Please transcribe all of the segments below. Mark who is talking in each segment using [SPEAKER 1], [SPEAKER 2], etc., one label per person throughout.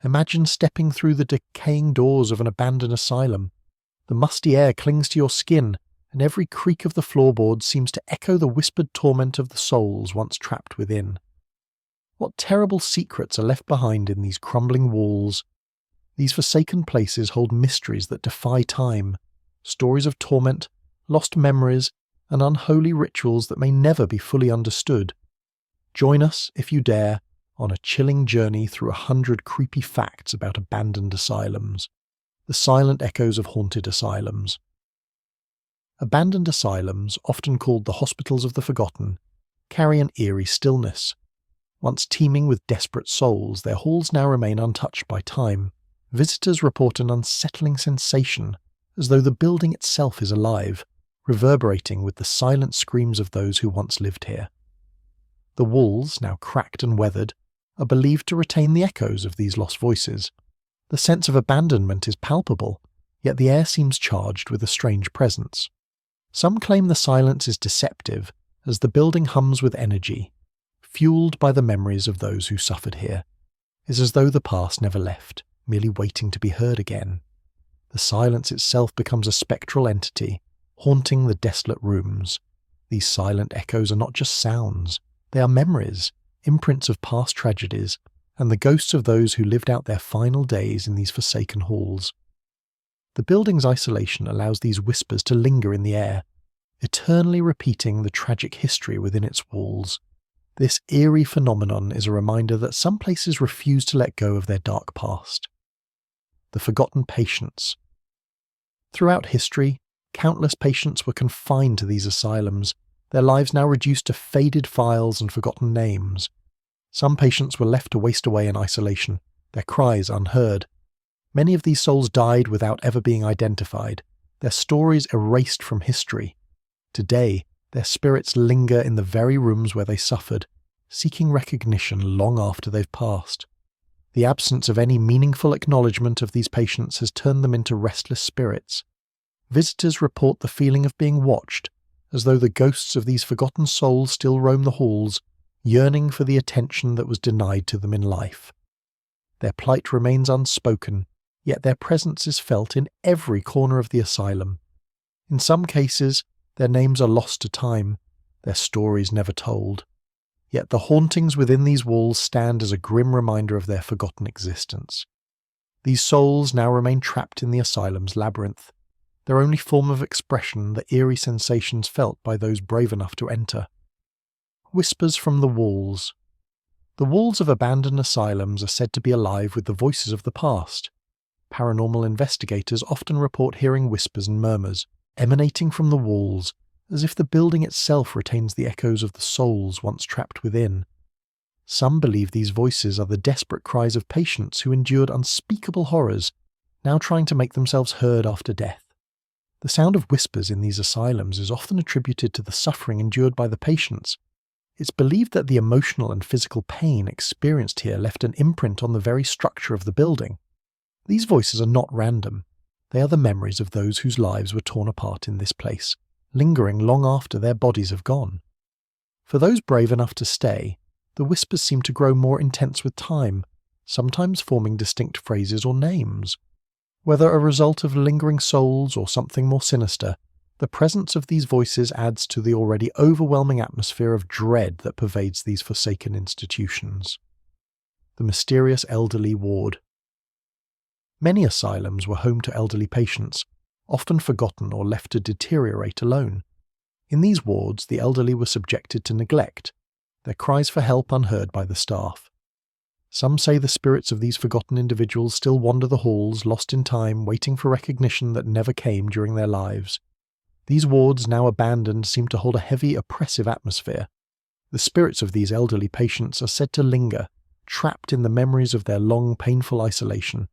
[SPEAKER 1] Imagine stepping through the decaying doors of an abandoned asylum. The musty air clings to your skin, and every creak of the floorboards seems to echo the whispered torment of the souls once trapped within. What terrible secrets are left behind in these crumbling walls? These forsaken places hold mysteries that defy time, stories of torment, lost memories, and unholy rituals that may never be fully understood. Join us, if you dare, on a chilling journey through 100 creepy facts about abandoned asylums, the silent echoes of haunted asylums. Abandoned asylums, often called the hospitals of the forgotten, carry an eerie stillness. Once teeming with desperate souls, their halls now remain untouched by time. Visitors report an unsettling sensation, as though the building itself is alive, reverberating with the silent screams of those who once lived here. The walls, now cracked and weathered, are believed to retain the echoes of these lost voices. The sense of abandonment is palpable, yet the air seems charged with a strange presence. Some claim the silence is deceptive, as the building hums with energy, fueled by the memories of those who suffered here. It's as though the past never left, merely waiting to be heard again. The silence itself becomes a spectral entity, haunting the desolate rooms. These silent echoes are not just sounds, they are memories, imprints of past tragedies, and the ghosts of those who lived out their final days in these forsaken halls. The building's isolation allows these whispers to linger in the air, eternally repeating the tragic history within its walls. This eerie phenomenon is a reminder that some places refuse to let go of their dark past. The forgotten patients. Throughout history, countless patients were confined to these asylums, their lives now reduced to faded files and forgotten names. Some patients were left to waste away in isolation, their cries unheard. Many of these souls died without ever being identified, their stories erased from history. Today, their spirits linger in the very rooms where they suffered, seeking recognition long after they've passed. The absence of any meaningful acknowledgement of these patients has turned them into restless spirits. Visitors report the feeling of being watched, as though the ghosts of these forgotten souls still roam the halls, yearning for the attention that was denied to them in life. Their plight remains unspoken, yet their presence is felt in every corner of the asylum. In some cases, their names are lost to time, their stories never told. Yet the hauntings within these walls stand as a grim reminder of their forgotten existence. These souls now remain trapped in the asylum's labyrinth, their only form of expression the eerie sensations felt by those brave enough to enter. Whispers from the walls. The walls of abandoned asylums are said to be alive with the voices of the past. Paranormal investigators often report hearing whispers and murmurs, emanating from the walls, as if the building itself retains the echoes of the souls once trapped within. Some believe these voices are the desperate cries of patients who endured unspeakable horrors, now trying to make themselves heard after death. The sound of whispers in these asylums is often attributed to the suffering endured by the patients. It's believed that the emotional and physical pain experienced here left an imprint on the very structure of the building. These voices are not random. They are the memories of those whose lives were torn apart in this place, lingering long after their bodies have gone. For those brave enough to stay, the whispers seem to grow more intense with time, sometimes forming distinct phrases or names. Whether a result of lingering souls or something more sinister, the presence of these voices adds to the already overwhelming atmosphere of dread that pervades these forsaken institutions. The mysterious elderly ward. Many asylums were home to elderly patients, often forgotten or left to deteriorate alone. In these wards, the elderly were subjected to neglect, their cries for help unheard by the staff. Some say the spirits of these forgotten individuals still wander the halls, lost in time, waiting for recognition that never came during their lives. These wards, now abandoned, seem to hold a heavy, oppressive atmosphere. The spirits of these elderly patients are said to linger, trapped in the memories of their long, painful isolation.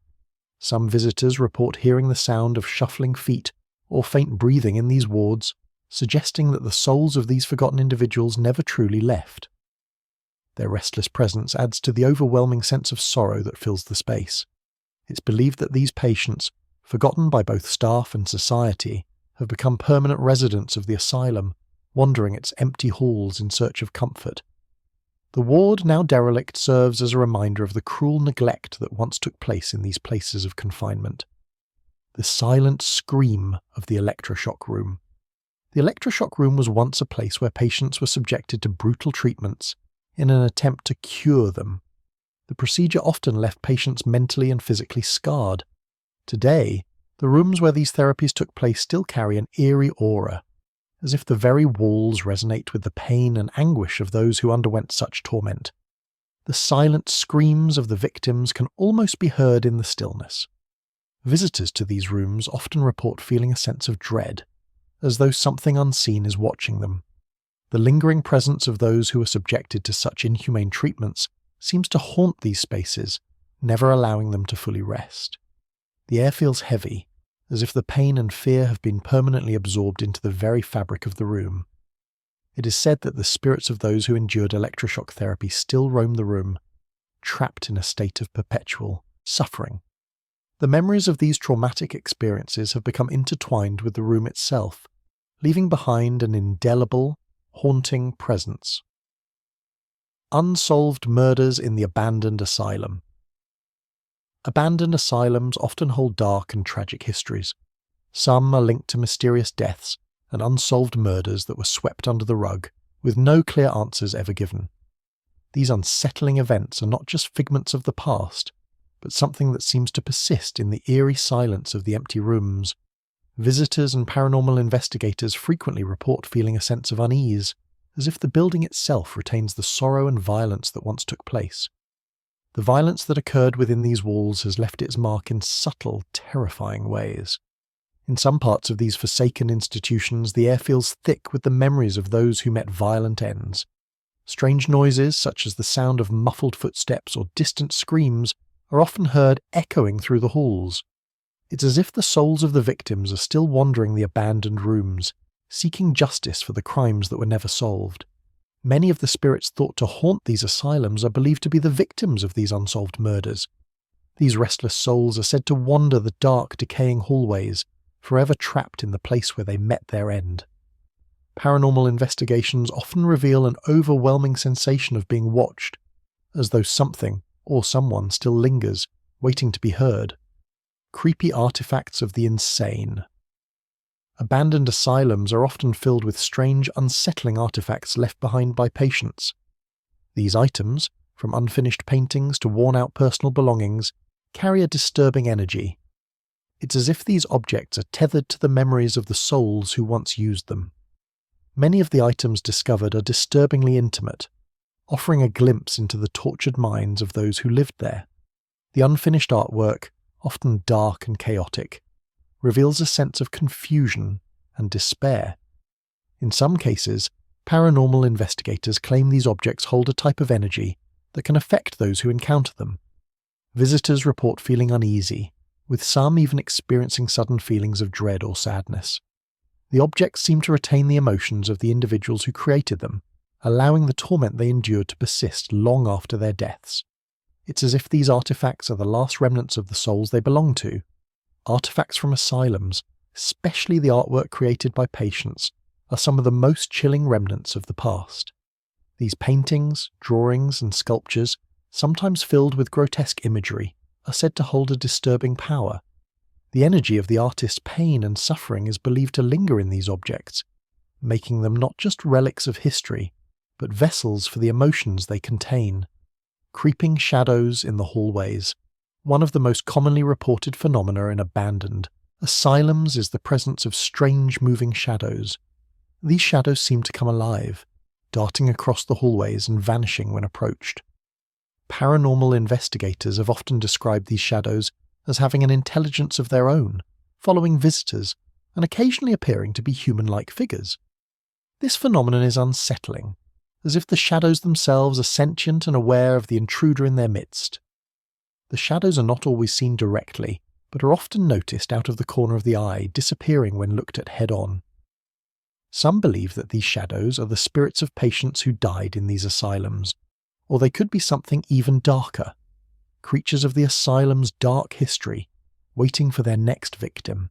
[SPEAKER 1] Some visitors report hearing the sound of shuffling feet or faint breathing in these wards, suggesting that the souls of these forgotten individuals never truly left. Their restless presence adds to the overwhelming sense of sorrow that fills the space. It's believed that these patients, forgotten by both staff and society, have become permanent residents of the asylum, wandering its empty halls in search of comfort. The ward, now derelict, serves as a reminder of the cruel neglect that once took place in these places of confinement. The silent scream of the electroshock room. The electroshock room was once a place where patients were subjected to brutal treatments in an attempt to cure them. The procedure often left patients mentally and physically scarred. Today, the rooms where these therapies took place still carry an eerie aura, as if the very walls resonate with the pain and anguish of those who underwent such torment. The silent screams of the victims can almost be heard in the stillness. Visitors to these rooms often report feeling a sense of dread, as though something unseen is watching them. The lingering presence of those who are subjected to such inhumane treatments seems to haunt these spaces, never allowing them to fully rest. The air feels heavy, as if the pain and fear have been permanently absorbed into the very fabric of the room. It is said that the spirits of those who endured electroshock therapy still roam the room, trapped in a state of perpetual suffering. The memories of these traumatic experiences have become intertwined with the room itself, leaving behind an indelible, haunting presence. Unsolved murders in the abandoned asylum. Abandoned asylums often hold dark and tragic histories. Some are linked to mysterious deaths and unsolved murders that were swept under the rug, with no clear answers ever given. These unsettling events are not just figments of the past, but something that seems to persist in the eerie silence of the empty rooms. Visitors and paranormal investigators frequently report feeling a sense of unease, as if the building itself retains the sorrow and violence that once took place. The violence that occurred within these walls has left its mark in subtle, terrifying ways. In some parts of these forsaken institutions, the air feels thick with the memories of those who met violent ends. Strange noises, such as the sound of muffled footsteps or distant screams, are often heard echoing through the halls. It's as if the souls of the victims are still wandering the abandoned rooms, seeking justice for the crimes that were never solved. Many of the spirits thought to haunt these asylums are believed to be the victims of these unsolved murders. These restless souls are said to wander the dark, decaying hallways, forever trapped in the place where they met their end. Paranormal investigations often reveal an overwhelming sensation of being watched, as though something or someone still lingers, waiting to be heard. Creepy artifacts of the insane. Abandoned asylums are often filled with strange, unsettling artifacts left behind by patients. These items, from unfinished paintings to worn-out personal belongings, carry a disturbing energy. It's as if these objects are tethered to the memories of the souls who once used them. Many of the items discovered are disturbingly intimate, offering a glimpse into the tortured minds of those who lived there. The unfinished artwork, often dark and chaotic, reveals a sense of confusion and despair. In some cases, paranormal investigators claim these objects hold a type of energy that can affect those who encounter them. Visitors report feeling uneasy, with some even experiencing sudden feelings of dread or sadness. The objects seem to retain the emotions of the individuals who created them, allowing the torment they endured to persist long after their deaths. It's as if these artifacts are the last remnants of the souls they belong to. Artifacts from asylums, especially the artwork created by patients, are some of the most chilling remnants of the past. These paintings, drawings, and sculptures, sometimes filled with grotesque imagery, are said to hold a disturbing power. The energy of the artist's pain and suffering is believed to linger in these objects, making them not just relics of history, but vessels for the emotions they contain. Creeping shadows in the hallways. One of the most commonly reported phenomena in abandoned asylums is the presence of strange moving shadows. These shadows seem to come alive, darting across the hallways and vanishing when approached. Paranormal investigators have often described these shadows as having an intelligence of their own, following visitors, and occasionally appearing to be human-like figures. This phenomenon is unsettling, as if the shadows themselves are sentient and aware of the intruder in their midst. The shadows are not always seen directly, but are often noticed out of the corner of the eye, disappearing when looked at head-on. Some believe that these shadows are the spirits of patients who died in these asylums, or they could be something even darker, creatures of the asylum's dark history, waiting for their next victim.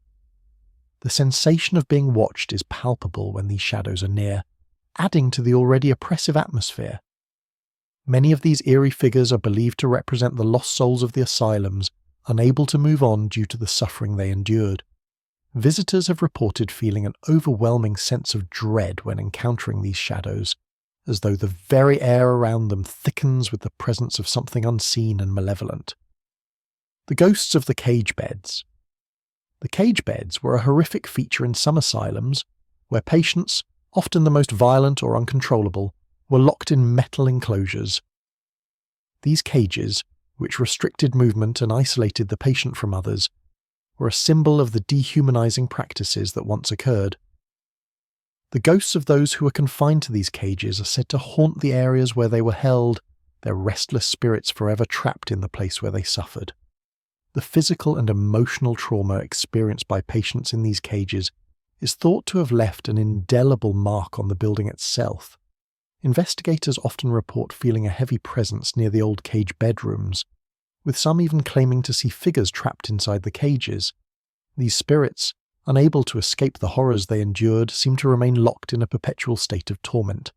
[SPEAKER 1] The sensation of being watched is palpable when these shadows are near, adding to the already oppressive atmosphere. Many of these eerie figures are believed to represent the lost souls of the asylums, unable to move on due to the suffering they endured. Visitors have reported feeling an overwhelming sense of dread when encountering these shadows, as though the very air around them thickens with the presence of something unseen and malevolent. The ghosts of the cage beds. The cage beds were a horrific feature in some asylums, where patients, often the most violent or uncontrollable, were locked in metal enclosures. These cages, which restricted movement and isolated the patient from others, were a symbol of the dehumanizing practices that once occurred. The ghosts of those who were confined to these cages are said to haunt the areas where they were held, their restless spirits forever trapped in the place where they suffered. The physical and emotional trauma experienced by patients in these cages is thought to have left an indelible mark on the building itself. Investigators often report feeling a heavy presence near the old cage bedrooms, with some even claiming to see figures trapped inside the cages. These spirits, unable to escape the horrors they endured, seem to remain locked in a perpetual state of torment.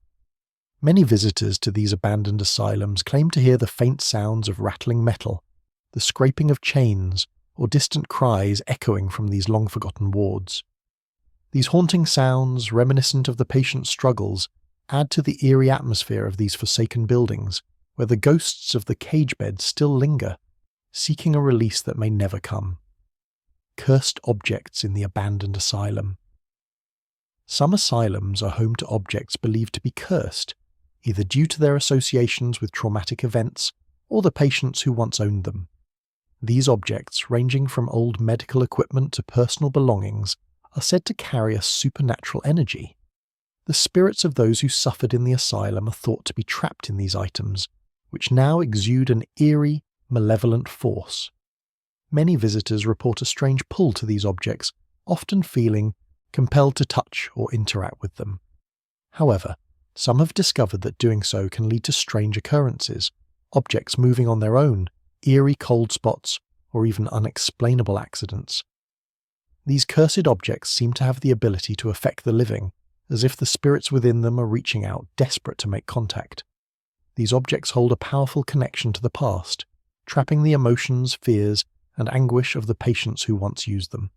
[SPEAKER 1] Many visitors to these abandoned asylums claim to hear the faint sounds of rattling metal, the scraping of chains, or distant cries echoing from these long-forgotten wards. These haunting sounds, reminiscent of the patient's struggles, add to the eerie atmosphere of these forsaken buildings, where the ghosts of the cage beds still linger, seeking a release that may never come. Cursed objects in the abandoned asylum. Some asylums are home to objects believed to be cursed, either due to their associations with traumatic events or the patients who once owned them. These objects, ranging from old medical equipment to personal belongings, are said to carry a supernatural energy. The spirits of those who suffered in the asylum are thought to be trapped in these items, which now exude an eerie, malevolent force. Many visitors report a strange pull to these objects, often feeling compelled to touch or interact with them. However, some have discovered that doing so can lead to strange occurrences, objects moving on their own, eerie cold spots, or even unexplainable accidents. These cursed objects seem to have the ability to affect the living, as if the spirits within them are reaching out, desperate to make contact. These objects hold a powerful connection to the past, trapping the emotions, fears, and anguish of the patients who once used them.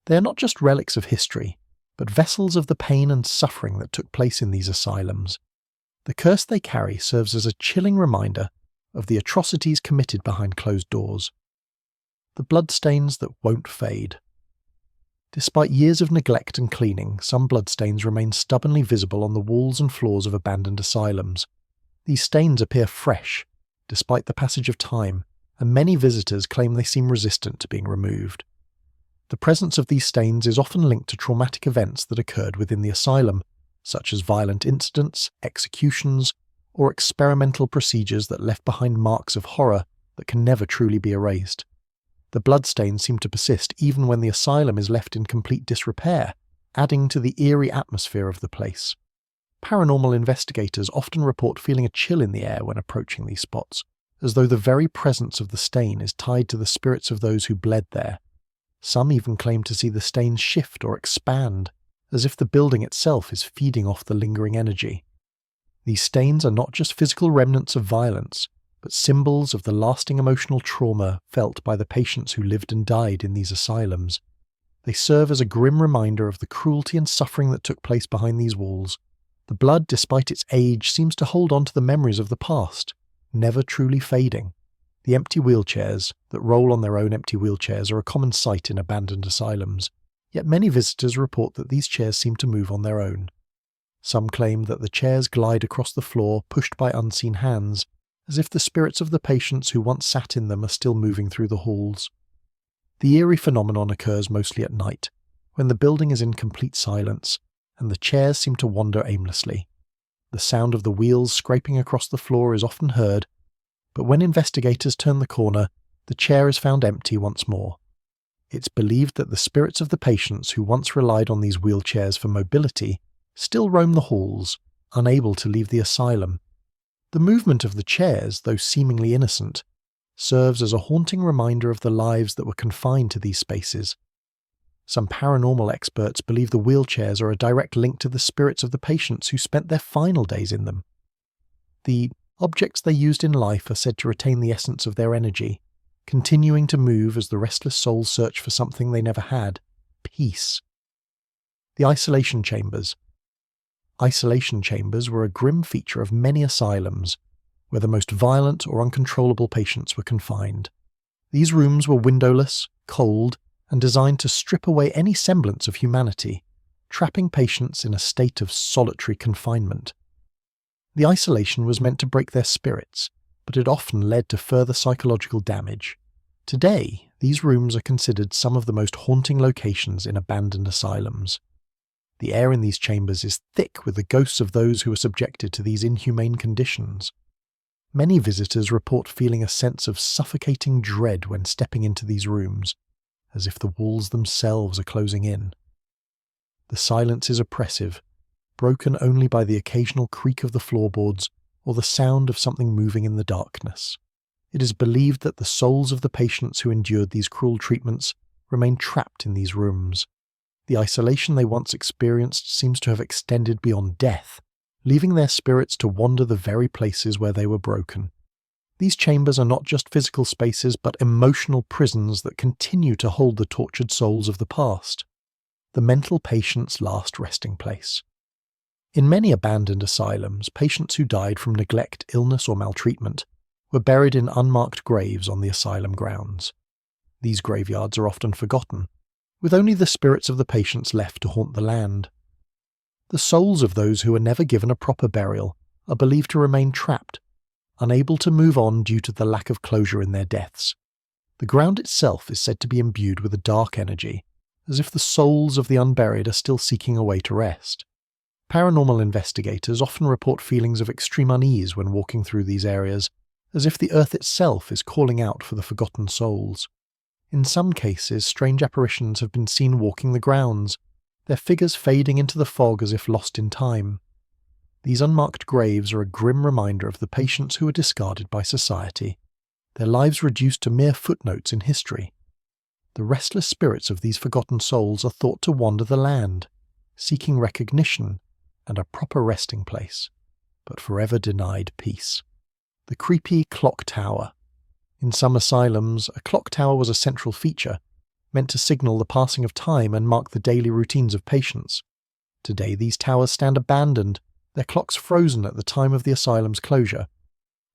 [SPEAKER 1] They are not just relics of history, but vessels of the pain and suffering that took place in these asylums. The curse they carry serves as a chilling reminder of the atrocities committed behind closed doors. The bloodstains that won't fade. Despite years of neglect and cleaning, some bloodstains remain stubbornly visible on the walls and floors of abandoned asylums. These stains appear fresh, despite the passage of time, and many visitors claim they seem resistant to being removed. The presence of these stains is often linked to traumatic events that occurred within the asylum, such as violent incidents, executions, or experimental procedures that left behind marks of horror that can never truly be erased. The bloodstains seem to persist even when the asylum is left in complete disrepair, adding to the eerie atmosphere of the place. Paranormal investigators often report feeling a chill in the air when approaching these spots, as though the very presence of the stain is tied to the spirits of those who bled there. Some even claim to see the stains shift or expand, as if the building itself is feeding off the lingering energy. These stains are not just physical remnants of violence, but symbols of the lasting emotional trauma felt by the patients who lived and died in these asylums. They serve as a grim reminder of the cruelty and suffering that took place behind these walls. The blood, despite its age, seems to hold on to the memories of the past, never truly fading. The empty wheelchairs that roll on their own empty wheelchairs are a common sight in abandoned asylums, yet many visitors report that these chairs seem to move on their own. Some claim that the chairs glide across the floor, pushed by unseen hands, as if the spirits of the patients who once sat in them are still moving through the halls. The eerie phenomenon occurs mostly at night, when the building is in complete silence, and the chairs seem to wander aimlessly. The sound of the wheels scraping across the floor is often heard, but when investigators turn the corner, the chair is found empty once more. It's believed that the spirits of the patients who once relied on these wheelchairs for mobility still roam the halls, unable to leave the asylum. The movement of the chairs, though seemingly innocent, serves as a haunting reminder of the lives that were confined to these spaces. Some paranormal experts believe the wheelchairs are a direct link to the spirits of the patients who spent their final days in them. The objects they used in life are said to retain the essence of their energy, continuing to move as the restless souls search for something they never had: peace. The isolation chambers. Isolation chambers were a grim feature of many asylums, where the most violent or uncontrollable patients were confined. These rooms were windowless, cold, and designed to strip away any semblance of humanity, trapping patients in a state of solitary confinement. The isolation was meant to break their spirits, but it often led to further psychological damage. Today, these rooms are considered some of the most haunting locations in abandoned asylums. The air in these chambers is thick with the ghosts of those who were subjected to these inhumane conditions. Many visitors report feeling a sense of suffocating dread when stepping into these rooms, as if the walls themselves are closing in. The silence is oppressive, broken only by the occasional creak of the floorboards or the sound of something moving in the darkness. It is believed that the souls of the patients who endured these cruel treatments remain trapped in these rooms. The isolation they once experienced seems to have extended beyond death, leaving their spirits to wander the very places where they were broken. These chambers are not just physical spaces but emotional prisons that continue to hold the tortured souls of the past. The mental patient's last resting place. In many abandoned asylums, patients who died from neglect, illness, or maltreatment were buried in unmarked graves on the asylum grounds. These graveyards are often forgotten, with only the spirits of the patients left to haunt the land. The souls of those who were never given a proper burial are believed to remain trapped, unable to move on due to the lack of closure in their deaths. The ground itself is said to be imbued with a dark energy, as if the souls of the unburied are still seeking a way to rest. Paranormal investigators often report feelings of extreme unease when walking through these areas, as if the earth itself is calling out for the forgotten souls. In some cases, strange apparitions have been seen walking the grounds, their figures fading into the fog as if lost in time. These unmarked graves are a grim reminder of the patients who were discarded by society, their lives reduced to mere footnotes in history. The restless spirits of these forgotten souls are thought to wander the land, seeking recognition and a proper resting place, but forever denied peace. The creepy clock tower. In some asylums, a clock tower was a central feature, meant to signal the passing of time and mark the daily routines of patients. Today these towers stand abandoned, their clocks frozen at the time of the asylum's closure.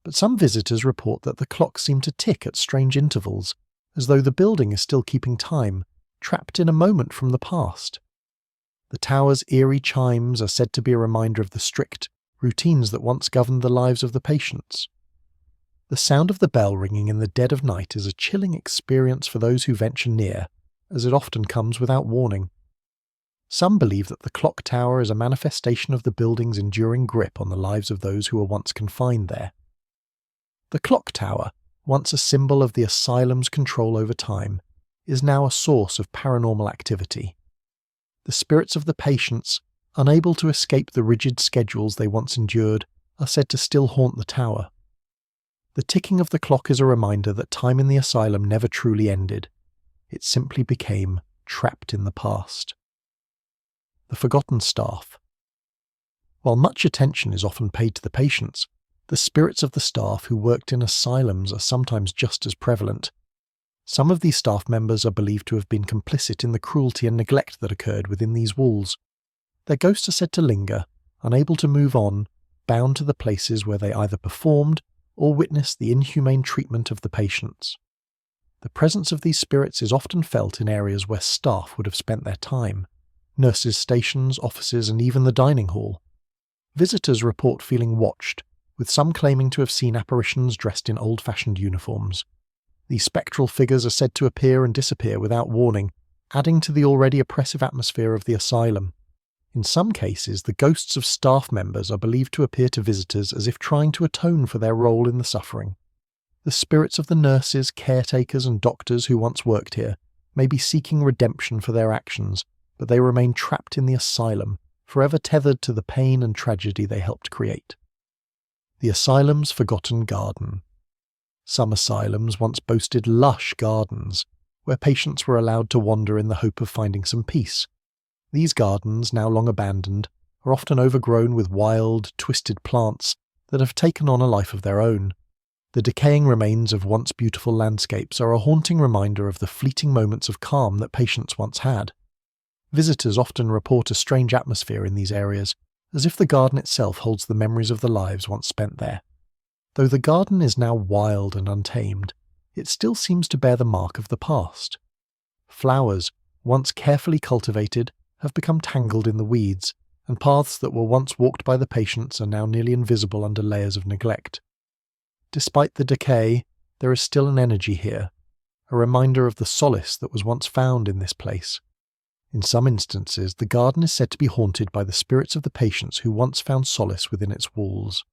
[SPEAKER 1] But some visitors report that the clocks seem to tick at strange intervals, as though the building is still keeping time, trapped in a moment from the past. The tower's eerie chimes are said to be a reminder of the strict routines that once governed the lives of the patients. The sound of the bell ringing in the dead of night is a chilling experience for those who venture near, as it often comes without warning. Some believe that the clock tower is a manifestation of the building's enduring grip on the lives of those who were once confined there. The clock tower, once a symbol of the asylum's control over time, is now a source of paranormal activity. The spirits of the patients, unable to escape the rigid schedules they once endured, are said to still haunt the tower. The ticking of the clock is a reminder that time in the asylum never truly ended. It simply became trapped in the past. The forgotten staff. While much attention is often paid to the patients, the spirits of the staff who worked in asylums are sometimes just as prevalent. Some of these staff members are believed to have been complicit in the cruelty and neglect that occurred within these walls. Their ghosts are said to linger, unable to move on, bound to the places where they either performed or witnessed the inhumane treatment of the patients. The presence of these spirits is often felt in areas where staff would have spent their time: nurses' stations, offices, and even the dining hall. Visitors report feeling watched, with some claiming to have seen apparitions dressed in old-fashioned uniforms. These spectral figures are said to appear and disappear without warning, adding to the already oppressive atmosphere of the asylum. In some cases, the ghosts of staff members are believed to appear to visitors as if trying to atone for their role in the suffering. The spirits of the nurses, caretakers, and doctors who once worked here may be seeking redemption for their actions, but they remain trapped in the asylum, forever tethered to the pain and tragedy they helped create. The asylum's forgotten garden. Some asylums once boasted lush gardens, where patients were allowed to wander in the hope of finding some peace. These gardens, now long abandoned, are often overgrown with wild, twisted plants that have taken on a life of their own. The decaying remains of once beautiful landscapes are a haunting reminder of the fleeting moments of calm that patients once had. Visitors often report a strange atmosphere in these areas, as if the garden itself holds the memories of the lives once spent there. Though the garden is now wild and untamed, it still seems to bear the mark of the past. Flowers, once carefully cultivated, have become tangled in the weeds, and paths that were once walked by the patients are now nearly invisible under layers of neglect. Despite the decay, there is still an energy here, a reminder of the solace that was once found in this place. In some instances, the garden is said to be haunted by the spirits of the patients who once found solace within its walls.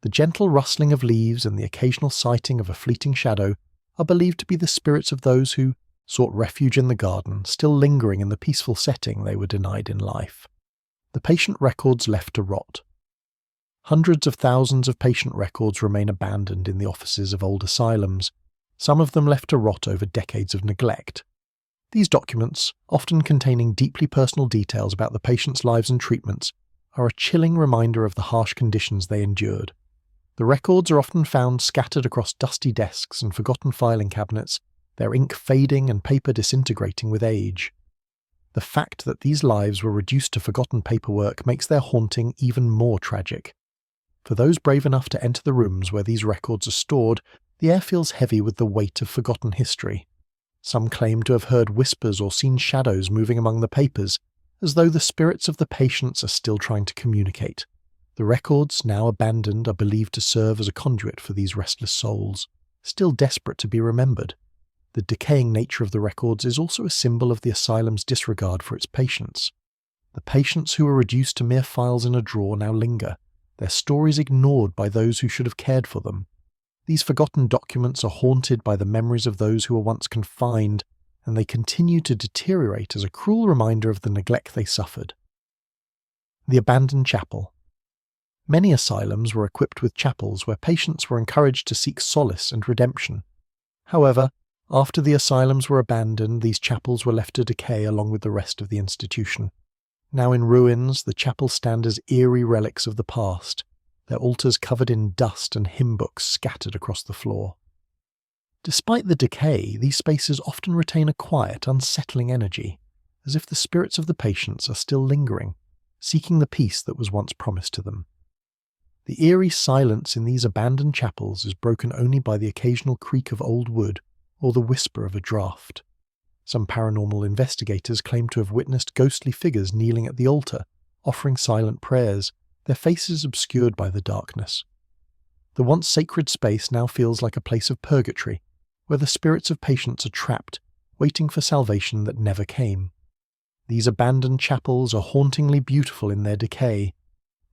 [SPEAKER 1] The gentle rustling of leaves and the occasional sighting of a fleeting shadow are believed to be the spirits of those who sought refuge in the garden, still lingering in the peaceful setting they were denied in life. The patient records left to rot. Hundreds of thousands of patient records remain abandoned in the offices of old asylums, some of them left to rot over decades of neglect. These documents, often containing deeply personal details about the patients' lives and treatments, are a chilling reminder of the harsh conditions they endured. The records are often found scattered across dusty desks and forgotten filing cabinets, their ink fading and paper disintegrating with age. The fact that these lives were reduced to forgotten paperwork makes their haunting even more tragic. For those brave enough to enter the rooms where these records are stored, the air feels heavy with the weight of forgotten history. Some claim to have heard whispers or seen shadows moving among the papers, as though the spirits of the patients are still trying to communicate. The records, now abandoned, are believed to serve as a conduit for these restless souls, still desperate to be remembered. The decaying nature of the records is also a symbol of the asylum's disregard for its patients. The patients who were reduced to mere files in a drawer now linger, their stories ignored by those who should have cared for them. These forgotten documents are haunted by the memories of those who were once confined, and they continue to deteriorate as a cruel reminder of the neglect they suffered. The abandoned chapel. Many asylums were equipped with chapels where patients were encouraged to seek solace and redemption. However, after the asylums were abandoned, these chapels were left to decay along with the rest of the institution. Now in ruins, the chapels stand as eerie relics of the past, their altars covered in dust and hymn books scattered across the floor. Despite the decay, these spaces often retain a quiet, unsettling energy, as if the spirits of the patients are still lingering, seeking the peace that was once promised to them. The eerie silence in these abandoned chapels is broken only by the occasional creak of old wood or the whisper of a draught. Some paranormal investigators claim to have witnessed ghostly figures kneeling at the altar, offering silent prayers, their faces obscured by the darkness. The once sacred space now feels like a place of purgatory, where the spirits of patients are trapped, waiting for salvation that never came. These abandoned chapels are hauntingly beautiful in their decay.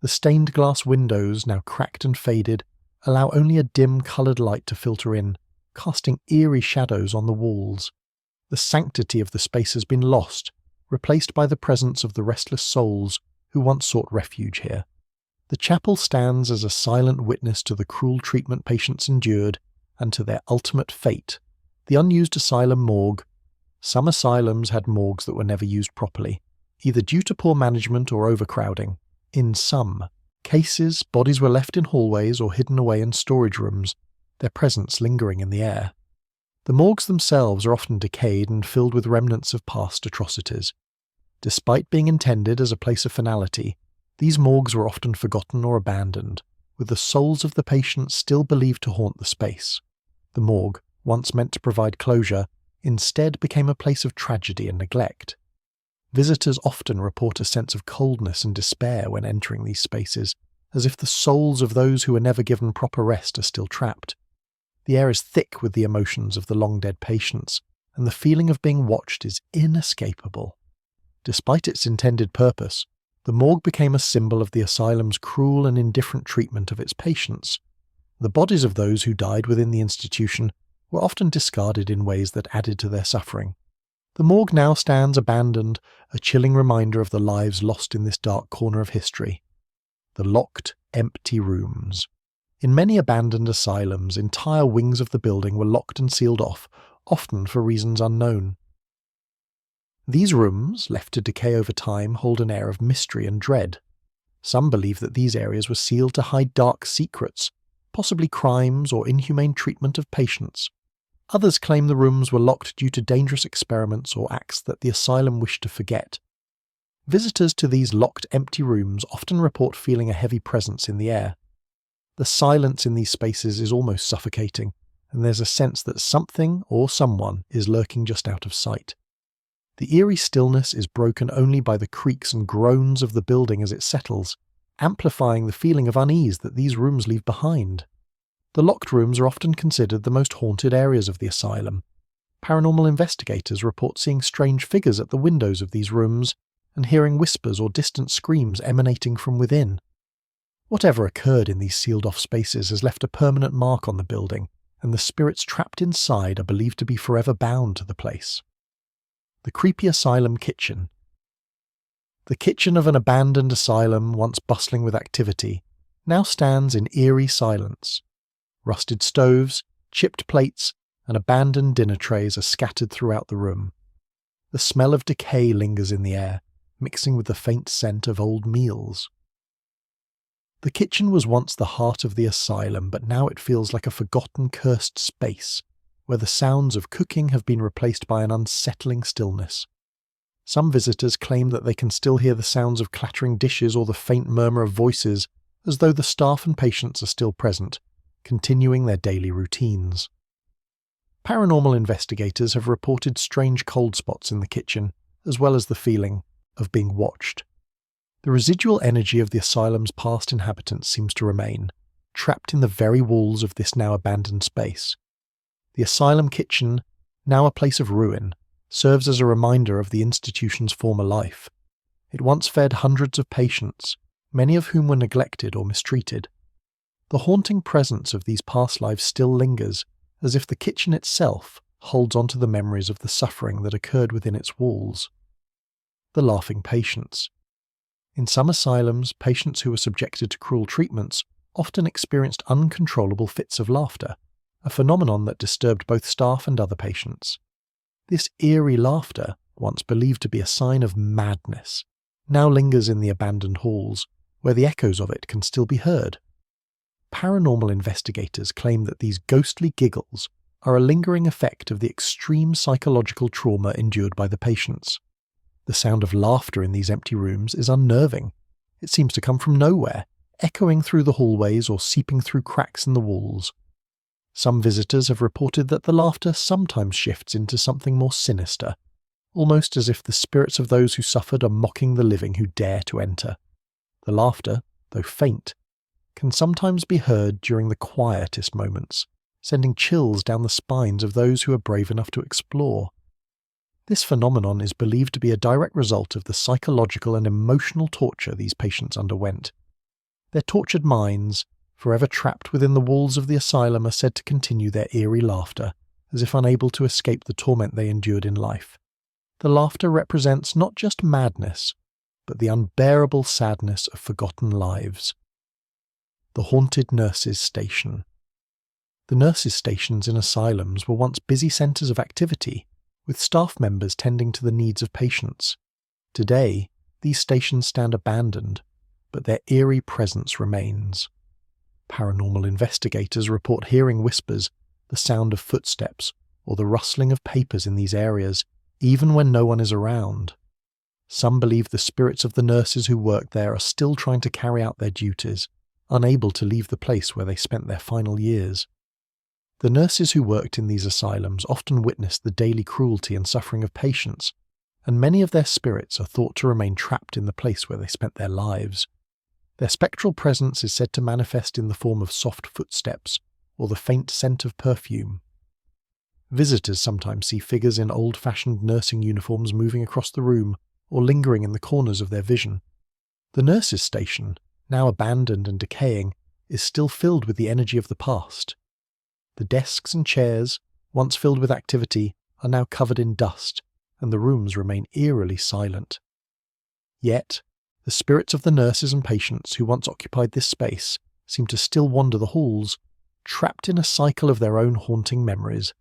[SPEAKER 1] The stained glass windows, now cracked and faded, allow only a dim coloured light to filter in, casting eerie shadows on the walls. The sanctity of the space has been lost, replaced by the presence of the restless souls who once sought refuge here. The chapel stands as a silent witness to the cruel treatment patients endured and to their ultimate fate, the unused asylum morgue. Some asylums had morgues that were never used properly, either due to poor management or overcrowding. In some cases, bodies were left in hallways or hidden away in storage rooms, their presence lingering in the air. The morgues themselves are often decayed and filled with remnants of past atrocities. Despite being intended as a place of finality, these morgues were often forgotten or abandoned, with the souls of the patients still believed to haunt the space. The morgue, once meant to provide closure, instead became a place of tragedy and neglect. Visitors often report a sense of coldness and despair when entering these spaces, as if the souls of those who were never given proper rest are still trapped. The air is thick with the emotions of the long-dead patients, and the feeling of being watched is inescapable. Despite its intended purpose, the morgue became a symbol of the asylum's cruel and indifferent treatment of its patients. The bodies of those who died within the institution were often discarded in ways that added to their suffering. The morgue now stands abandoned, a chilling reminder of the lives lost in this dark corner of history. The locked, empty rooms. In many abandoned asylums, entire wings of the building were locked and sealed off, often for reasons unknown. These rooms, left to decay over time, hold an air of mystery and dread. Some believe that these areas were sealed to hide dark secrets, possibly crimes or inhumane treatment of patients. Others claim the rooms were locked due to dangerous experiments or acts that the asylum wished to forget. Visitors to these locked, empty rooms often report feeling a heavy presence in the air. The silence in these spaces is almost suffocating, and there's a sense that something or someone is lurking just out of sight. The eerie stillness is broken only by the creaks and groans of the building as it settles, amplifying the feeling of unease that these rooms leave behind. The locked rooms are often considered the most haunted areas of the asylum. Paranormal investigators report seeing strange figures at the windows of these rooms and hearing whispers or distant screams emanating from within. Whatever occurred in these sealed-off spaces has left a permanent mark on the building, and the spirits trapped inside are believed to be forever bound to the place. The creepy asylum kitchen. The kitchen of an abandoned asylum, once bustling with activity, now stands in eerie silence. Rusted stoves, chipped plates, and abandoned dinner trays are scattered throughout the room. The smell of decay lingers in the air, mixing with the faint scent of old meals. The kitchen was once the heart of the asylum, but now it feels like a forgotten, cursed space, where the sounds of cooking have been replaced by an unsettling stillness. Some visitors claim that they can still hear the sounds of clattering dishes or the faint murmur of voices, as though the staff and patients are still present, continuing their daily routines. Paranormal investigators have reported strange cold spots in the kitchen, as well as the feeling of being watched. The residual energy of the asylum's past inhabitants seems to remain, trapped in the very walls of this now abandoned space. The asylum kitchen, now a place of ruin, serves as a reminder of the institution's former life. It once fed hundreds of patients, many of whom were neglected or mistreated. The haunting presence of these past lives still lingers, as if the kitchen itself holds on to the memories of the suffering that occurred within its walls. The laughing patients. In some asylums, patients who were subjected to cruel treatments often experienced uncontrollable fits of laughter, a phenomenon that disturbed both staff and other patients. This eerie laughter, once believed to be a sign of madness, now lingers in the abandoned halls, where the echoes of it can still be heard. Paranormal investigators claim that these ghostly giggles are a lingering effect of the extreme psychological trauma endured by the patients. The sound of laughter in these empty rooms is unnerving. It seems to come from nowhere, echoing through the hallways or seeping through cracks in the walls. Some visitors have reported that the laughter sometimes shifts into something more sinister, almost as if the spirits of those who suffered are mocking the living who dare to enter. The laughter, though faint, can sometimes be heard during the quietest moments, sending chills down the spines of those who are brave enough to explore. This phenomenon is believed to be a direct result of the psychological and emotional torture these patients underwent. Their tortured minds, forever trapped within the walls of the asylum, are said to continue their eerie laughter, as if unable to escape the torment they endured in life. The laughter represents not just madness, but the unbearable sadness of forgotten lives. The haunted nurses' station. The nurses' stations in asylums were once busy centres of activity, with staff members tending to the needs of patients. Today, these stations stand abandoned, but their eerie presence remains. Paranormal investigators report hearing whispers, the sound of footsteps, or the rustling of papers in these areas, even when no one is around. Some believe the spirits of the nurses who work there are still trying to carry out their duties, unable to leave the place where they spent their final years. The nurses who worked in these asylums often witnessed the daily cruelty and suffering of patients, and many of their spirits are thought to remain trapped in the place where they spent their lives. Their spectral presence is said to manifest in the form of soft footsteps or the faint scent of perfume. Visitors sometimes see figures in old-fashioned nursing uniforms moving across the room or lingering in the corners of their vision. The nurses' station, now abandoned and decaying, is still filled with the energy of the past. The desks and chairs, once filled with activity, are now covered in dust, and the rooms remain eerily silent. Yet, the spirits of the nurses and patients who once occupied this space seem to still wander the halls, trapped in a cycle of their own haunting memories.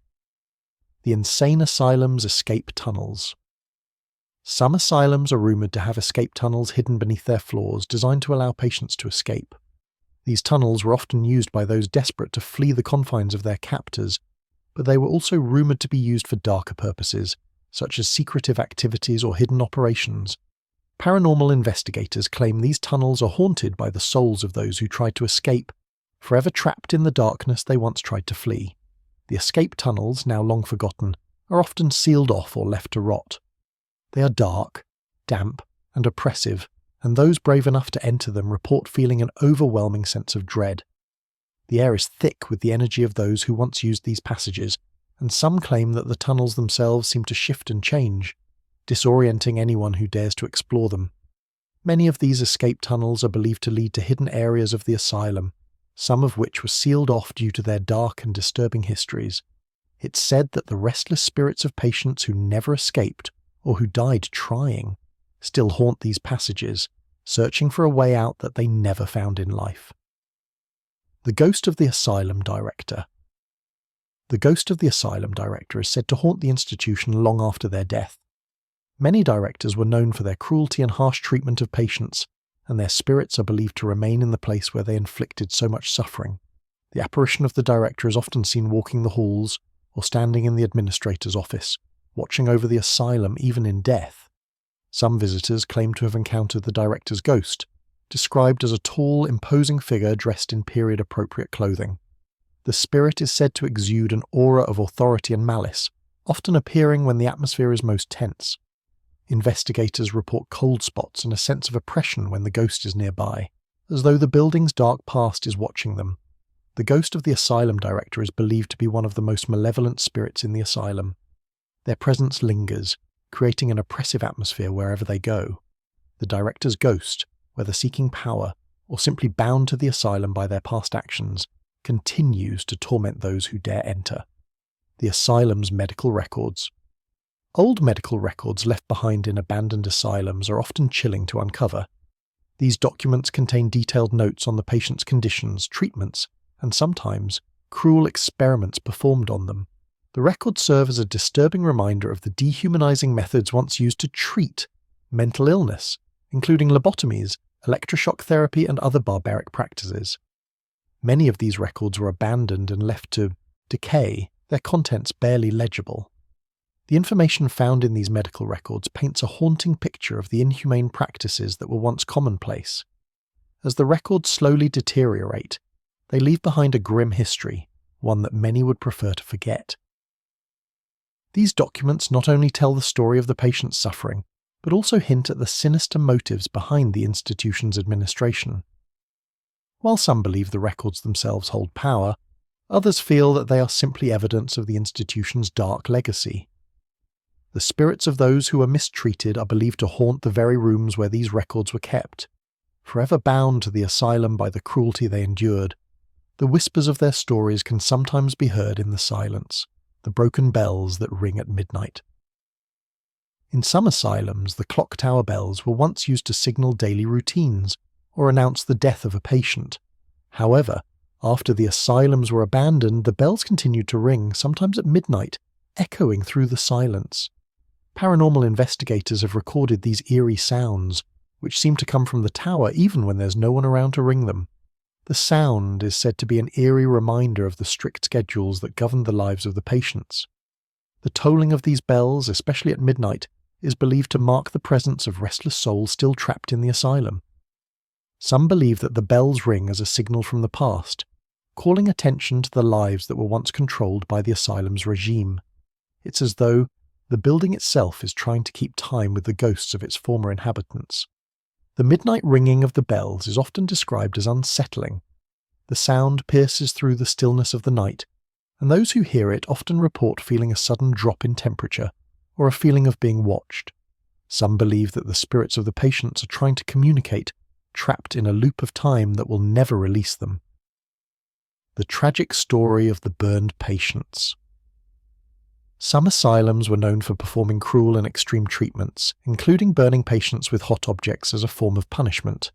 [SPEAKER 1] The insane asylum's escape tunnels. Some asylums are rumoured to have escape tunnels hidden beneath their floors designed to allow patients to escape. These tunnels were often used by those desperate to flee the confines of their captors, but they were also rumoured to be used for darker purposes, such as secretive activities or hidden operations. Paranormal investigators claim these tunnels are haunted by the souls of those who tried to escape, forever trapped in the darkness they once tried to flee. The escape tunnels, now long forgotten, are often sealed off or left to rot. They are dark, damp, and oppressive, and those brave enough to enter them report feeling an overwhelming sense of dread. The air is thick with the energy of those who once used these passages, and some claim that the tunnels themselves seem to shift and change, disorienting anyone who dares to explore them. Many of these escape tunnels are believed to lead to hidden areas of the asylum, some of which were sealed off due to their dark and disturbing histories. It's said that the restless spirits of patients who never escaped, or who died trying, still haunt these passages, searching for a way out that they never found in life. The ghost of the asylum director. The ghost of the asylum director is said to haunt the institution long after their death. Many directors were known for their cruelty and harsh treatment of patients, and their spirits are believed to remain in the place where they inflicted so much suffering. The apparition of the director is often seen walking the halls or standing in the administrator's office, watching over the asylum even in death. Some visitors claim to have encountered the director's ghost, described as a tall, imposing figure dressed in period-appropriate clothing. The spirit is said to exude an aura of authority and malice, often appearing when the atmosphere is most tense. Investigators report cold spots and a sense of oppression when the ghost is nearby, as though the building's dark past is watching them. The ghost of the asylum director is believed to be one of the most malevolent spirits in the asylum. Their presence lingers, creating an oppressive atmosphere wherever they go. The director's ghost, whether seeking power or simply bound to the asylum by their past actions, continues to torment those who dare enter. The asylum's medical records. Old medical records left behind in abandoned asylums are often chilling to uncover. These documents contain detailed notes on the patient's conditions, treatments, and sometimes cruel experiments performed on them. The records serve as a disturbing reminder of the dehumanizing methods once used to treat mental illness, including lobotomies, electroshock therapy, and other barbaric practices. Many of these records were abandoned and left to decay, their contents barely legible. The information found in these medical records paints a haunting picture of the inhumane practices that were once commonplace. As the records slowly deteriorate, they leave behind a grim history, one that many would prefer to forget. These documents not only tell the story of the patient's suffering, but also hint at the sinister motives behind the institution's administration. While some believe the records themselves hold power, others feel that they are simply evidence of the institution's dark legacy. The spirits of those who were mistreated are believed to haunt the very rooms where these records were kept. Forever bound to the asylum by the cruelty they endured, the whispers of their stories can sometimes be heard in the silence, the broken bells that ring at midnight. In some asylums, the clock tower bells were once used to signal daily routines or announce the death of a patient. However, after the asylums were abandoned, the bells continued to ring, sometimes at midnight, echoing through the silence. Paranormal investigators have recorded these eerie sounds, which seem to come from the tower even when there's no one around to ring them. The sound is said to be an eerie reminder of the strict schedules that govern the lives of the patients. The tolling of these bells, especially at midnight, is believed to mark the presence of restless souls still trapped in the asylum. Some believe that the bells ring as a signal from the past, calling attention to the lives that were once controlled by the asylum's regime. It's as though the building itself is trying to keep time with the ghosts of its former inhabitants. The midnight ringing of the bells is often described as unsettling. The sound pierces through the stillness of the night, and those who hear it often report feeling a sudden drop in temperature or a feeling of being watched. Some believe that the spirits of the patients are trying to communicate, trapped in a loop of time that will never release them. The tragic story of the burned patients. Some asylums were known for performing cruel and extreme treatments, including burning patients with hot objects as a form of punishment.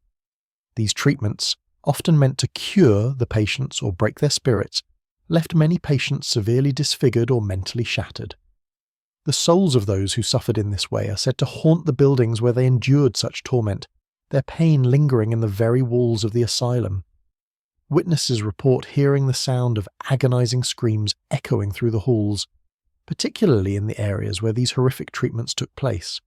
[SPEAKER 1] These treatments, often meant to cure the patients or break their spirits, left many patients severely disfigured or mentally shattered. The souls of those who suffered in this way are said to haunt the buildings where they endured such torment, their pain lingering in the very walls of the asylum. Witnesses report hearing the sound of agonizing screams echoing through the halls, particularly in the areas where these horrific treatments took place.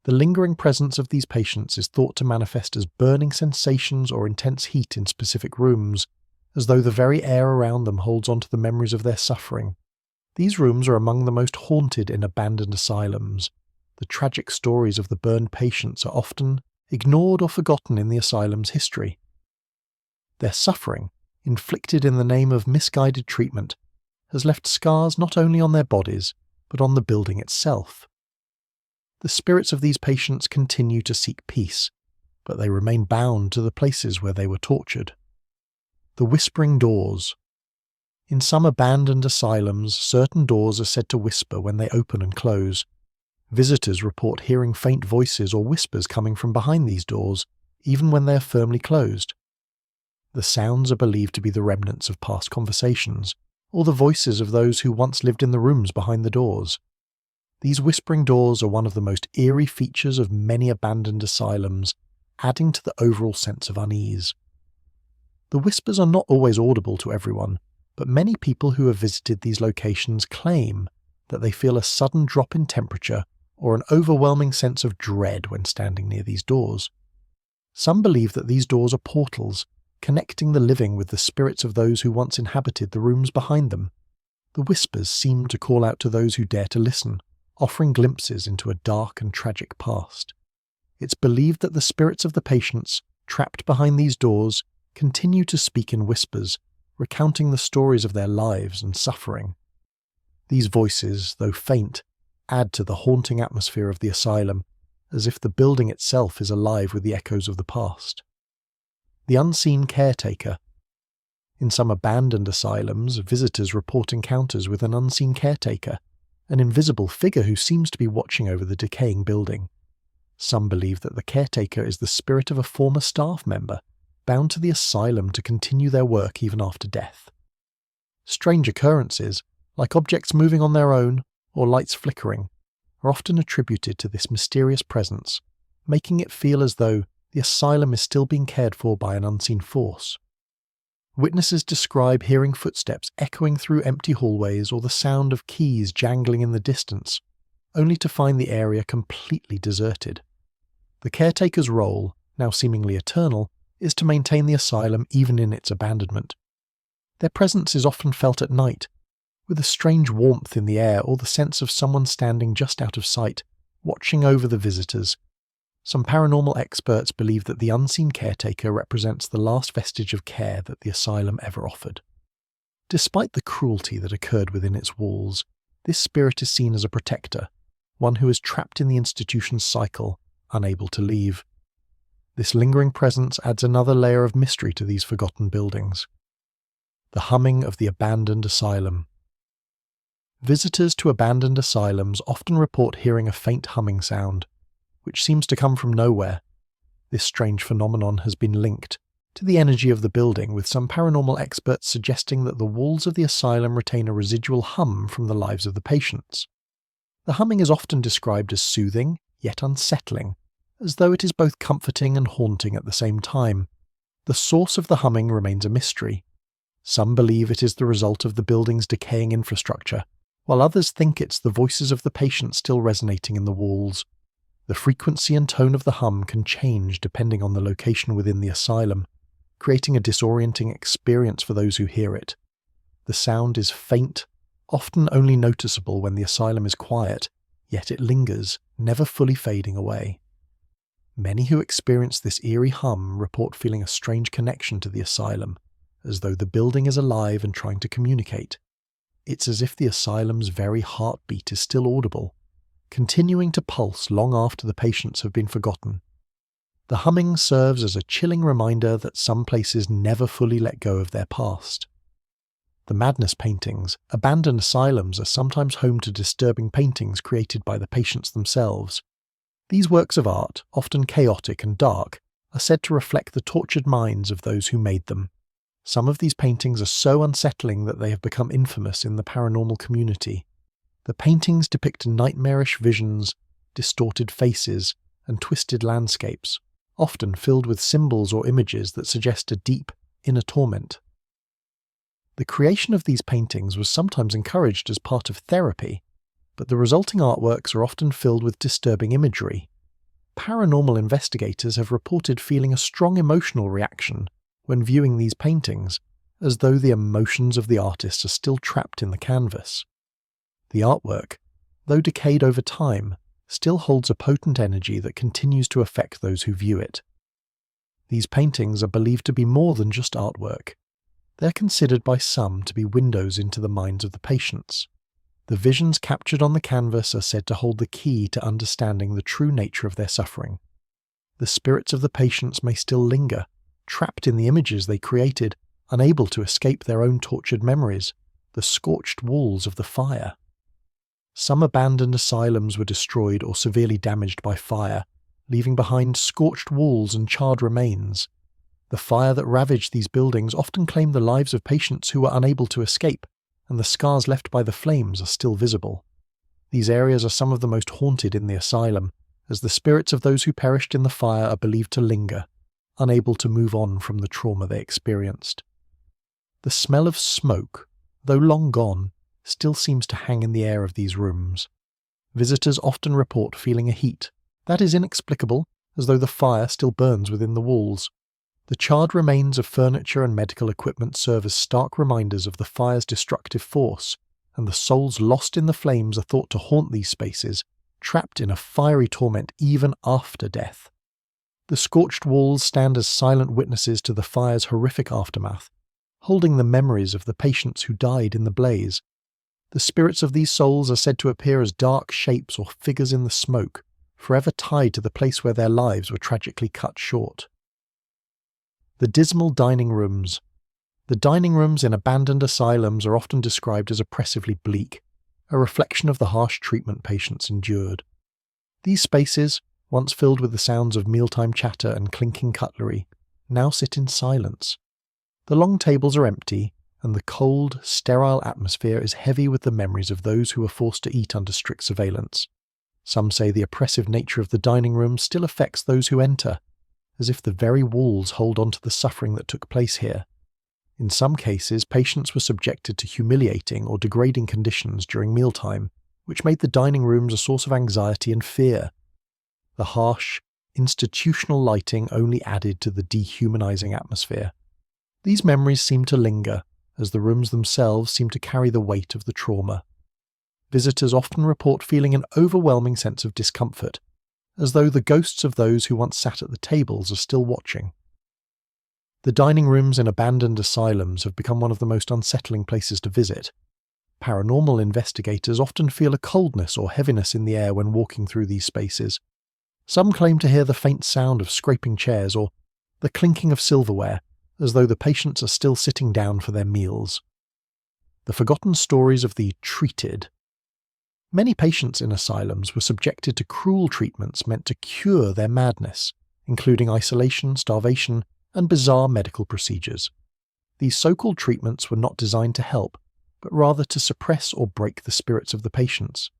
[SPEAKER 1] The lingering presence of these patients is thought to manifest as burning sensations or intense heat in specific rooms, as though the very air around them holds on to the memories of their suffering. These rooms are among the most haunted in abandoned asylums. The tragic stories of the burned patients are often ignored or forgotten in the asylum's history. Their suffering, inflicted in the name of misguided treatment, has left scars not only on their bodies, but on the building itself. The spirits of these patients continue to seek peace, but they remain bound to the places where they were tortured. The whispering doors. In some abandoned asylums, certain doors are said to whisper when they open and close. Visitors report hearing faint voices or whispers coming from behind these doors, even when they are firmly closed. The sounds are believed to be the remnants of past conversations, or the voices of those who once lived in the rooms behind the doors. These whispering doors are one of the most eerie features of many abandoned asylums, adding to the overall sense of unease. The whispers are not always audible to everyone, but many people who have visited these locations claim that they feel a sudden drop in temperature or an overwhelming sense of dread when standing near these doors. Some believe that these doors are portals, connecting the living with the spirits of those who once inhabited the rooms behind them. The whispers seem to call out to those who dare to listen, offering glimpses into a dark and tragic past. It's believed that the spirits of the patients, trapped behind these doors, continue to speak in whispers, recounting the stories of their lives and suffering. These voices, though faint, add to the haunting atmosphere of the asylum, as if the building itself is alive with the echoes of the past. The unseen caretaker. In some abandoned asylums, visitors report encounters with an unseen caretaker, an invisible figure who seems to be watching over the decaying building. Some believe that the caretaker is the spirit of a former staff member, bound to the asylum to continue their work even after death. Strange occurrences, like objects moving on their own or lights flickering, are often attributed to this mysterious presence, making it feel as though the asylum is still being cared for by an unseen force. Witnesses describe hearing footsteps echoing through empty hallways or the sound of keys jangling in the distance, only to find the area completely deserted. The caretaker's role, now seemingly eternal, is to maintain the asylum even in its abandonment. Their presence is often felt at night, with a strange warmth in the air or the sense of someone standing just out of sight, watching over the visitors. Some paranormal experts believe that the unseen caretaker represents the last vestige of care that the asylum ever offered. Despite the cruelty that occurred within its walls, this spirit is seen as a protector, one who is trapped in the institution's cycle, unable to leave. This lingering presence adds another layer of mystery to these forgotten buildings. The humming of the abandoned asylum. Visitors to abandoned asylums often report hearing a faint humming sound, which seems to come from nowhere. This strange phenomenon has been linked to the energy of the building, with some paranormal experts suggesting that the walls of the asylum retain a residual hum from the lives of the patients. The humming is often described as soothing, yet unsettling, as though it is both comforting and haunting at the same time. The source of the humming remains a mystery. Some believe it is the result of the building's decaying infrastructure, while others think it's the voices of the patients still resonating in the walls. The frequency and tone of the hum can change depending on the location within the asylum, creating a disorienting experience for those who hear it. The sound is faint, often only noticeable when the asylum is quiet, yet it lingers, never fully fading away. Many who experience this eerie hum report feeling a strange connection to the asylum, as though the building is alive and trying to communicate. It's as if the asylum's very heartbeat is still audible, continuing to pulse long after the patients have been forgotten. The humming serves as a chilling reminder that some places never fully let go of their past. The madness paintings. Abandoned asylums are sometimes home to disturbing paintings created by the patients themselves. These works of art, often chaotic and dark, are said to reflect the tortured minds of those who made them. Some of these paintings are so unsettling that they have become infamous in the paranormal community. The paintings depict nightmarish visions, distorted faces, and twisted landscapes, often filled with symbols or images that suggest a deep, inner torment. The creation of these paintings was sometimes encouraged as part of therapy, but the resulting artworks are often filled with disturbing imagery. Paranormal investigators have reported feeling a strong emotional reaction when viewing these paintings, as though the emotions of the artist are still trapped in the canvas. The artwork, though decayed over time, still holds a potent energy that continues to affect those who view it. These paintings are believed to be more than just artwork. They're considered by some to be windows into the minds of the patients. The visions captured on the canvas are said to hold the key to understanding the true nature of their suffering. The spirits of the patients may still linger, trapped in the images they created, unable to escape their own tortured memories, the scorched walls of the fire. Some abandoned asylums were destroyed or severely damaged by fire, leaving behind scorched walls and charred remains. The fire that ravaged these buildings often claimed the lives of patients who were unable to escape, and the scars left by the flames are still visible. These areas are some of the most haunted in the asylum, as the spirits of those who perished in the fire are believed to linger, unable to move on from the trauma they experienced. The smell of smoke, though long gone, still seems to hang in the air of these rooms. Visitors often report feeling a heat that is inexplicable, as though the fire still burns within the walls. The charred remains of furniture and medical equipment serve as stark reminders of the fire's destructive force, and the souls lost in the flames are thought to haunt these spaces, trapped in a fiery torment even after death. The scorched walls stand as silent witnesses to the fire's horrific aftermath, holding the memories of the patients who died in the blaze. The spirits of these souls are said to appear as dark shapes or figures in the smoke, forever tied to the place where their lives were tragically cut short. The dismal dining rooms. The dining rooms in abandoned asylums are often described as oppressively bleak, a reflection of the harsh treatment patients endured. These spaces, once filled with the sounds of mealtime chatter and clinking cutlery, now sit in silence. The long tables are empty, and the cold, sterile atmosphere is heavy with the memories of those who were forced to eat under strict surveillance. Some say the oppressive nature of the dining room still affects those who enter, as if the very walls hold on to the suffering that took place here. In some cases, patients were subjected to humiliating or degrading conditions during mealtime, which made the dining rooms a source of anxiety and fear. The harsh, institutional lighting only added to the dehumanizing atmosphere. These memories seem to linger, as the rooms themselves seem to carry the weight of the trauma. Visitors often report feeling an overwhelming sense of discomfort, as though the ghosts of those who once sat at the tables are still watching. The dining rooms in abandoned asylums have become one of the most unsettling places to visit. Paranormal investigators often feel a coldness or heaviness in the air when walking through these spaces. Some claim to hear the faint sound of scraping chairs or the clinking of silverware, as though the patients are still sitting down for their meals. The forgotten stories of the treated. Many patients in asylums were subjected to cruel treatments meant to cure their madness, including isolation, starvation, and bizarre medical procedures. These so-called treatments were not designed to help, but rather to suppress or break the spirits of the patients.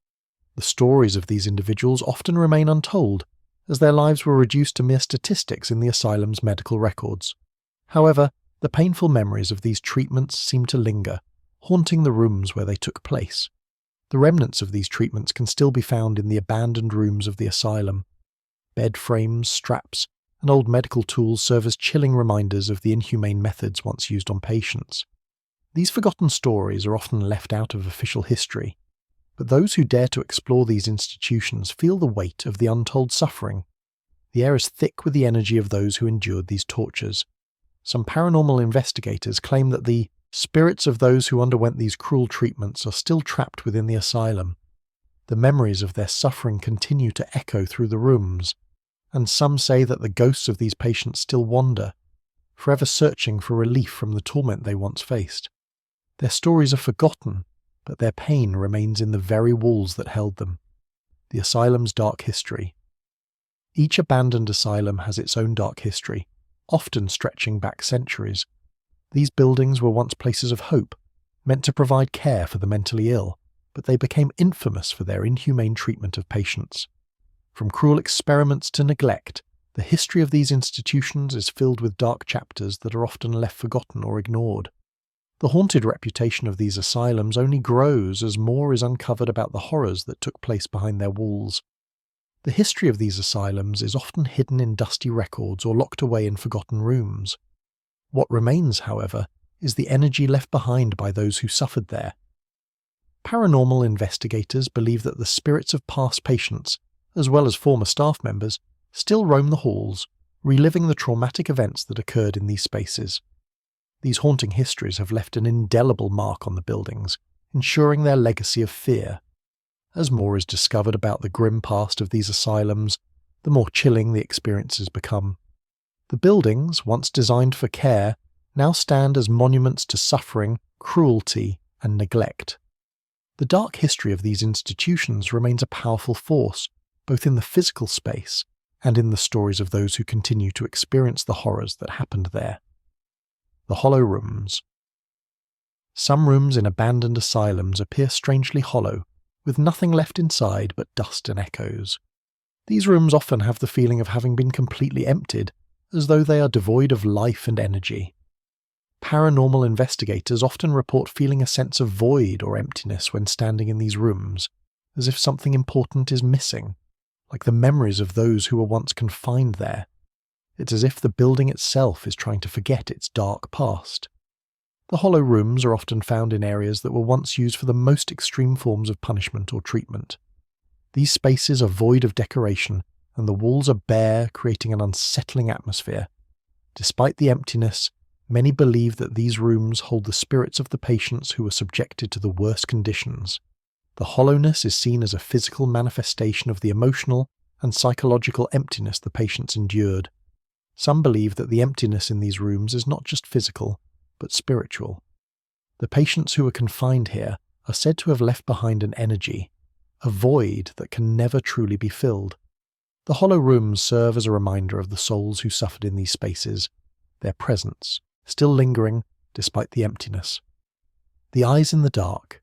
[SPEAKER 1] The stories of these individuals often remain untold, as their lives were reduced to mere statistics in the asylum's medical records. However, the painful memories of these treatments seem to linger, haunting the rooms where they took place. The remnants of these treatments can still be found in the abandoned rooms of the asylum. Bed frames, straps, and old medical tools serve as chilling reminders of the inhumane methods once used on patients. These forgotten stories are often left out of official history, but those who dare to explore these institutions feel the weight of the untold suffering. The air is thick with the energy of those who endured these tortures. Some paranormal investigators claim that the spirits of those who underwent these cruel treatments are still trapped within the asylum. The memories of their suffering continue to echo through the rooms, and some say that the ghosts of these patients still wander, forever searching for relief from the torment they once faced. Their stories are forgotten, but their pain remains in the very walls that held them. The asylum's dark history. Each abandoned asylum has its own dark history, often stretching back centuries. These buildings were once places of hope, meant to provide care for the mentally ill, but they became infamous for their inhumane treatment of patients. From cruel experiments to neglect, the history of these institutions is filled with dark chapters that are often left forgotten or ignored. The haunted reputation of these asylums only grows as more is uncovered about the horrors that took place behind their walls. The history of these asylums is often hidden in dusty records or locked away in forgotten rooms. What remains, however, is the energy left behind by those who suffered there. Paranormal investigators believe that the spirits of past patients, as well as former staff members, still roam the halls, reliving the traumatic events that occurred in these spaces. These haunting histories have left an indelible mark on the buildings, ensuring their legacy of fear. As more is discovered about the grim past of these asylums, the more chilling the experiences become. The buildings, once designed for care, now stand as monuments to suffering, cruelty, and neglect. The dark history of these institutions remains a powerful force, both in the physical space and in the stories of those who continue to experience the horrors that happened there. The hollow rooms. Some rooms in abandoned asylums appear strangely hollow, with nothing left inside but dust and echoes. These rooms often have the feeling of having been completely emptied, as though they are devoid of life and energy. Paranormal investigators often report feeling a sense of void or emptiness when standing in these rooms, as if something important is missing, like the memories of those who were once confined there. It's as if the building itself is trying to forget its dark past. The hollow rooms are often found in areas that were once used for the most extreme forms of punishment or treatment. These spaces are void of decoration, and the walls are bare, creating an unsettling atmosphere. Despite the emptiness, many believe that these rooms hold the spirits of the patients who were subjected to the worst conditions. The hollowness is seen as a physical manifestation of the emotional and psychological emptiness the patients endured. Some believe that the emptiness in these rooms is not just physical, but spiritual. The patients who are confined here are said to have left behind an energy, a void that can never truly be filled. The hollow rooms serve as a reminder of the souls who suffered in these spaces, their presence, still lingering despite the emptiness. The eyes in the dark.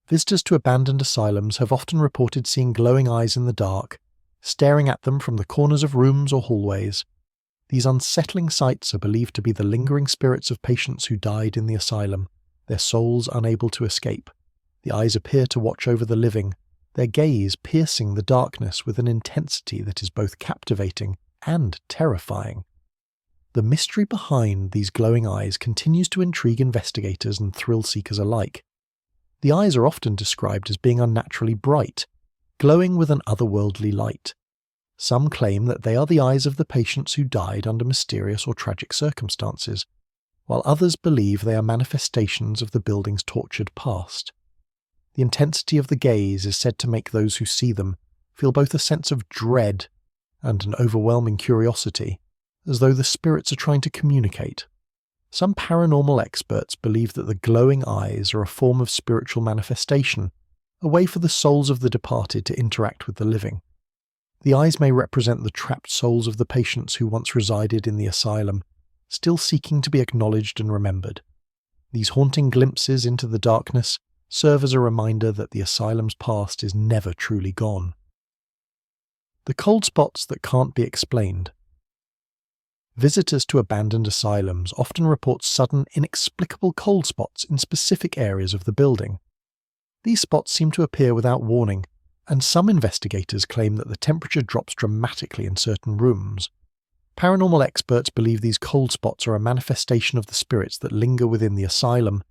[SPEAKER 1] Visitors to abandoned asylums have often reported seeing glowing eyes in the dark, staring at them from the corners of rooms or hallways. These unsettling sights are believed to be the lingering spirits of patients who died in the asylum, their souls unable to escape. The eyes appear to watch over the living, their gaze piercing the darkness with an intensity that is both captivating and terrifying. The mystery behind these glowing eyes continues to intrigue investigators and thrill-seekers alike. The eyes are often described as being unnaturally bright, glowing with an otherworldly light. Some claim that they are the eyes of the patients who died under mysterious or tragic circumstances, while others believe they are manifestations of the building's tortured past. The intensity of the gaze is said to make those who see them feel both a sense of dread and an overwhelming curiosity, as though the spirits are trying to communicate. Some paranormal experts believe that the glowing eyes are a form of spiritual manifestation, a way for the souls of the departed to interact with the living. The eyes may represent the trapped souls of the patients who once resided in the asylum, still seeking to be acknowledged and remembered. These haunting glimpses into the darkness serve as a reminder that the asylum's past is never truly gone. The cold spots that can't be explained. Visitors to abandoned asylums often report sudden, inexplicable cold spots in specific areas of the building. These spots seem to appear without warning, and some investigators claim that the temperature drops dramatically in certain rooms. Paranormal experts believe these cold spots are a manifestation of the spirits that linger within the asylum,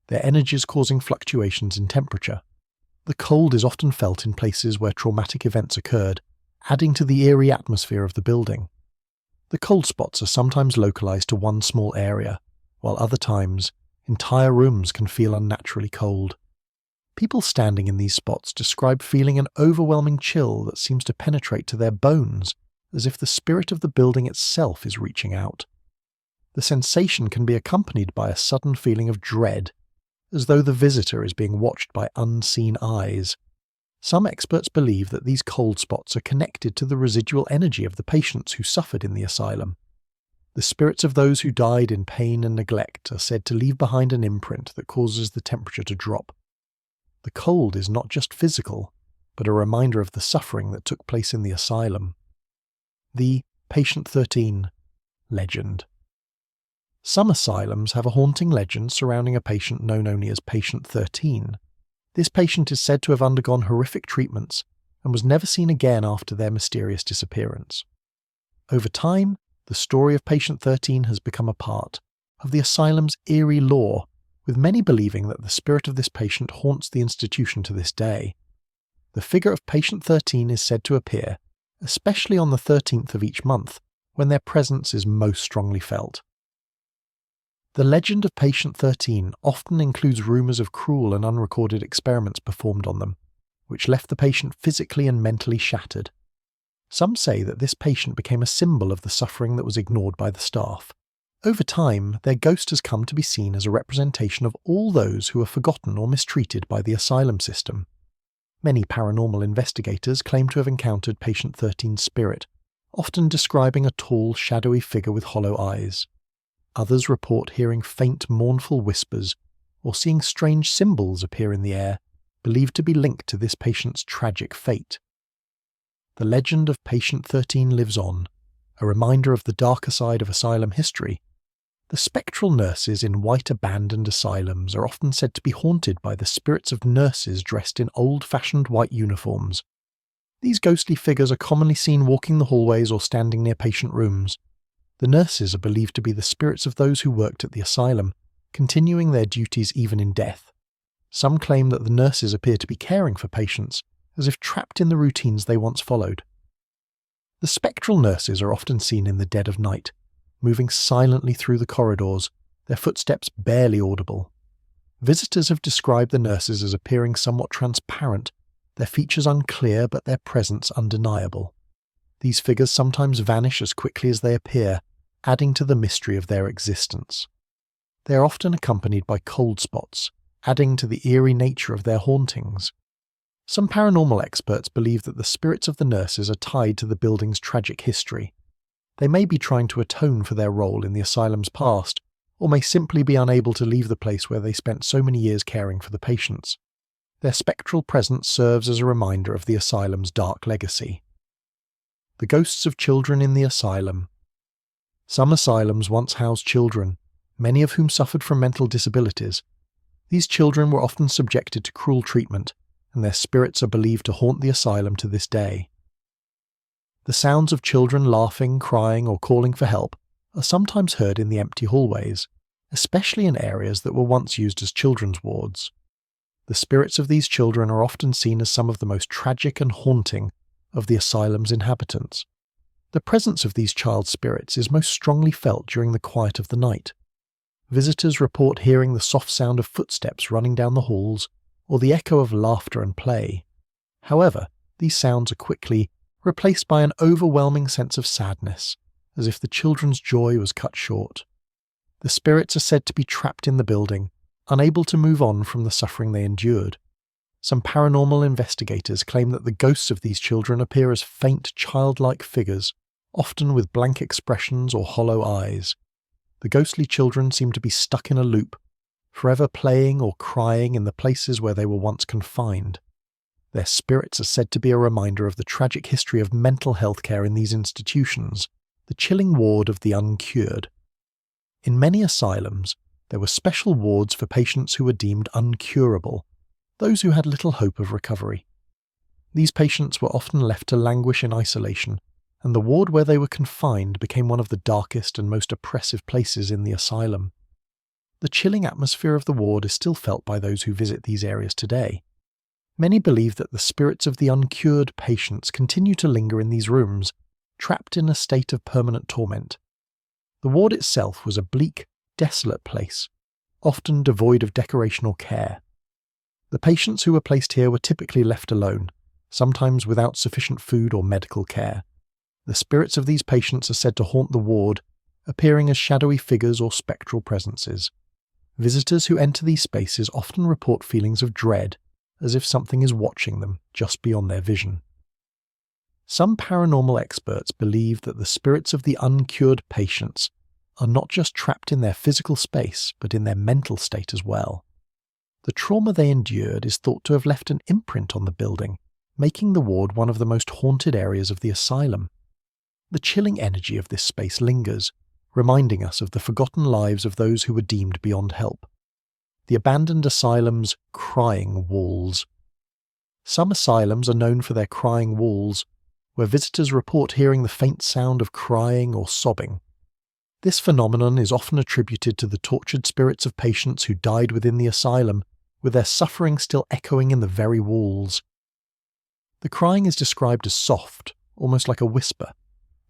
[SPEAKER 1] their energies causing fluctuations in temperature. The cold is often felt in places where traumatic events occurred, adding to the eerie atmosphere of the building. The cold spots are sometimes localized to one small area, while other times, entire rooms can feel unnaturally cold. People standing in these spots describe feeling an overwhelming chill that seems to penetrate to their bones, as if the spirit of the building itself is reaching out. The sensation can be accompanied by a sudden feeling of dread, as though the visitor is being watched by unseen eyes. Some experts believe that these cold spots are connected to the residual energy of the patients who suffered in the asylum. The spirits of those who died in pain and neglect are said to leave behind an imprint that causes the temperature to drop. The cold is not just physical, but a reminder of the suffering that took place in the asylum. The Patient 13 legend. Some asylums have a haunting legend surrounding a patient known only as Patient 13. This patient is said to have undergone horrific treatments and was never seen again after their mysterious disappearance. Over time, the story of Patient 13 has become a part of the asylum's eerie lore, with many believing that the spirit of this patient haunts the institution to this day. The figure of Patient 13 is said to appear, especially on the 13th of each month, when their presence is most strongly felt. The legend of Patient 13 often includes rumours of cruel and unrecorded experiments performed on them, which left the patient physically and mentally shattered. Some say that this patient became a symbol of the suffering that was ignored by the staff. Over time, their ghost has come to be seen as a representation of all those who were forgotten or mistreated by the asylum system. Many paranormal investigators claim to have encountered Patient 13's spirit, often describing a tall, shadowy figure with hollow eyes. Others report hearing faint, mournful whispers or seeing strange symbols appear in the air, believed to be linked to this patient's tragic fate. The legend of Patient 13 lives on, a reminder of the darker side of asylum history. The spectral nurses in white abandoned asylums are often said to be haunted by the spirits of nurses dressed in old-fashioned white uniforms. These ghostly figures are commonly seen walking the hallways or standing near patient rooms. The nurses are believed to be the spirits of those who worked at the asylum, continuing their duties even in death. Some claim that the nurses appear to be caring for patients, as if trapped in the routines they once followed. The spectral nurses are often seen in the dead of night, moving silently through the corridors, their footsteps barely audible. Visitors have described the nurses as appearing somewhat transparent, their features unclear but their presence undeniable. These figures sometimes vanish as quickly as they appear, adding to the mystery of their existence. They are often accompanied by cold spots, adding to the eerie nature of their hauntings. Some paranormal experts believe that the spirits of the nurses are tied to the building's tragic history. They may be trying to atone for their role in the asylum's past, or may simply be unable to leave the place where they spent so many years caring for the patients. Their spectral presence serves as a reminder of the asylum's dark legacy. The ghosts of children in the asylum. Some asylums once housed children, many of whom suffered from mental disabilities. These children were often subjected to cruel treatment, and their spirits are believed to haunt the asylum to this day. The sounds of children laughing, crying, or calling for help are sometimes heard in the empty hallways, especially in areas that were once used as children's wards. The spirits of these children are often seen as some of the most tragic and haunting of the asylum's inhabitants. The presence of these child spirits is most strongly felt during the quiet of the night. Visitors report hearing the soft sound of footsteps running down the halls, or the echo of laughter and play. However, these sounds are quickly replaced by an overwhelming sense of sadness, as if the children's joy was cut short. The spirits are said to be trapped in the building, unable to move on from the suffering they endured. Some paranormal investigators claim that the ghosts of these children appear as faint, childlike figures, often with blank expressions or hollow eyes. The ghostly children seem to be stuck in a loop, forever playing or crying in the places where they were once confined. Their spirits are said to be a reminder of the tragic history of mental health care in these institutions, the chilling ward of the uncured. In many asylums, there were special wards for patients who were deemed uncurable, those who had little hope of recovery. These patients were often left to languish in isolation, and the ward where they were confined became one of the darkest and most oppressive places in the asylum. The chilling atmosphere of the ward is still felt by those who visit these areas today. Many believe that the spirits of the uncured patients continue to linger in these rooms, trapped in a state of permanent torment. The ward itself was a bleak, desolate place, often devoid of decoration or care. The patients who were placed here were typically left alone, sometimes without sufficient food or medical care. The spirits of these patients are said to haunt the ward, appearing as shadowy figures or spectral presences. Visitors who enter these spaces often report feelings of dread, as if something is watching them just beyond their vision. Some paranormal experts believe that the spirits of the uncured patients are not just trapped in their physical space, but in their mental state as well. The trauma they endured is thought to have left an imprint on the building, making the ward one of the most haunted areas of the asylum. The chilling energy of this space lingers, reminding us of the forgotten lives of those who were deemed beyond help. The abandoned asylum's crying walls. Some asylums are known for their crying walls, where visitors report hearing the faint sound of crying or sobbing. This phenomenon is often attributed to the tortured spirits of patients who died within the asylum, with their suffering still echoing in the very walls. The crying is described as soft, almost like a whisper,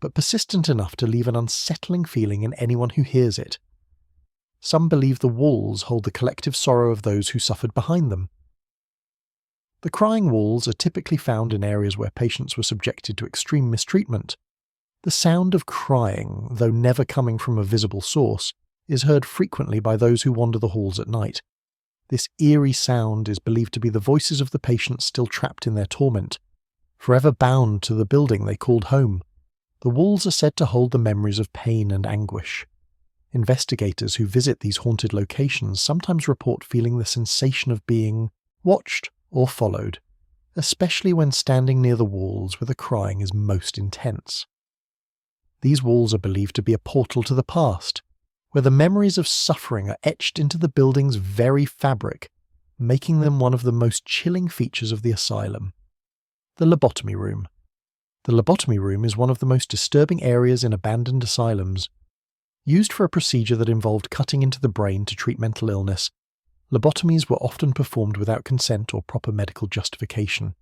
[SPEAKER 1] but persistent enough to leave an unsettling feeling in anyone who hears it. Some believe the walls hold the collective sorrow of those who suffered behind them. The crying walls are typically found in areas where patients were subjected to extreme mistreatment. The sound of crying, though never coming from a visible source, is heard frequently by those who wander the halls at night. This eerie sound is believed to be the voices of the patients still trapped in their torment, forever bound to the building they called home. The walls are said to hold the memories of pain and anguish. Investigators who visit these haunted locations sometimes report feeling the sensation of being watched or followed, especially when standing near the walls where the crying is most intense. These walls are believed to be a portal to the past, where the memories of suffering are etched into the building's very fabric, making them one of the most chilling features of the asylum. The lobotomy room. The lobotomy room is one of the most disturbing areas in abandoned asylums. Used for a procedure that involved cutting into the brain to treat mental illness, lobotomies were often performed without consent or proper medical justification.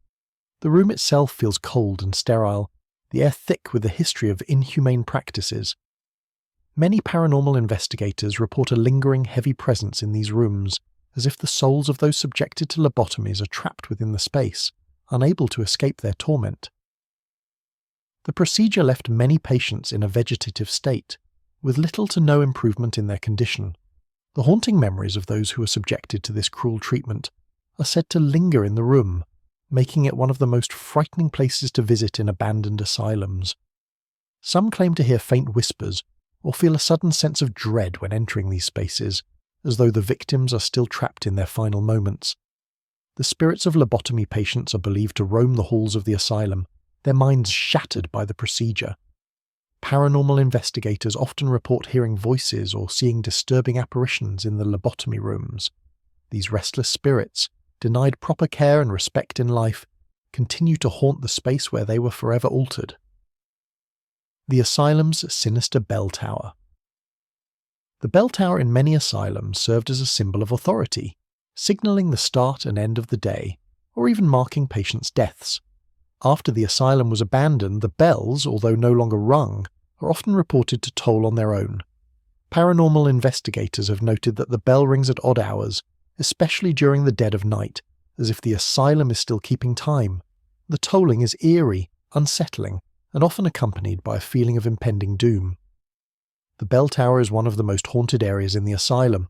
[SPEAKER 1] The room itself feels cold and sterile, the air thick with the history of inhumane practices. Many paranormal investigators report a lingering heavy presence in these rooms, as if the souls of those subjected to lobotomies are trapped within the space, unable to escape their torment. The procedure left many patients in a vegetative state, with little to no improvement in their condition. The haunting memories of those who were subjected to this cruel treatment are said to linger in the room, making it one of the most frightening places to visit in abandoned asylums. Some claim to hear faint whispers or feel a sudden sense of dread when entering these spaces, as though the victims are still trapped in their final moments. The spirits of lobotomy patients are believed to roam the halls of the asylum, their minds shattered by the procedure. Paranormal investigators often report hearing voices or seeing disturbing apparitions in the lobotomy rooms. These restless spirits, denied proper care and respect in life, continue to haunt the space where they were forever altered. The asylum's sinister bell tower. The bell tower in many asylums served as a symbol of authority, signalling the start and end of the day, or even marking patients' deaths. After the asylum was abandoned, the bells, although no longer rung, are often reported to toll on their own. Paranormal investigators have noted that the bell rings at odd hours, especially during the dead of night, as if the asylum is still keeping time. The tolling is eerie, unsettling, and often accompanied by a feeling of impending doom. The bell tower is one of the most haunted areas in the asylum.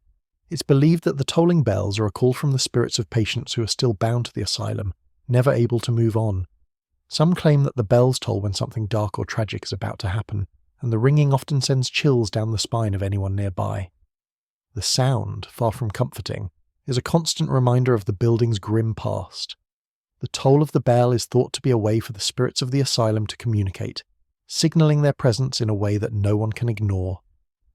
[SPEAKER 1] It's believed that the tolling bells are a call from the spirits of patients who are still bound to the asylum, never able to move on. Some claim that the bells toll when something dark or tragic is about to happen, and the ringing often sends chills down the spine of anyone nearby. The sound, far from comforting, is a constant reminder of the building's grim past. The toll of the bell is thought to be a way for the spirits of the asylum to communicate, signalling their presence in a way that no one can ignore.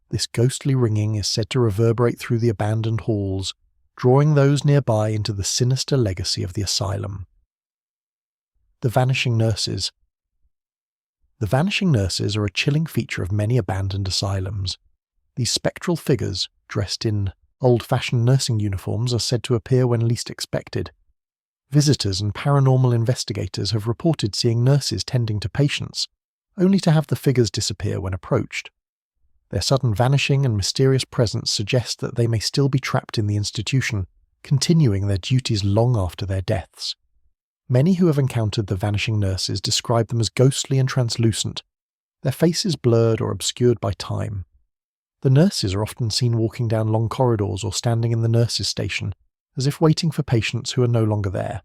[SPEAKER 1] This ghostly ringing is said to reverberate through the abandoned halls, drawing those nearby into the sinister legacy of the asylum. The vanishing nurses. The vanishing nurses are a chilling feature of many abandoned asylums. These spectral figures, dressed in old-fashioned nursing uniforms, are said to appear when least expected. Visitors and paranormal investigators have reported seeing nurses tending to patients, only to have the figures disappear when approached. Their sudden vanishing and mysterious presence suggest that they may still be trapped in the institution, continuing their duties long after their deaths. Many who have encountered the vanishing nurses describe them as ghostly and translucent, their faces blurred or obscured by time. The nurses are often seen walking down long corridors or standing in the nurses' station, as if waiting for patients who are no longer there.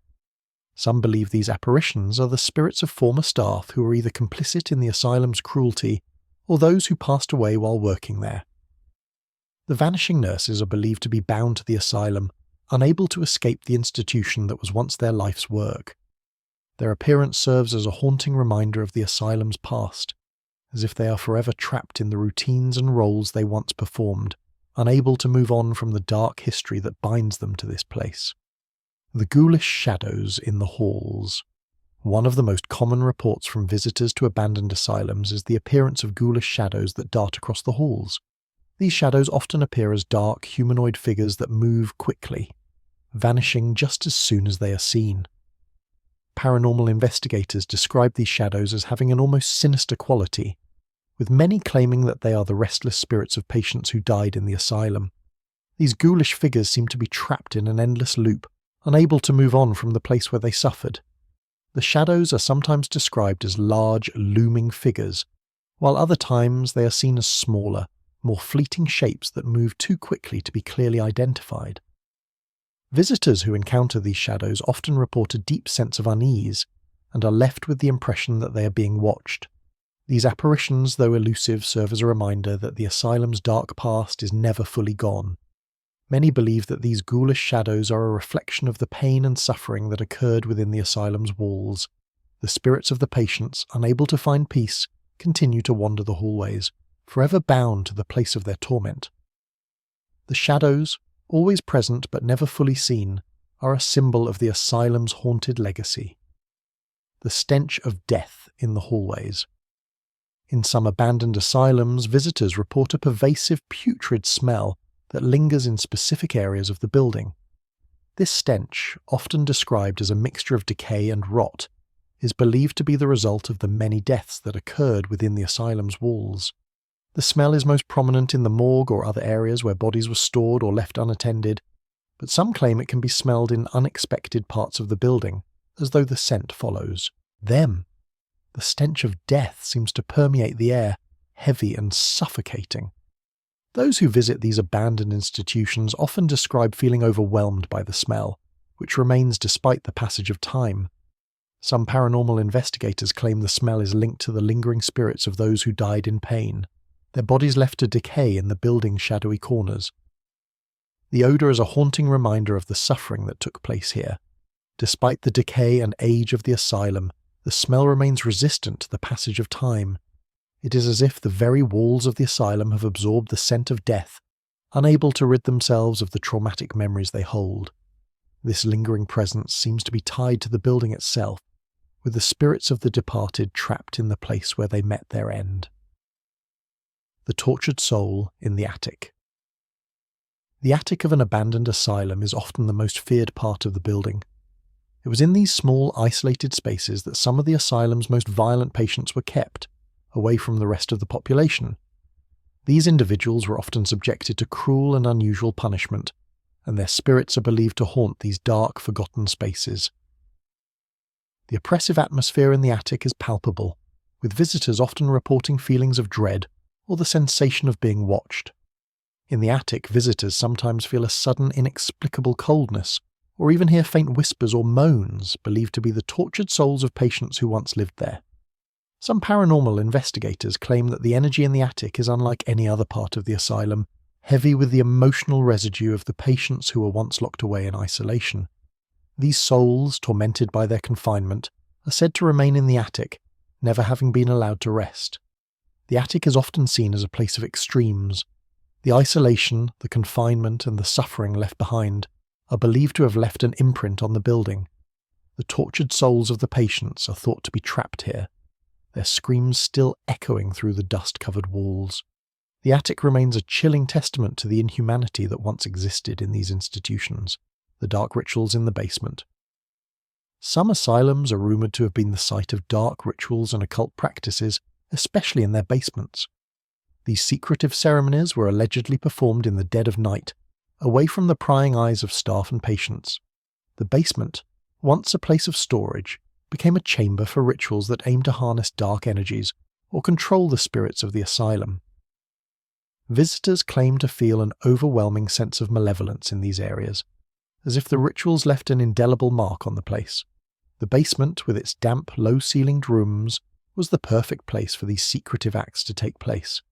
[SPEAKER 1] Some believe these apparitions are the spirits of former staff who are either complicit in the asylum's cruelty or those who passed away while working there. The vanishing nurses are believed to be bound to the asylum, unable to escape the institution that was once their life's work. Their appearance serves as a haunting reminder of the asylum's past, as if they are forever trapped in the routines and roles they once performed, unable to move on from the dark history that binds them to this place. The ghoulish shadows in the halls. One of the most common reports from visitors to abandoned asylums is the appearance of ghoulish shadows that dart across the halls. These shadows often appear as dark, humanoid figures that move quickly, vanishing just as soon as they are seen. Paranormal investigators describe these shadows as having an almost sinister quality, with many claiming that they are the restless spirits of patients who died in the asylum. These ghoulish figures seem to be trapped in an endless loop, unable to move on from the place where they suffered. The shadows are sometimes described as large, looming figures, while other times they are seen as smaller, more fleeting shapes that move too quickly to be clearly identified. Visitors who encounter these shadows often report a deep sense of unease and are left with the impression that they are being watched. These apparitions, though elusive, serve as a reminder that the asylum's dark past is never fully gone. Many believe that these ghoulish shadows are a reflection of the pain and suffering that occurred within the asylum's walls. The spirits of the patients, unable to find peace, continue to wander the hallways, forever bound to the place of their torment. The shadows, always present but never fully seen, are a symbol of the asylum's haunted legacy. The stench of death in the hallways. In some abandoned asylums, visitors report a pervasive putrid smell that lingers in specific areas of the building. This stench, often described as a mixture of decay and rot, is believed to be the result of the many deaths that occurred within the asylum's walls. The smell is most prominent in the morgue or other areas where bodies were stored or left unattended, but some claim it can be smelled in unexpected parts of the building, as though the scent follows them. The stench of death seems to permeate the air, heavy and suffocating. Those who visit these abandoned institutions often describe feeling overwhelmed by the smell, which remains despite the passage of time. Some paranormal investigators claim the smell is linked to the lingering spirits of those who died in pain, their bodies left to decay in the building's shadowy corners. The odour is a haunting reminder of the suffering that took place here. Despite the decay and age of the asylum, the smell remains resistant to the passage of time. It is as if the very walls of the asylum have absorbed the scent of death, unable to rid themselves of the traumatic memories they hold. This lingering presence seems to be tied to the building itself, with the spirits of the departed trapped in the place where they met their end. The tortured soul in the attic. The attic of an abandoned asylum is often the most feared part of the building. It was in these small, isolated spaces that some of the asylum's most violent patients were kept, away from the rest of the population. These individuals were often subjected to cruel and unusual punishment, and their spirits are believed to haunt these dark, forgotten spaces. The oppressive atmosphere in the attic is palpable, with visitors often reporting feelings of dread or the sensation of being watched. In the attic, visitors sometimes feel a sudden, inexplicable coldness, or even hear faint whispers or moans believed to be the tortured souls of patients who once lived there. Some paranormal investigators claim that the energy in the attic is unlike any other part of the asylum, heavy with the emotional residue of the patients who were once locked away in isolation. These souls, tormented by their confinement, are said to remain in the attic, never having been allowed to rest. The attic is often seen as a place of extremes. The isolation, the confinement, and the suffering left behind are believed to have left an imprint on the building. The tortured souls of the patients are thought to be trapped here, their screams still echoing through the dust-covered walls. The attic remains a chilling testament to the inhumanity that once existed in these institutions, the dark rituals in the basement. Some asylums are rumoured to have been the site of dark rituals and occult practices, especially in their basements. These secretive ceremonies were allegedly performed in the dead of night, away from the prying eyes of staff and patients. The basement, once a place of storage, became a chamber for rituals that aimed to harness dark energies or control the spirits of the asylum. Visitors claim to feel an overwhelming sense of malevolence in these areas, as if the rituals left an indelible mark on the place. The basement, with its damp, low-ceilinged rooms, was the perfect place for these secretive acts to take place.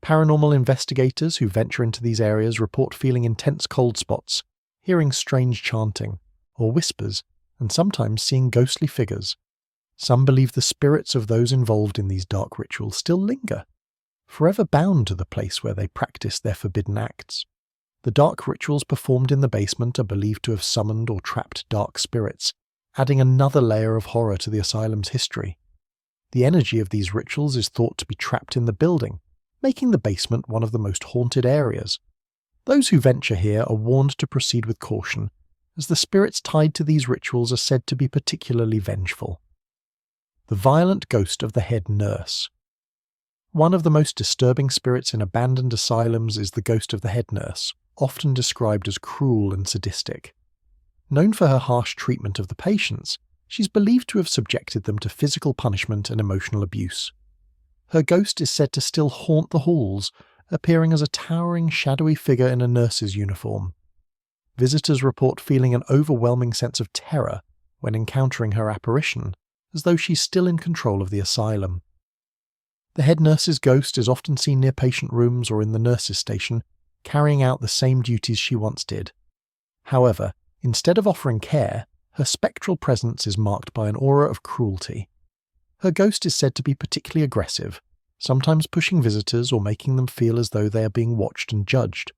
[SPEAKER 1] Paranormal investigators who venture into these areas report feeling intense cold spots, hearing strange chanting, or whispers, and sometimes seeing ghostly figures. Some believe the spirits of those involved in these dark rituals still linger, forever bound to the place where they practice their forbidden acts. The dark rituals performed in the basement are believed to have summoned or trapped dark spirits, adding another layer of horror to the asylum's history. The energy of these rituals is thought to be trapped in the building, making the basement one of the most haunted areas. Those who venture here are warned to proceed with caution, as the spirits tied to these rituals are said to be particularly vengeful. The violent ghost of the head nurse. One of the most disturbing spirits in abandoned asylums is the ghost of the head nurse, often described as cruel and sadistic. Known for her harsh treatment of the patients, she's believed to have subjected them to physical punishment and emotional abuse. Her ghost is said to still haunt the halls, appearing as a towering, shadowy figure in a nurse's uniform. Visitors report feeling an overwhelming sense of terror when encountering her apparition, as though she's still in control of the asylum. The head nurse's ghost is often seen near patient rooms or in the nurse's station, carrying out the same duties she once did. However, instead of offering care, her spectral presence is marked by an aura of cruelty. Her ghost is said to be particularly aggressive, sometimes pushing visitors or making them feel as though they are being watched and judged.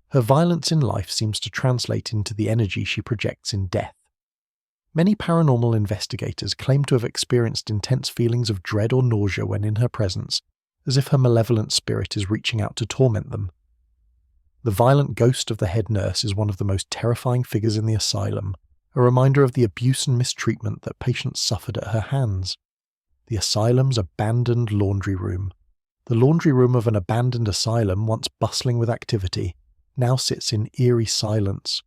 [SPEAKER 1] Her violence in life seems to translate into the energy she projects in death. Many paranormal investigators claim to have experienced intense feelings of dread or nausea when in her presence, as if her malevolent spirit is reaching out to torment them. The violent ghost of the head nurse is one of the most terrifying figures in the asylum, a reminder of the abuse and mistreatment that patients suffered at her hands. The asylum's abandoned laundry room. The laundry room of an abandoned asylum, once bustling with activity, now sits in eerie silence.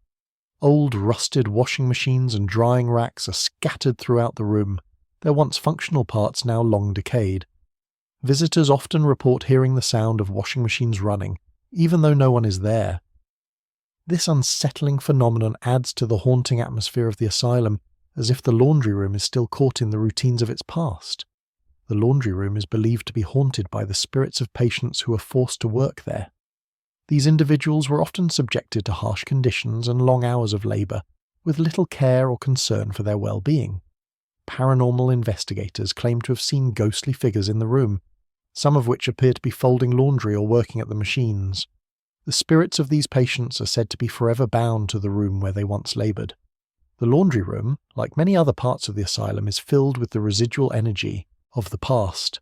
[SPEAKER 1] Old rusted washing machines and drying racks are scattered throughout the room, their once functional parts now long decayed. Visitors often report hearing the sound of washing machines running, even though no one is there. This unsettling phenomenon adds to the haunting atmosphere of the asylum, as if the laundry room is still caught in the routines of its past. The laundry room is believed to be haunted by the spirits of patients who are forced to work there. These individuals were often subjected to harsh conditions and long hours of labour, with little care or concern for their well-being. Paranormal investigators claim to have seen ghostly figures in the room, some of which appear to be folding laundry or working at the machines. The spirits of these patients are said to be forever bound to the room where they once laboured. The laundry room, like many other parts of the asylum, is filled with the residual energy of the past.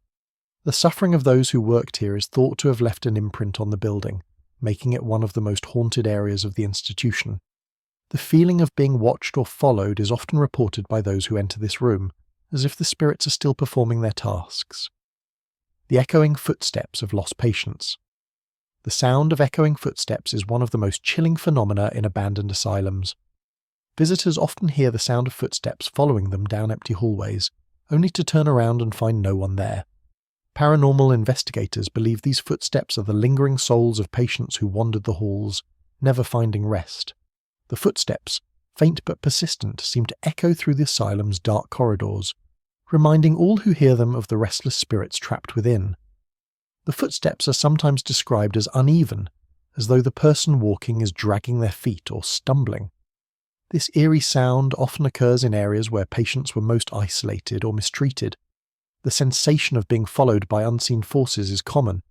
[SPEAKER 1] The suffering of those who worked here is thought to have left an imprint on the building, making it one of the most haunted areas of the institution. The feeling of being watched or followed is often reported by those who enter this room, as if the spirits are still performing their tasks. The echoing footsteps of lost patients. The sound of echoing footsteps is one of the most chilling phenomena in abandoned asylums. Visitors often hear the sound of footsteps following them down empty hallways, only to turn around and find no one there. Paranormal investigators believe these footsteps are the lingering souls of patients who wandered the halls, never finding rest. The footsteps, faint but persistent, seem to echo through the asylum's dark corridors, reminding all who hear them of the restless spirits trapped within. The footsteps are sometimes described as uneven, as though the person walking is dragging their feet or stumbling. This eerie sound often occurs in areas where patients were most isolated or mistreated. The sensation of being followed by unseen forces is common,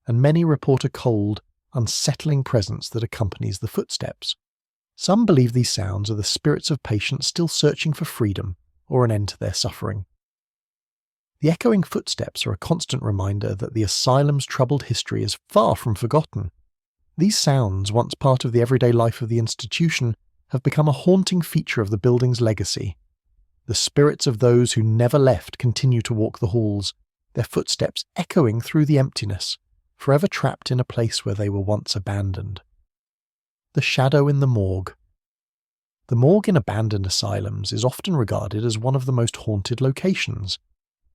[SPEAKER 1] and many report a cold, unsettling presence that accompanies the footsteps. Some believe these sounds are the spirits of patients still searching for freedom or an end to their suffering. The echoing footsteps are a constant reminder that the asylum's troubled history is far from forgotten. These sounds, once part of the everyday life of the institution, have become a haunting feature of the building's legacy. The spirits of those who never left continue to walk the halls, their footsteps echoing through the emptiness, forever trapped in a place where they were once abandoned. The shadow in the morgue. The morgue in abandoned asylums is often regarded as one of the most haunted locations.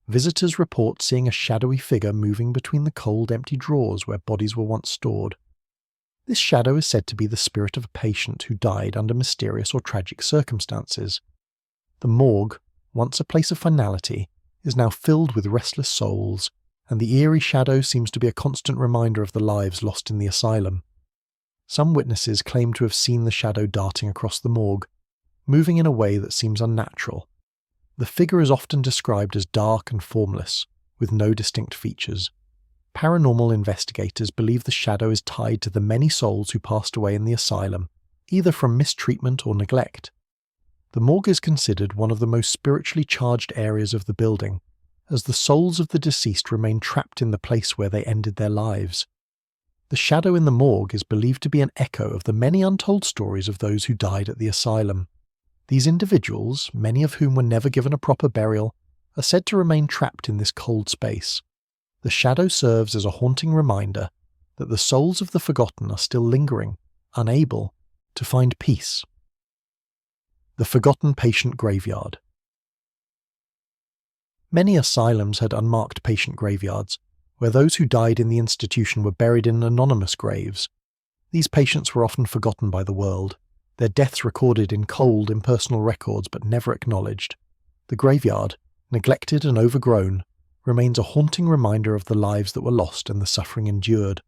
[SPEAKER 1] Visitors report seeing a shadowy figure moving between the cold, empty drawers where bodies were once stored. This shadow is said to be the spirit of a patient who died under mysterious or tragic circumstances. The morgue, once a place of finality, is now filled with restless souls, and the eerie shadow seems to be a constant reminder of the lives lost in the asylum. Some witnesses claim to have seen the shadow darting across the morgue, moving in a way that seems unnatural. The figure is often described as dark and formless, with no distinct features. Paranormal investigators believe the shadow is tied to the many souls who passed away in the asylum, either from mistreatment or neglect. The morgue is considered one of the most spiritually charged areas of the building, as the souls of the deceased remain trapped in the place where they ended their lives. The shadow in the morgue is believed to be an echo of the many untold stories of those who died at the asylum. These individuals, many of whom were never given a proper burial, are said to remain trapped in this cold space. The shadow serves as a haunting reminder that the souls of the forgotten are still lingering, unable to find peace. The Forgotten Patient Graveyard. Many asylums had unmarked patient graveyards, where those who died in the institution were buried in anonymous graves. These patients were often forgotten by the world, their deaths recorded in cold, impersonal records but never acknowledged. The graveyard, neglected and overgrown, remains a haunting reminder of the lives that were lost and the suffering endured.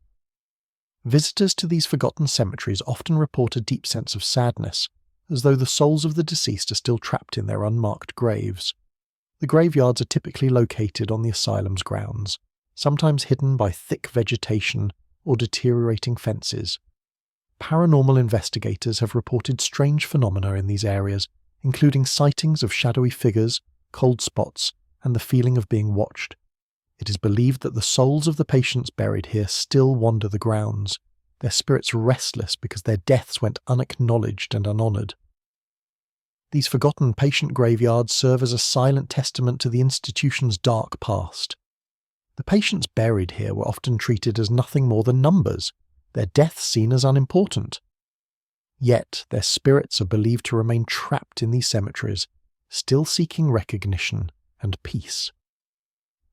[SPEAKER 1] Visitors to these forgotten cemeteries often report a deep sense of sadness, as though the souls of the deceased are still trapped in their unmarked graves. The graveyards are typically located on the asylum's grounds, sometimes hidden by thick vegetation or deteriorating fences. Paranormal investigators have reported strange phenomena in these areas, including sightings of shadowy figures, cold spots, and the feeling of being watched. It is believed that the souls of the patients buried here still wander the grounds, their spirits restless because their deaths went unacknowledged and unhonoured. These forgotten patient graveyards serve as a silent testament to the institution's dark past. The patients buried here were often treated as nothing more than numbers, their deaths seen as unimportant. Yet their spirits are believed to remain trapped in these cemeteries, still seeking recognition and peace.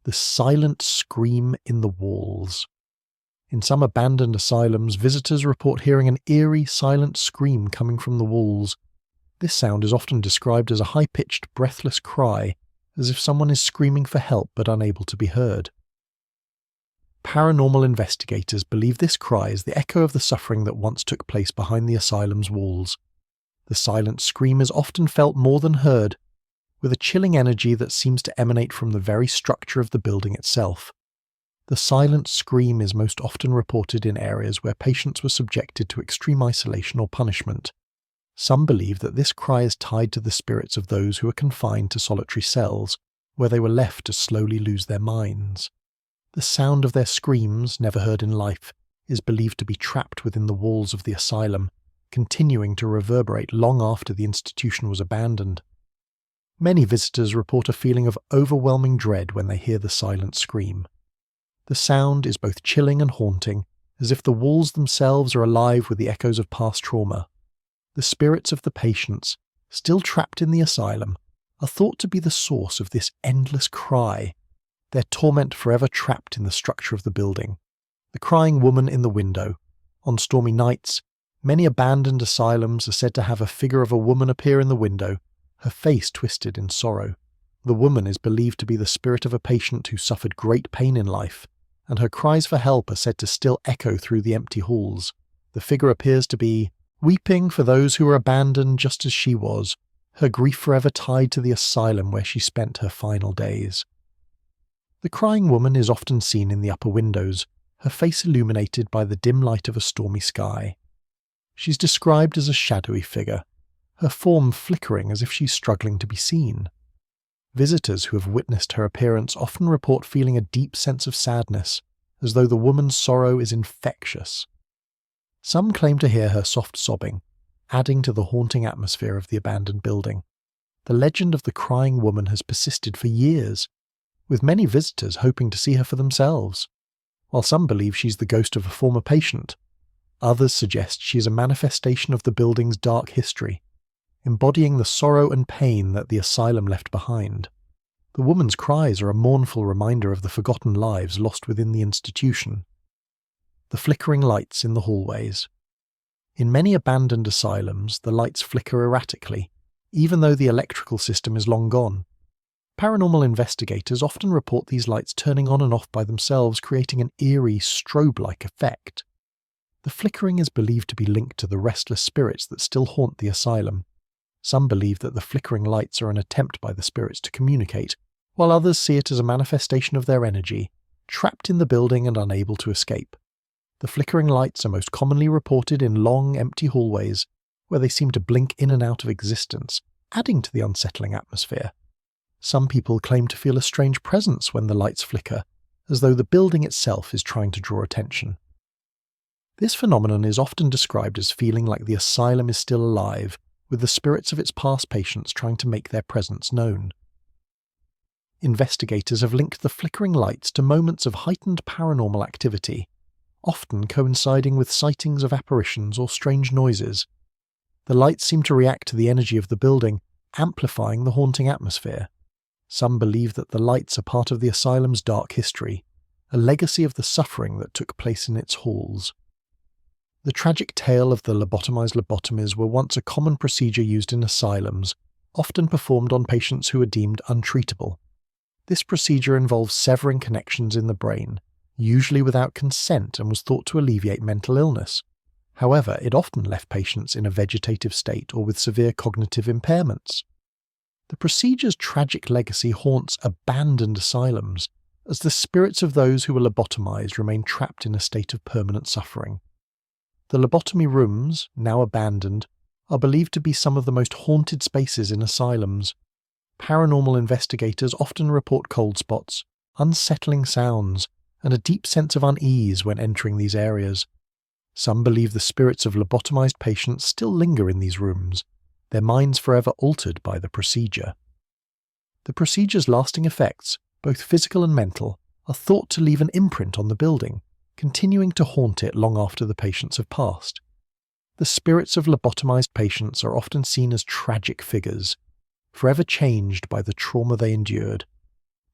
[SPEAKER 1] The silent scream in the walls. In some abandoned asylums, visitors report hearing an eerie, silent scream coming from the walls. This sound is often described as a high-pitched, breathless cry, as if someone is screaming for help but unable to be heard. Paranormal investigators believe this cry is the echo of the suffering that once took place behind the asylum's walls. The silent scream is often felt more than heard, with a chilling energy that seems to emanate from the very structure of the building itself. The silent scream is most often reported in areas where patients were subjected to extreme isolation or punishment. Some believe that this cry is tied to the spirits of those who were confined to solitary cells, where they were left to slowly lose their minds. The sound of their screams, never heard in life, is believed to be trapped within the walls of the asylum, continuing to reverberate long after the institution was abandoned. Many visitors report a feeling of overwhelming dread when they hear the silent scream. The sound is both chilling and haunting, as if the walls themselves are alive with the echoes of past trauma. The spirits of the patients, still trapped in the asylum, are thought to be the source of this endless cry, their torment forever trapped in the structure of the building. The crying woman in the window. On stormy nights, many abandoned asylums are said to have a figure of a woman appear in the window, her face twisted in sorrow. The woman is believed to be the spirit of a patient who suffered great pain in life, and her cries for help are said to still echo through the empty halls. The figure appears to be weeping for those who were abandoned just as she was, her grief forever tied to the asylum where she spent her final days. The crying woman is often seen in the upper windows, her face illuminated by the dim light of a stormy sky. She's described as a shadowy figure, her form flickering as if she's struggling to be seen. Visitors who have witnessed her appearance often report feeling a deep sense of sadness, as though the woman's sorrow is infectious. Some claim to hear her soft sobbing, adding to the haunting atmosphere of the abandoned building. The legend of the crying woman has persisted for years, with many visitors hoping to see her for themselves. While some believe she's the ghost of a former patient, others suggest she is a manifestation of the building's dark history, embodying the sorrow and pain that the asylum left behind. The woman's cries are a mournful reminder of the forgotten lives lost within the institution. The flickering lights in the hallways. In many abandoned asylums, the lights flicker erratically, even though the electrical system is long gone. Paranormal investigators often report these lights turning on and off by themselves, creating an eerie, strobe-like effect. The flickering is believed to be linked to the restless spirits that still haunt the asylum. Some believe that the flickering lights are an attempt by the spirits to communicate, while others see it as a manifestation of their energy, trapped in the building and unable to escape. The flickering lights are most commonly reported in long, empty hallways, where they seem to blink in and out of existence, adding to the unsettling atmosphere. Some people claim to feel a strange presence when the lights flicker, as though the building itself is trying to draw attention. This phenomenon is often described as feeling like the asylum is still alive, with the spirits of its past patients trying to make their presence known. Investigators have linked the flickering lights to moments of heightened paranormal activity, often coinciding with sightings of apparitions or strange noises. The lights seem to react to the energy of the building, amplifying the haunting atmosphere. Some believe that the lights are part of the asylum's dark history, a legacy of the suffering that took place in its halls. The tragic tale of the lobotomized lobotomies were once a common procedure used in asylums, often performed on patients who were deemed untreatable. This procedure involves severing connections in the brain, usually without consent, and was thought to alleviate mental illness. However, it often left patients in a vegetative state or with severe cognitive impairments. The procedure's tragic legacy haunts abandoned asylums, as the spirits of those who were lobotomized remain trapped in a state of permanent suffering. The lobotomy rooms, now abandoned, are believed to be some of the most haunted spaces in asylums. Paranormal investigators often report cold spots, unsettling sounds, and a deep sense of unease when entering these areas. Some believe the spirits of lobotomized patients still linger in these rooms, their minds forever altered by the procedure. The procedure's lasting effects, both physical and mental, are thought to leave an imprint on the building, continuing to haunt it long after the patients have passed. The spirits of lobotomized patients are often seen as tragic figures, forever changed by the trauma they endured.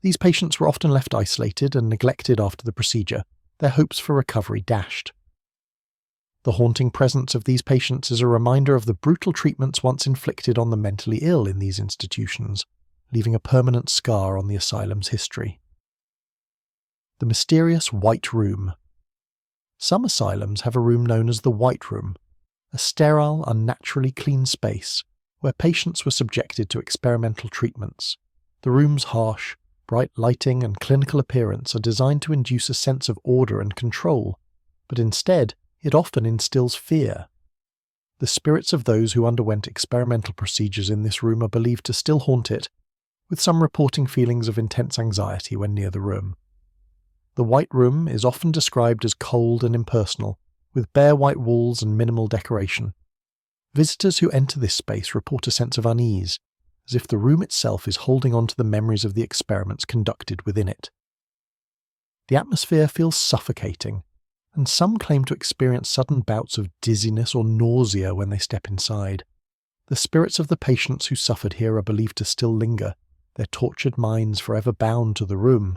[SPEAKER 1] These patients were often left isolated and neglected after the procedure, their hopes for recovery dashed. The haunting presence of these patients is a reminder of the brutal treatments once inflicted on the mentally ill in these institutions, leaving a permanent scar on the asylum's history. The mysterious White Room. Some asylums have a room known as the White Room, a sterile, unnaturally clean space where patients were subjected to experimental treatments. The room's harsh, bright lighting and clinical appearance are designed to induce a sense of order and control, but instead, it often instills fear. The spirits of those who underwent experimental procedures in this room are believed to still haunt it, with some reporting feelings of intense anxiety when near the room. The White Room is often described as cold and impersonal, with bare white walls and minimal decoration. Visitors who enter this space report a sense of unease, as if the room itself is holding on to the memories of the experiments conducted within it. The atmosphere feels suffocating, and some claim to experience sudden bouts of dizziness or nausea when they step inside. The spirits of the patients who suffered here are believed to still linger, their tortured minds forever bound to the room.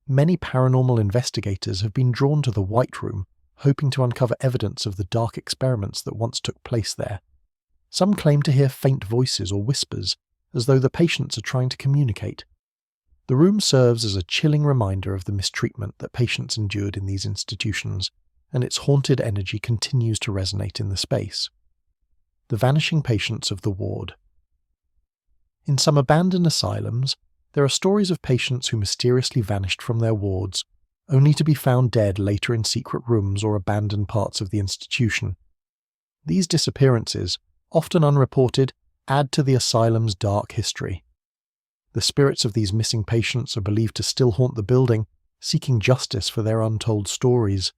[SPEAKER 1] Many paranormal investigators have been drawn to the White Room, hoping to uncover evidence of the dark experiments that once took place there. Some claim to hear faint voices or whispers, as though the patients are trying to communicate. The room serves as a chilling reminder of the mistreatment that patients endured in these institutions, and its haunted energy continues to resonate in the space. The vanishing patients of the ward. In some abandoned asylums, there are stories of patients who mysteriously vanished from their wards, only to be found dead later in secret rooms or abandoned parts of the institution. These disappearances, often unreported, add to the asylum's dark history. The spirits of these missing patients are believed to still haunt the building, seeking justice for their untold stories.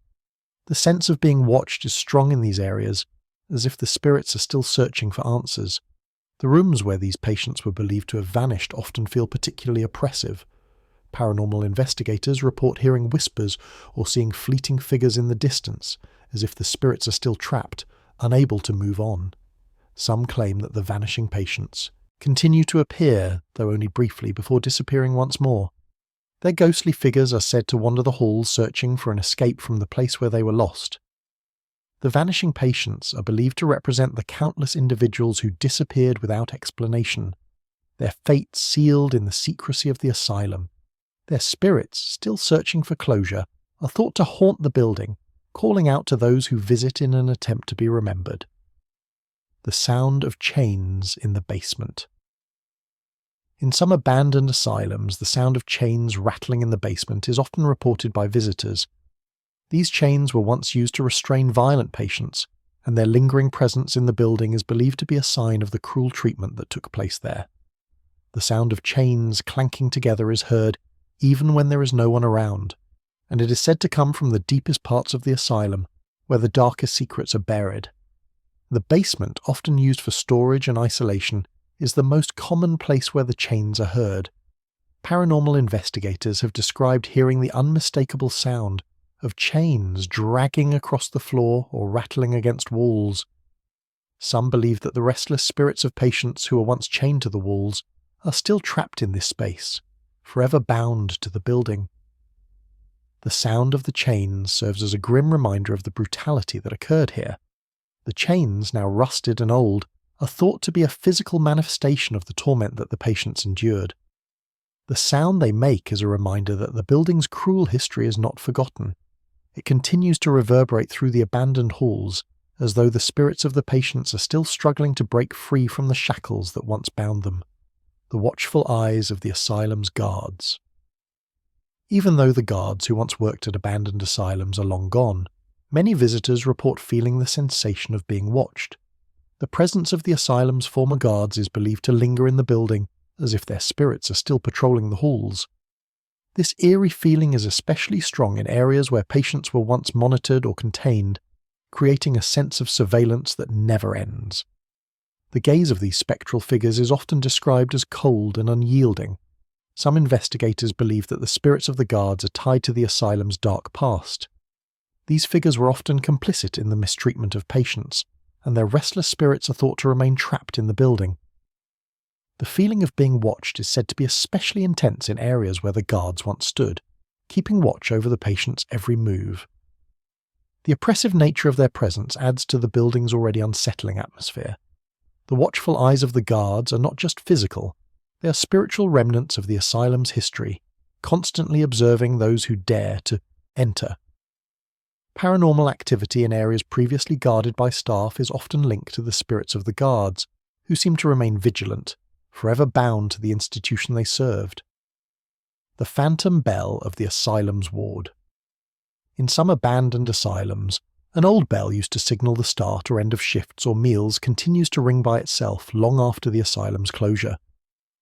[SPEAKER 1] The sense of being watched is strong in these areas, as if the spirits are still searching for answers. The rooms where these patients were believed to have vanished often feel particularly oppressive. Paranormal investigators report hearing whispers or seeing fleeting figures in the distance, as if the spirits are still trapped, unable to move on. Some claim that the vanishing patients continue to appear, though only briefly, before disappearing once more. Their ghostly figures are said to wander the halls searching for an escape from the place where they were lost. The vanishing patients are believed to represent the countless individuals who disappeared without explanation, their fates sealed in the secrecy of the asylum. Their spirits, still searching for closure, are thought to haunt the building, calling out to those who visit in an attempt to be remembered. The sound of chains in the basement. In some abandoned asylums, the sound of chains rattling in the basement is often reported by visitors. These chains were once used to restrain violent patients, and their lingering presence in the building is believed to be a sign of the cruel treatment that took place there. The sound of chains clanking together is heard even when there is no one around, and it is said to come from the deepest parts of the asylum, where the darkest secrets are buried. The basement, often used for storage and isolation, is the most common place where the chains are heard. Paranormal investigators have described hearing the unmistakable sound of chains dragging across the floor or rattling against walls. Some believe that the restless spirits of patients who were once chained to the walls are still trapped in this space, forever bound to the building. The sound of the chains serves as a grim reminder of the brutality that occurred here. The chains, now rusted and old, are thought to be a physical manifestation of the torment that the patients endured. The sound they make is a reminder that the building's cruel history is not forgotten. It continues to reverberate through the abandoned halls, as though the spirits of the patients are still struggling to break free from the shackles that once bound them. The watchful eyes of the asylum's guards. Even though the guards who once worked at abandoned asylums are long gone, many visitors report feeling the sensation of being watched. The presence of the asylum's former guards is believed to linger in the building, as if their spirits are still patrolling the halls. This eerie feeling is especially strong in areas where patients were once monitored or contained, creating a sense of surveillance that never ends. The gaze of these spectral figures is often described as cold and unyielding. Some investigators believe that the spirits of the guards are tied to the asylum's dark past. These figures were often complicit in the mistreatment of patients, and their restless spirits are thought to remain trapped in the building. The feeling of being watched is said to be especially intense in areas where the guards once stood, keeping watch over the patient's every move. The oppressive nature of their presence adds to the building's already unsettling atmosphere. The watchful eyes of the guards are not just physical, they are spiritual remnants of the asylum's history, constantly observing those who dare to enter. Paranormal activity in areas previously guarded by staff is often linked to the spirits of the guards, who seem to remain vigilant, forever bound to the institution they served. The phantom bell of the asylum's ward. In some abandoned asylums, an old bell used to signal the start or end of shifts or meals continues to ring by itself long after the asylum's closure.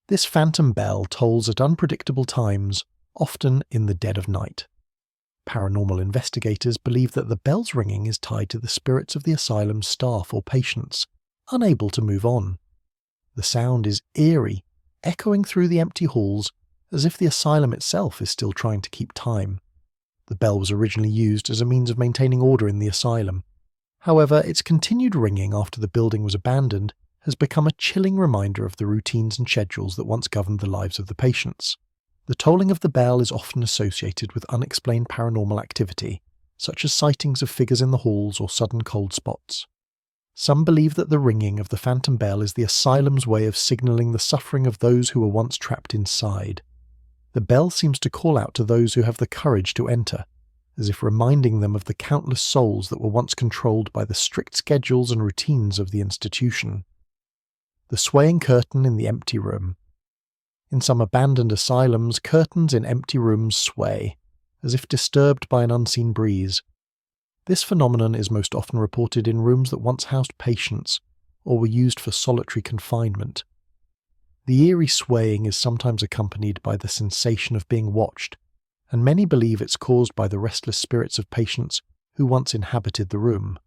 [SPEAKER 1] This phantom bell tolls at unpredictable times, often in the dead of night. Paranormal investigators believe that the bell's ringing is tied to the spirits of the asylum's staff or patients, unable to move on. The sound is eerie, echoing through the empty halls, as if the asylum itself is still trying to keep time. The bell was originally used as a means of maintaining order in the asylum. However, its continued ringing after the building was abandoned has become a chilling reminder of the routines and schedules that once governed the lives of the patients. The tolling of the bell is often associated with unexplained paranormal activity, such as sightings of figures in the halls or sudden cold spots. Some believe that the ringing of the phantom bell is the asylum's way of signalling the suffering of those who were once trapped inside. The bell seems to call out to those who have the courage to enter, as if reminding them of the countless souls that were once controlled by the strict schedules and routines of the institution. The swaying curtain in the empty room. In some abandoned asylums, curtains in empty rooms sway, as if disturbed by an unseen breeze. This phenomenon is most often reported in rooms that once housed patients, or were used for solitary confinement. The eerie swaying is sometimes accompanied by the sensation of being watched, and many believe it's caused by the restless spirits of patients who once inhabited the room.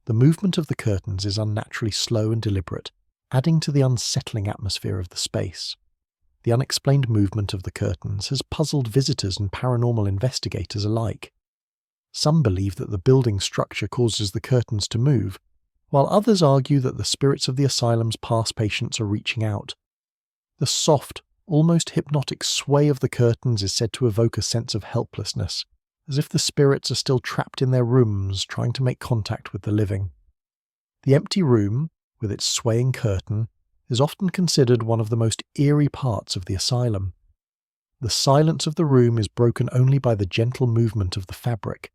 [SPEAKER 1] The movement of the curtains is unnaturally slow and deliberate, adding to the unsettling atmosphere of the space. The unexplained movement of the curtains has puzzled visitors and paranormal investigators alike. Some believe that the building structure causes the curtains to move, while others argue that the spirits of the asylum's past patients are reaching out. The soft, almost hypnotic sway of the curtains is said to evoke a sense of helplessness, as if the spirits are still trapped in their rooms trying to make contact with the living. The empty room, with its swaying curtain, is often considered one of the most eerie parts of the asylum. The silence of the room is broken only by the gentle movement of the fabric,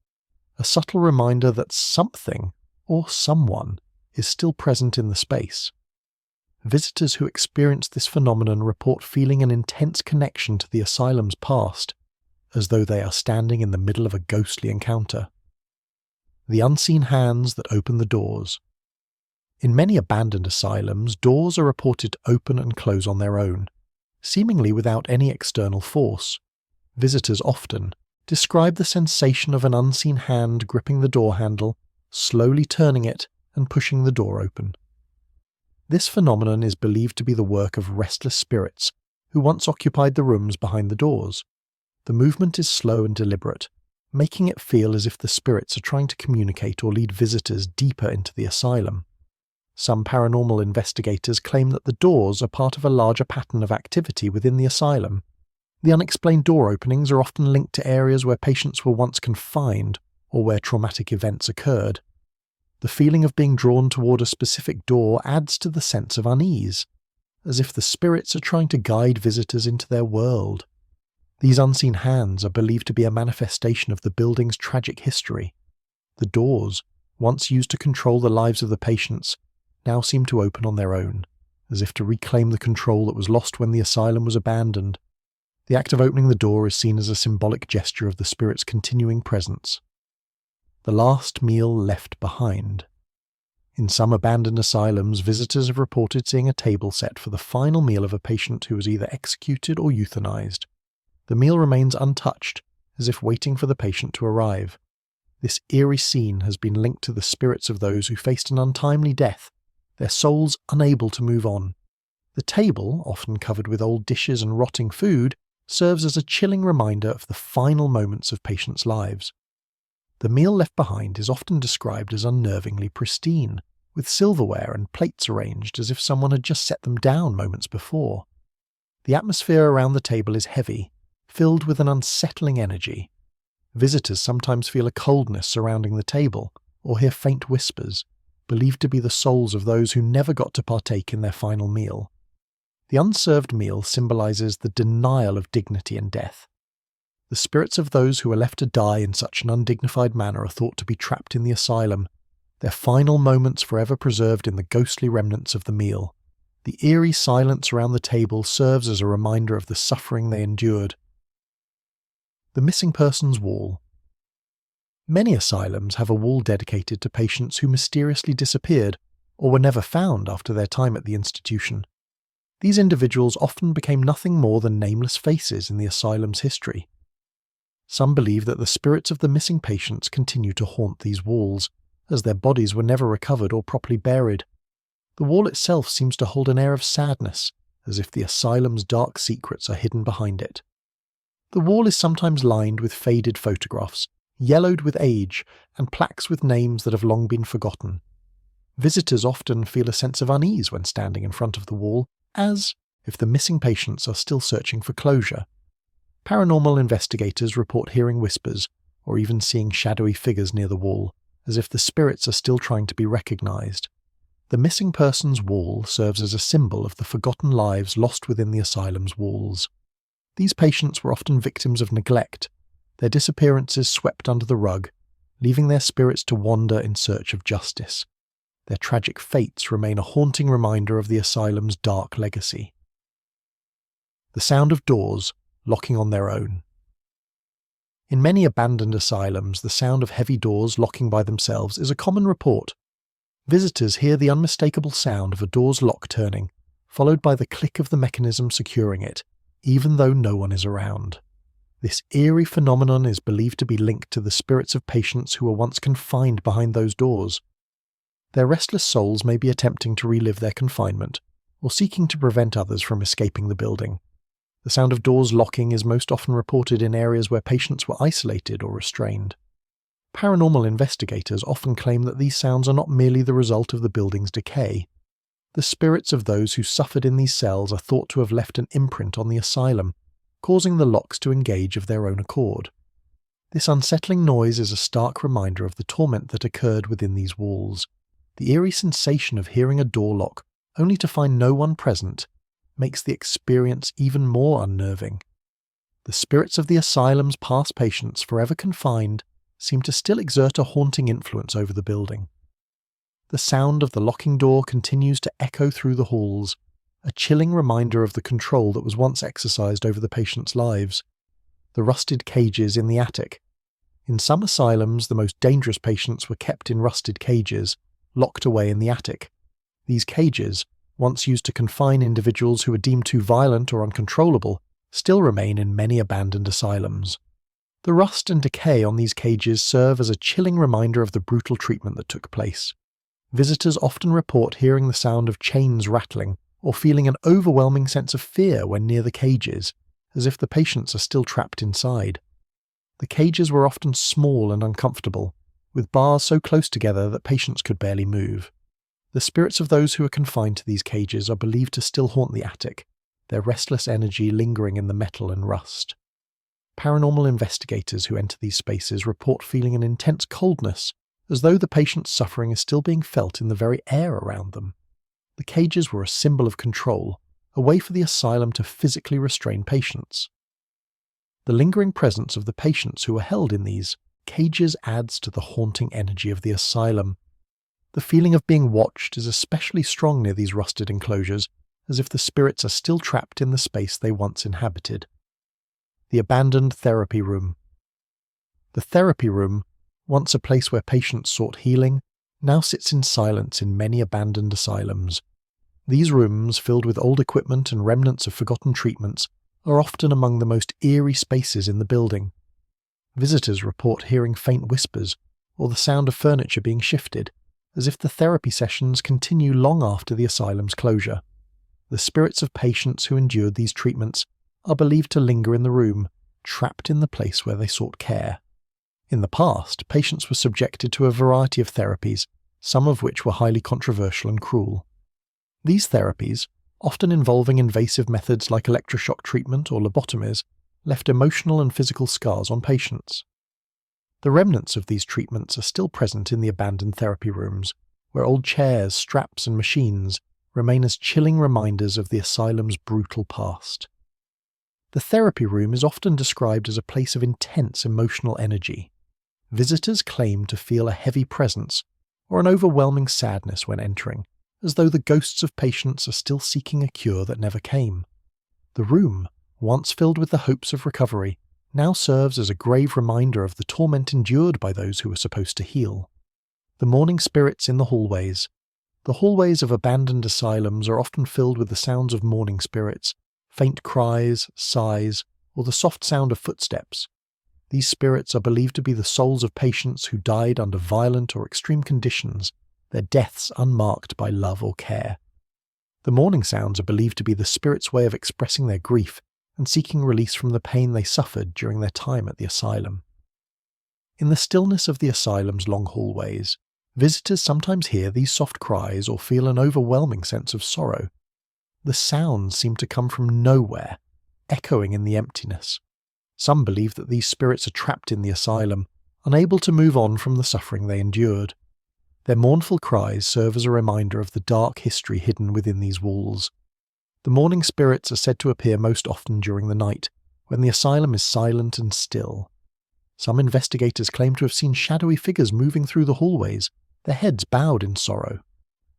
[SPEAKER 1] a subtle reminder that something or someone is still present in the space. Visitors who experience this phenomenon report feeling an intense connection to the asylum's past, as though they are standing in the middle of a ghostly encounter. The unseen hands that open the doors. In many abandoned asylums, doors are reported to open and close on their own, seemingly without any external force. Visitors often describe the sensation of an unseen hand gripping the door handle, slowly turning it and pushing the door open. This phenomenon is believed to be the work of restless spirits who once occupied the rooms behind the doors. The movement is slow and deliberate, making it feel as if the spirits are trying to communicate or lead visitors deeper into the asylum. Some paranormal investigators claim that the doors are part of a larger pattern of activity within the asylum. The unexplained door openings are often linked to areas where patients were once confined or where traumatic events occurred. The feeling of being drawn toward a specific door adds to the sense of unease, as if the spirits are trying to guide visitors into their world. These unseen hands are believed to be a manifestation of the building's tragic history. The doors, once used to control the lives of the patients, now seem to open on their own, as if to reclaim the control that was lost when the asylum was abandoned. The act of opening the door is seen as a symbolic gesture of the spirit's continuing presence. The last meal left behind. In some abandoned asylums, visitors have reported seeing a table set for the final meal of a patient who was either executed or euthanized. The meal remains untouched, as if waiting for the patient to arrive. This eerie scene has been linked to the spirits of those who faced an untimely death, their souls unable to move on. The table, often covered with old dishes and rotting food, serves as a chilling reminder of the final moments of patients' lives. The meal left behind is often described as unnervingly pristine, with silverware and plates arranged as if someone had just set them down moments before. The atmosphere around the table is heavy, filled with an unsettling energy. Visitors sometimes feel a coldness surrounding the table, or hear faint whispers, believed to be the souls of those who never got to partake in their final meal. The unserved meal symbolizes the denial of dignity and death. The spirits of those who are left to die in such an undignified manner are thought to be trapped in the asylum, their final moments forever preserved in the ghostly remnants of the meal. The eerie silence around the table serves as a reminder of the suffering they endured. The missing persons wall. Many asylums have a wall dedicated to patients who mysteriously disappeared or were never found after their time at the institution. These individuals often became nothing more than nameless faces in the asylum's history. Some believe that the spirits of the missing patients continue to haunt these walls, as their bodies were never recovered or properly buried. The wall itself seems to hold an air of sadness, as if the asylum's dark secrets are hidden behind it. The wall is sometimes lined with faded photographs, yellowed with age, and plaques with names that have long been forgotten. Visitors often feel a sense of unease when standing in front of the wall, as if the missing patients are still searching for closure. Paranormal investigators report hearing whispers, or even seeing shadowy figures near the wall, as if the spirits are still trying to be recognized. The missing persons wall serves as a symbol of the forgotten lives lost within the asylum's walls. These patients were often victims of neglect, their disappearances swept under the rug, leaving their spirits to wander in search of justice. Their tragic fates remain a haunting reminder of the asylum's dark legacy. The sound of doors locking on their own. In many abandoned asylums, the sound of heavy doors locking by themselves is a common report. Visitors hear the unmistakable sound of a door's lock turning, followed by the click of the mechanism securing it, even though no one is around. This eerie phenomenon is believed to be linked to the spirits of patients who were once confined behind those doors. Their restless souls may be attempting to relive their confinement, or seeking to prevent others from escaping the building. The sound of doors locking is most often reported in areas where patients were isolated or restrained. Paranormal investigators often claim that these sounds are not merely the result of the building's decay. The spirits of those who suffered in these cells are thought to have left an imprint on the asylum, causing the locks to engage of their own accord. This unsettling noise is a stark reminder of the torment that occurred within these walls. The eerie sensation of hearing a door lock, only to find no one present, makes the experience even more unnerving. The spirits of the asylum's past patients, forever confined, seem to still exert a haunting influence over the building. The sound of the locking door continues to echo through the halls, a chilling reminder of the control that was once exercised over the patients' lives. The rusted cages in the attic. In some asylums, the most dangerous patients were kept in rusted cages, locked away in the attic. These cages, once used to confine individuals who were deemed too violent or uncontrollable, still remain in many abandoned asylums. The rust and decay on these cages serve as a chilling reminder of the brutal treatment that took place. Visitors often report hearing the sound of chains rattling or feeling an overwhelming sense of fear when near the cages, as if the patients are still trapped inside. The cages were often small and uncomfortable, with bars so close together that patients could barely move. The spirits of those who are confined to these cages are believed to still haunt the attic, their restless energy lingering in the metal and rust. Paranormal investigators who enter these spaces report feeling an intense coldness, as though the patient's suffering is still being felt in the very air around them. The cages were a symbol of control, a way for the asylum to physically restrain patients. The lingering presence of the patients who were held in these cages adds to the haunting energy of the asylum. The feeling of being watched is especially strong near these rusted enclosures, as if the spirits are still trapped in the space they once inhabited. The abandoned therapy room. The therapy room, once a place where patients sought healing, now sits in silence in many abandoned asylums. These rooms, filled with old equipment and remnants of forgotten treatments, are often among the most eerie spaces in the building. Visitors report hearing faint whispers or the sound of furniture being shifted, as if the therapy sessions continue long after the asylum's closure. The spirits of patients who endured these treatments are believed to linger in the room, trapped in the place where they sought care. In the past, patients were subjected to a variety of therapies, some of which were highly controversial and cruel. These therapies, often involving invasive methods like electroshock treatment or lobotomies, left emotional and physical scars on patients. The remnants of these treatments are still present in the abandoned therapy rooms, where old chairs, straps and machines remain as chilling reminders of the asylum's brutal past. The therapy room is often described as a place of intense emotional energy. Visitors claim to feel a heavy presence or an overwhelming sadness when entering, as though the ghosts of patients are still seeking a cure that never came. The room, once filled with the hopes of recovery, now serves as a grave reminder of the torment endured by those who were supposed to heal. The mourning spirits in the hallways. The hallways of abandoned asylums are often filled with the sounds of mourning spirits, faint cries, sighs, or the soft sound of footsteps. These spirits are believed to be the souls of patients who died under violent or extreme conditions, their deaths unmarked by love or care. The mourning sounds are believed to be the spirits' way of expressing their grief and seeking release from the pain they suffered during their time at the asylum. In the stillness of the asylum's long hallways, visitors sometimes hear these soft cries or feel an overwhelming sense of sorrow. The sounds seem to come from nowhere, echoing in the emptiness. Some believe that these spirits are trapped in the asylum, unable to move on from the suffering they endured. Their mournful cries serve as a reminder of the dark history hidden within these walls. The mourning spirits are said to appear most often during the night, when the asylum is silent and still. Some investigators claim to have seen shadowy figures moving through the hallways, their heads bowed in sorrow.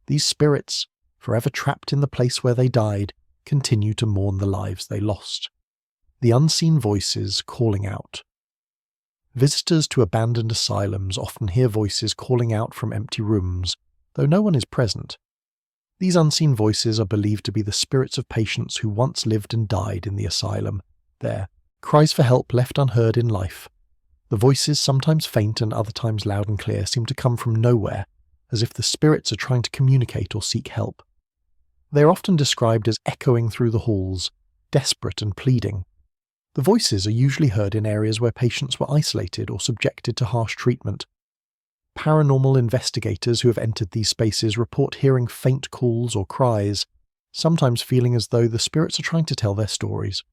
[SPEAKER 1] These spirits, forever trapped in the place where they died, continue to mourn the lives they lost. The unseen voices calling out. Visitors to abandoned asylums often hear voices calling out from empty rooms, though no one is present. These unseen voices are believed to be the spirits of patients who once lived and died in the asylum, their cries for help left unheard in life. The voices, sometimes faint and other times loud and clear, seem to come from nowhere, as if the spirits are trying to communicate or seek help. They are often described as echoing through the halls, desperate and pleading. The voices are usually heard in areas where patients were isolated or subjected to harsh treatment. Paranormal investigators who have entered these spaces report hearing faint calls or cries, sometimes feeling as though the spirits are trying to tell their stories.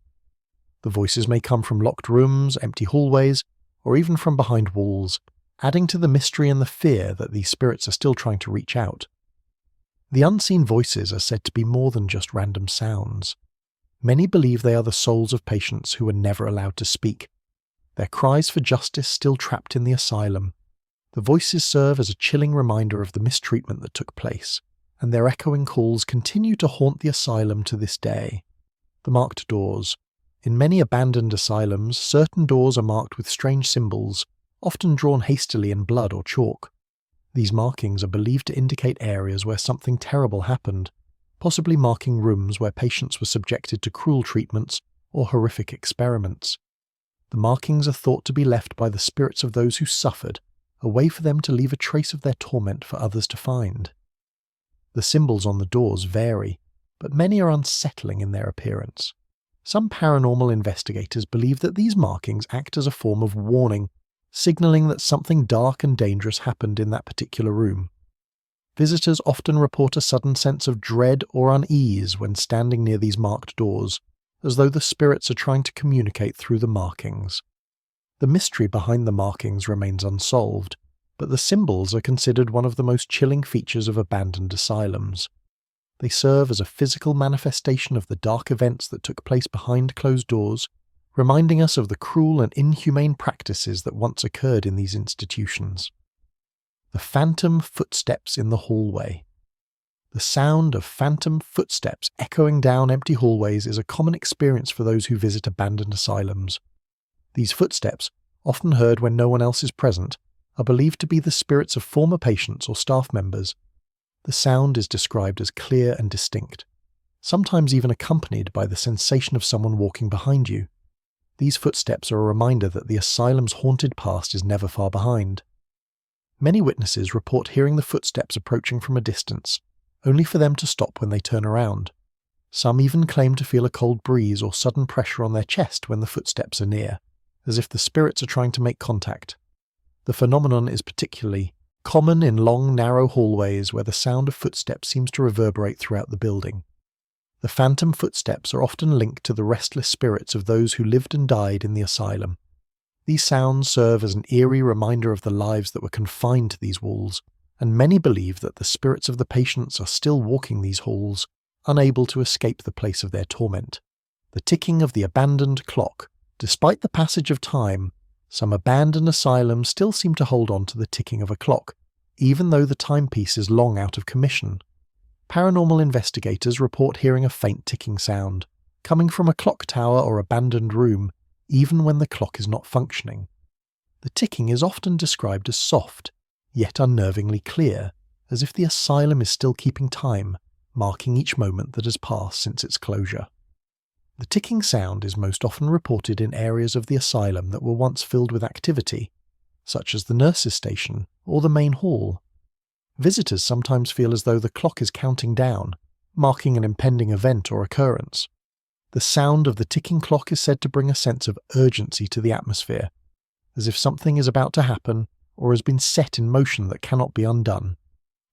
[SPEAKER 1] The voices may come from locked rooms, empty hallways, or even from behind walls, adding to the mystery and the fear that these spirits are still trying to reach out. The unseen voices are said to be more than just random sounds. Many believe they are the souls of patients who were never allowed to speak. their cries for justice still trapped in the asylum. The voices serve as a chilling reminder of the mistreatment that took place, and their echoing calls continue to haunt the asylum to this day. The marked doors. In many abandoned asylums, certain doors are marked with strange symbols, often drawn hastily in blood or chalk. These markings are believed to indicate areas where something terrible happened, possibly marking rooms where patients were subjected to cruel treatments or horrific experiments. The markings are thought to be left by the spirits of those who suffered, a way for them to leave a trace of their torment for others to find. The symbols on the doors vary, but many are unsettling in their appearance. Some paranormal investigators believe that these markings act as a form of warning, signaling that something dark and dangerous happened in that particular room. Visitors often report a sudden sense of dread or unease when standing near these marked doors, as though the spirits are trying to communicate through the markings. The mystery behind the markings remains unsolved, but the symbols are considered one of the most chilling features of abandoned asylums. They serve as a physical manifestation of the dark events that took place behind closed doors, reminding us of the cruel and inhumane practices that once occurred in these institutions. The phantom footsteps in the hallway. The sound of phantom footsteps echoing down empty hallways is a common experience for those who visit abandoned asylums. These footsteps, often heard when no one else is present, are believed to be the spirits of former patients or staff members. The sound is described as clear and distinct, sometimes even accompanied by the sensation of someone walking behind you. These footsteps are a reminder that the asylum's haunted past is never far behind. Many witnesses report hearing the footsteps approaching from a distance, only for them to stop when they turn around. Some even claim to feel a cold breeze or sudden pressure on their chest when the footsteps are near, as if the spirits are trying to make contact. The phenomenon is particularly common in long, narrow hallways where the sound of footsteps seems to reverberate throughout the building. The phantom footsteps are often linked to the restless spirits of those who lived and died in the asylum. These sounds serve as an eerie reminder of the lives that were confined to these walls, and many believe that the spirits of the patients are still walking these halls, unable to escape the place of their torment. The ticking of the abandoned clock. Despite the passage of time, some abandoned asylums still seem to hold on to the ticking of a clock, even though the timepiece is long out of commission. Paranormal investigators report hearing a faint ticking sound, coming from a clock tower or abandoned room, even when the clock is not functioning. The ticking is often described as soft, yet unnervingly clear, as if the asylum is still keeping time, marking each moment that has passed since its closure. The ticking sound is most often reported in areas of the asylum that were once filled with activity, such as the nurses' station or the main hall. Visitors sometimes feel as though the clock is counting down, marking an impending event or occurrence. The sound of the ticking clock is said to bring a sense of urgency to the atmosphere, as if something is about to happen or has been set in motion that cannot be undone.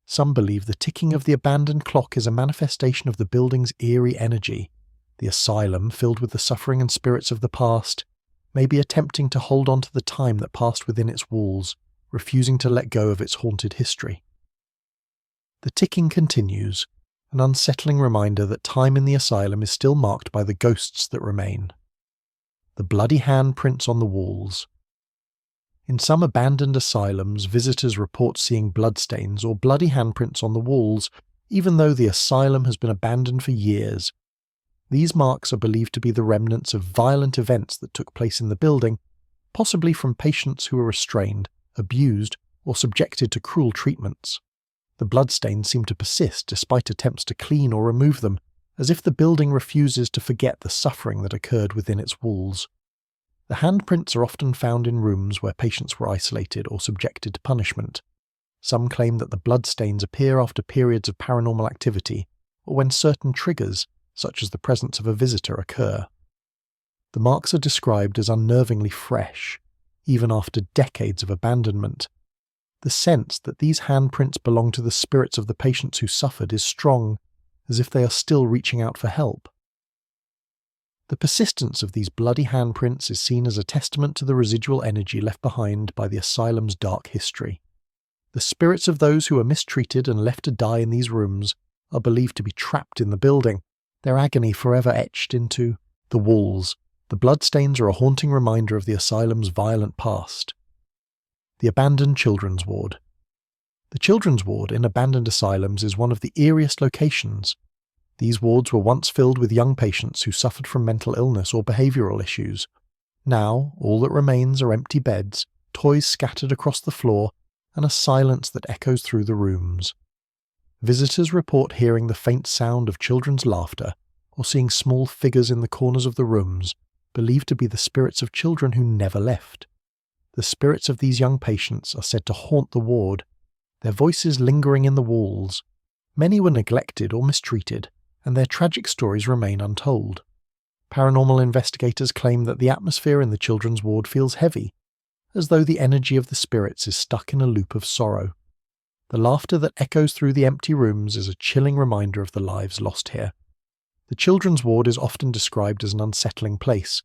[SPEAKER 1] Some believe the ticking of the abandoned clock is a manifestation of the building's eerie energy. The asylum, filled with the suffering and spirits of the past, may be attempting to hold on to the time that passed within its walls, refusing to let go of its haunted history. The ticking continues, an unsettling reminder that time in the asylum is still marked by the ghosts that remain. The bloody handprints on the walls. In some abandoned asylums, visitors report seeing bloodstains or bloody handprints on the walls, even though the asylum has been abandoned for years. These marks are believed to be the remnants of violent events that took place in the building, possibly from patients who were restrained, abused, or subjected to cruel treatments. The bloodstains seem to persist despite attempts to clean or remove them, as if the building refuses to forget the suffering that occurred within its walls. The handprints are often found in rooms where patients were isolated or subjected to punishment. Some claim that the bloodstains appear after periods of paranormal activity, or when certain triggers, such as the presence of a visitor, occur. The marks are described as unnervingly fresh, even after decades of abandonment. The sense that these handprints belong to the spirits of the patients who suffered is strong, as if they are still reaching out for help. The persistence of these bloody handprints is seen as a testament to the residual energy left behind by the asylum's dark history. The spirits of those who were mistreated and left to die in these rooms are believed to be trapped in the building, their agony forever etched into the walls, The bloodstains are a haunting reminder of the asylum's violent past. The abandoned children's ward. The children's ward in abandoned asylums is one of the eeriest locations. These wards were once filled with young patients who suffered from mental illness or behavioural issues. Now, all that remains are empty beds, toys scattered across the floor, and a silence that echoes through the rooms. Visitors report hearing the faint sound of children's laughter or seeing small figures in the corners of the rooms, believed to be the spirits of children who never left. The spirits of these young patients are said to haunt the ward, their voices lingering in the walls. Many were neglected or mistreated, and their tragic stories remain untold. Paranormal investigators claim that the atmosphere in the children's ward feels heavy, as though the energy of the spirits is stuck in a loop of sorrow. The laughter that echoes through the empty rooms is a chilling reminder of the lives lost here. The children's ward is often described as an unsettling place,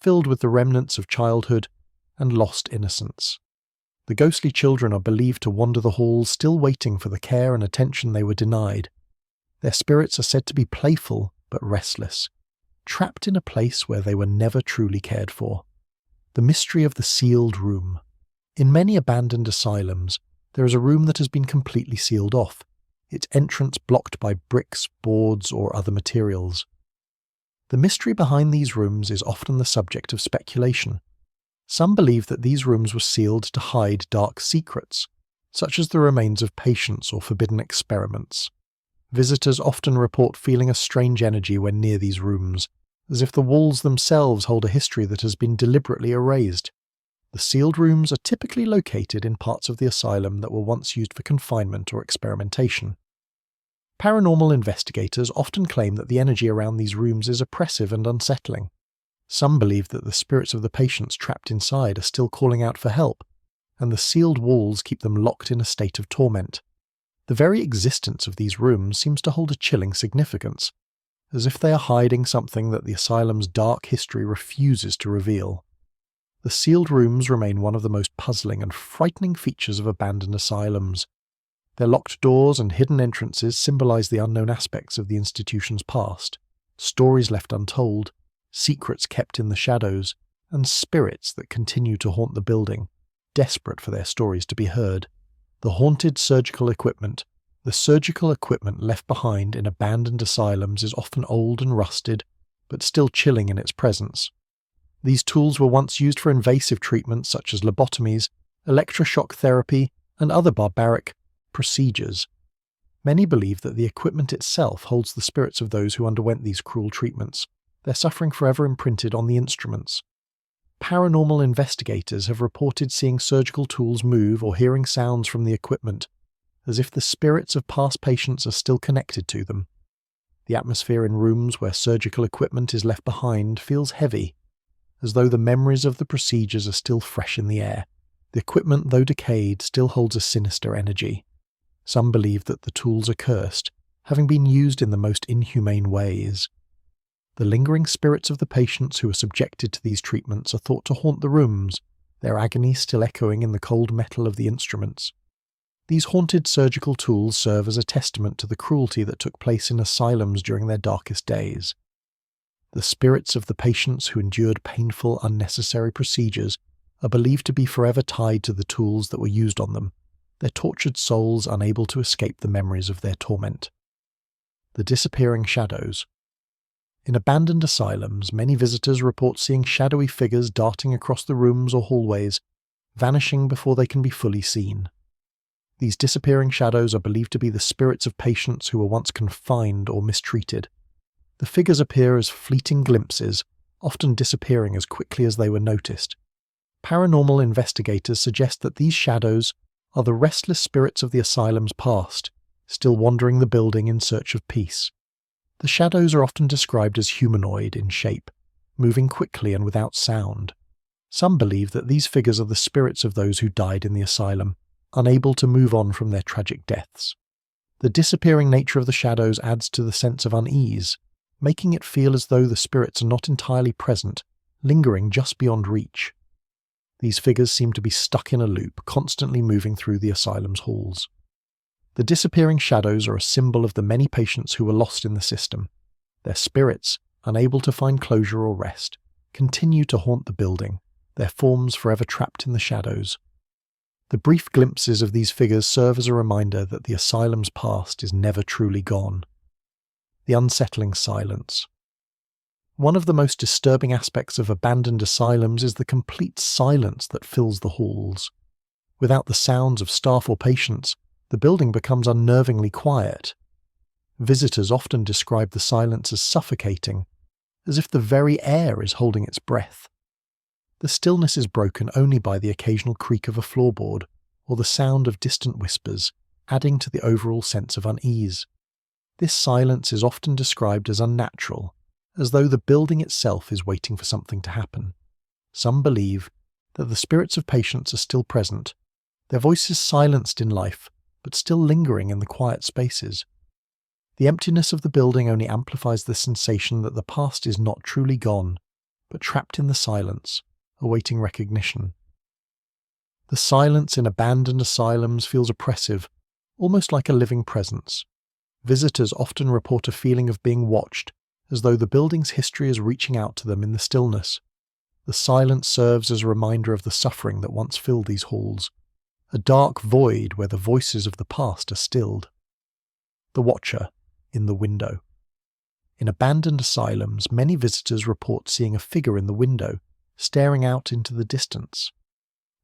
[SPEAKER 1] filled with the remnants of childhood and lost innocence. The ghostly children are believed to wander the halls, still waiting for the care and attention they were denied. Their spirits are said to be playful but restless, trapped in a place where they were never truly cared for. The mystery of the sealed room. In many abandoned asylums, there is a room that has been completely sealed off, its entrance blocked by bricks, boards, or other materials. The mystery behind these rooms is often the subject of speculation. Some believe that these rooms were sealed to hide dark secrets, such as the remains of patients or forbidden experiments. Visitors often report feeling a strange energy when near these rooms, as if the walls themselves hold a history that has been deliberately erased. The sealed rooms are typically located in parts of the asylum that were once used for confinement or experimentation. Paranormal investigators often claim that the energy around these rooms is oppressive and unsettling. Some believe that the spirits of the patients trapped inside are still calling out for help, and the sealed walls keep them locked in a state of torment. The very existence of these rooms seems to hold a chilling significance, as if they are hiding something that the asylum's dark history refuses to reveal. The sealed rooms remain one of the most puzzling and frightening features of abandoned asylums. Their locked doors and hidden entrances symbolize the unknown aspects of the institution's past, stories left untold, secrets kept in the shadows, and spirits that continue to haunt the building, desperate for their stories to be heard. The haunted surgical equipment. The surgical equipment left behind in abandoned asylums is often old and rusted, but still chilling in its presence. These tools were once used for invasive treatments such as lobotomies, electroshock therapy, and other barbaric procedures. Many believe that the equipment itself holds the spirits of those who underwent these cruel treatments, their suffering forever imprinted on the instruments. Paranormal investigators have reported seeing surgical tools move or hearing sounds from the equipment, as if the spirits of past patients are still connected to them. The atmosphere in rooms where surgical equipment is left behind feels heavy, as though the memories of the procedures are still fresh in the air. The equipment, though decayed, still holds a sinister energy. Some believe that the tools are cursed, having been used in the most inhumane ways. The lingering spirits of the patients who are subjected to these treatments are thought to haunt the rooms, their agony still echoing in the cold metal of the instruments. These haunted surgical tools serve as a testament to the cruelty that took place in asylums during their darkest days. The spirits of the patients who endured painful, unnecessary procedures are believed to be forever tied to the tools that were used on them, their tortured souls unable to escape the memories of their torment. The disappearing shadows. In abandoned asylums, many visitors report seeing shadowy figures darting across the rooms or hallways, vanishing before they can be fully seen. These disappearing shadows are believed to be the spirits of patients who were once confined or mistreated. The figures appear as fleeting glimpses, often disappearing as quickly as they were noticed. Paranormal investigators suggest that these shadows are the restless spirits of the asylum's past, still wandering the building in search of peace. The shadows are often described as humanoid in shape, moving quickly and without sound. Some believe that these figures are the spirits of those who died in the asylum, unable to move on from their tragic deaths. The disappearing nature of the shadows adds to the sense of unease, making it feel as though the spirits are not entirely present, lingering just beyond reach. These figures seem to be stuck in a loop, constantly moving through the asylum's halls. The disappearing shadows are a symbol of the many patients who were lost in the system. Their spirits, unable to find closure or rest, continue to haunt the building, their forms forever trapped in the shadows. The brief glimpses of these figures serve as a reminder that the asylum's past is never truly gone. The unsettling silence. One of the most disturbing aspects of abandoned asylums is the complete silence that fills the halls. Without the sounds of staff or patients, the building becomes unnervingly quiet. Visitors often describe the silence as suffocating, as if the very air is holding its breath. The stillness is broken only by the occasional creak of a floorboard or the sound of distant whispers, adding to the overall sense of unease. This silence is often described as unnatural, as though the building itself is waiting for something to happen. Some believe that the spirits of patients are still present, their voices silenced in life, but still lingering in the quiet spaces. The emptiness of the building only amplifies the sensation that the past is not truly gone, but trapped in the silence, awaiting recognition. The silence in abandoned asylums feels oppressive, almost like a living presence. Visitors often report a feeling of being watched, as though the building's history is reaching out to them in the stillness. The silence serves as a reminder of the suffering that once filled these halls, a dark void where the voices of the past are stilled. The Watcher in the window. In abandoned asylums, many visitors report seeing a figure in the window, staring out into the distance.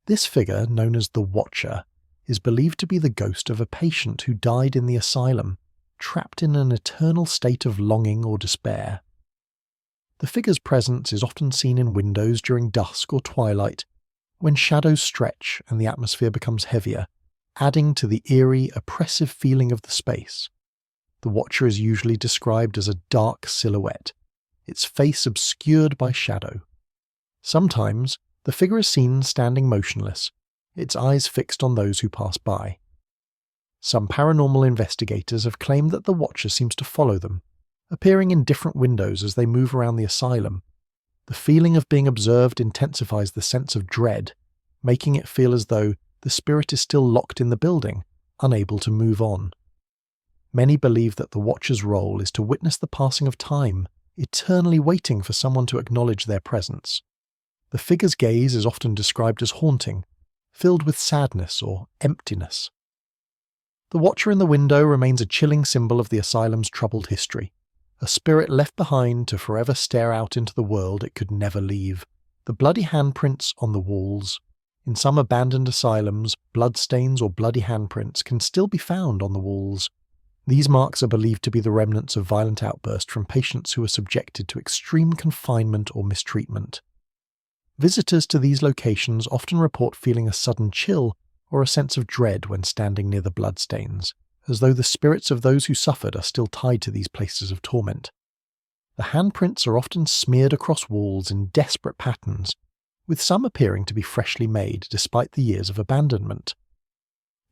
[SPEAKER 1] This figure, known as the Watcher, is believed to be the ghost of a patient who died in the asylum, trapped in an eternal state of longing or despair. The figure's presence is often seen in windows during dusk or twilight, when shadows stretch and the atmosphere becomes heavier, adding to the eerie, oppressive feeling of the space. The Watcher is usually described as a dark silhouette, its face obscured by shadow. Sometimes, the figure is seen standing motionless, its eyes fixed on those who pass by. Some paranormal investigators have claimed that the Watcher seems to follow them, appearing in different windows as they move around the asylum. The feeling of being observed intensifies the sense of dread, making it feel as though the spirit is still locked in the building, unable to move on. Many believe that the Watcher's role is to witness the passing of time, eternally waiting for someone to acknowledge their presence. The figure's gaze is often described as haunting, filled with sadness or emptiness. The Watcher in the window remains a chilling symbol of the asylum's troubled history, a spirit left behind to forever stare out into the world it could never leave. The bloody handprints on the walls. In some abandoned asylums, bloodstains or bloody handprints can still be found on the walls. These marks are believed to be the remnants of violent outbursts from patients who were subjected to extreme confinement or mistreatment. Visitors to these locations often report feeling a sudden chill or a sense of dread when standing near the bloodstains, as though the spirits of those who suffered are still tied to these places of torment. The handprints are often smeared across walls in desperate patterns, with some appearing to be freshly made despite the years of abandonment.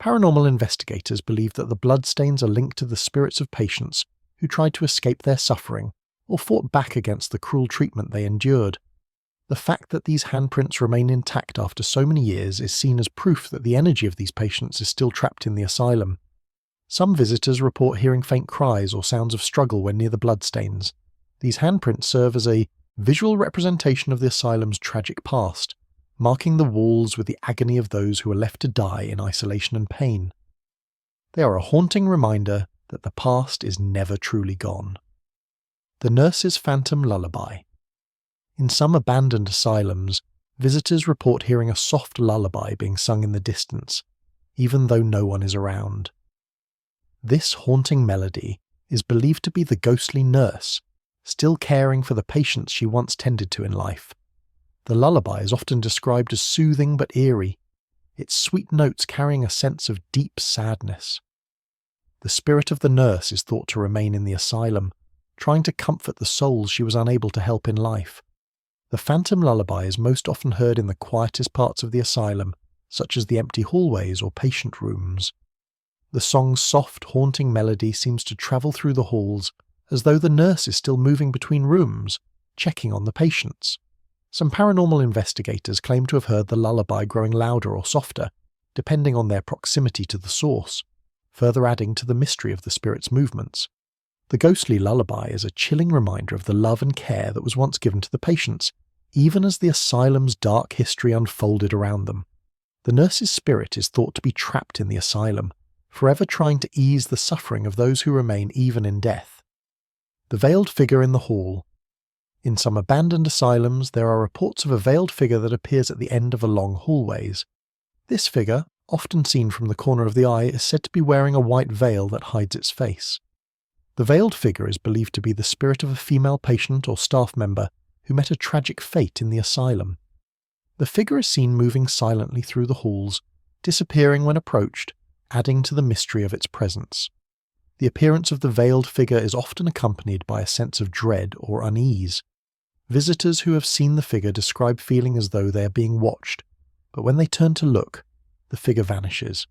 [SPEAKER 1] Paranormal investigators believe that the bloodstains are linked to the spirits of patients who tried to escape their suffering or fought back against the cruel treatment they endured. The fact that these handprints remain intact after so many years is seen as proof that the energy of these patients is still trapped in the asylum. Some visitors report hearing faint cries or sounds of struggle when near the bloodstains. These handprints serve as a visual representation of the asylum's tragic past, marking the walls with the agony of those who are left to die in isolation and pain. They are a haunting reminder that the past is never truly gone. The Nurse's Phantom Lullaby. In some abandoned asylums, visitors report hearing a soft lullaby being sung in the distance, even though no one is around. This haunting melody is believed to be the ghostly nurse, still caring for the patients she once tended to in life. The lullaby is often described as soothing but eerie, its sweet notes carrying a sense of deep sadness. The spirit of the nurse is thought to remain in the asylum, trying to comfort the souls she was unable to help in life. The phantom lullaby is most often heard in the quietest parts of the asylum, such as the empty hallways or patient rooms. The song's soft, haunting melody seems to travel through the halls, as though the nurse is still moving between rooms, checking on the patients. Some paranormal investigators claim to have heard the lullaby growing louder or softer, depending on their proximity to the source, further adding to the mystery of the spirit's movements. The ghostly lullaby is a chilling reminder of the love and care that was once given to the patients, even as the asylum's dark history unfolded around them. The nurse's spirit is thought to be trapped in the asylum, forever trying to ease the suffering of those who remain even in death. The veiled figure in the hall. In some abandoned asylums, there are reports of a veiled figure that appears at the end of a long hallways. This figure, often seen from the corner of the eye, is said to be wearing a white veil that hides its face. The veiled figure is believed to be the spirit of a female patient or staff member who met a tragic fate in the asylum. The figure is seen moving silently through the halls, disappearing when approached, adding to the mystery of its presence. The appearance of the veiled figure is often accompanied by a sense of dread or unease. Visitors who have seen the figure describe feeling as though they are being watched, but when they turn to look, the figure vanishes.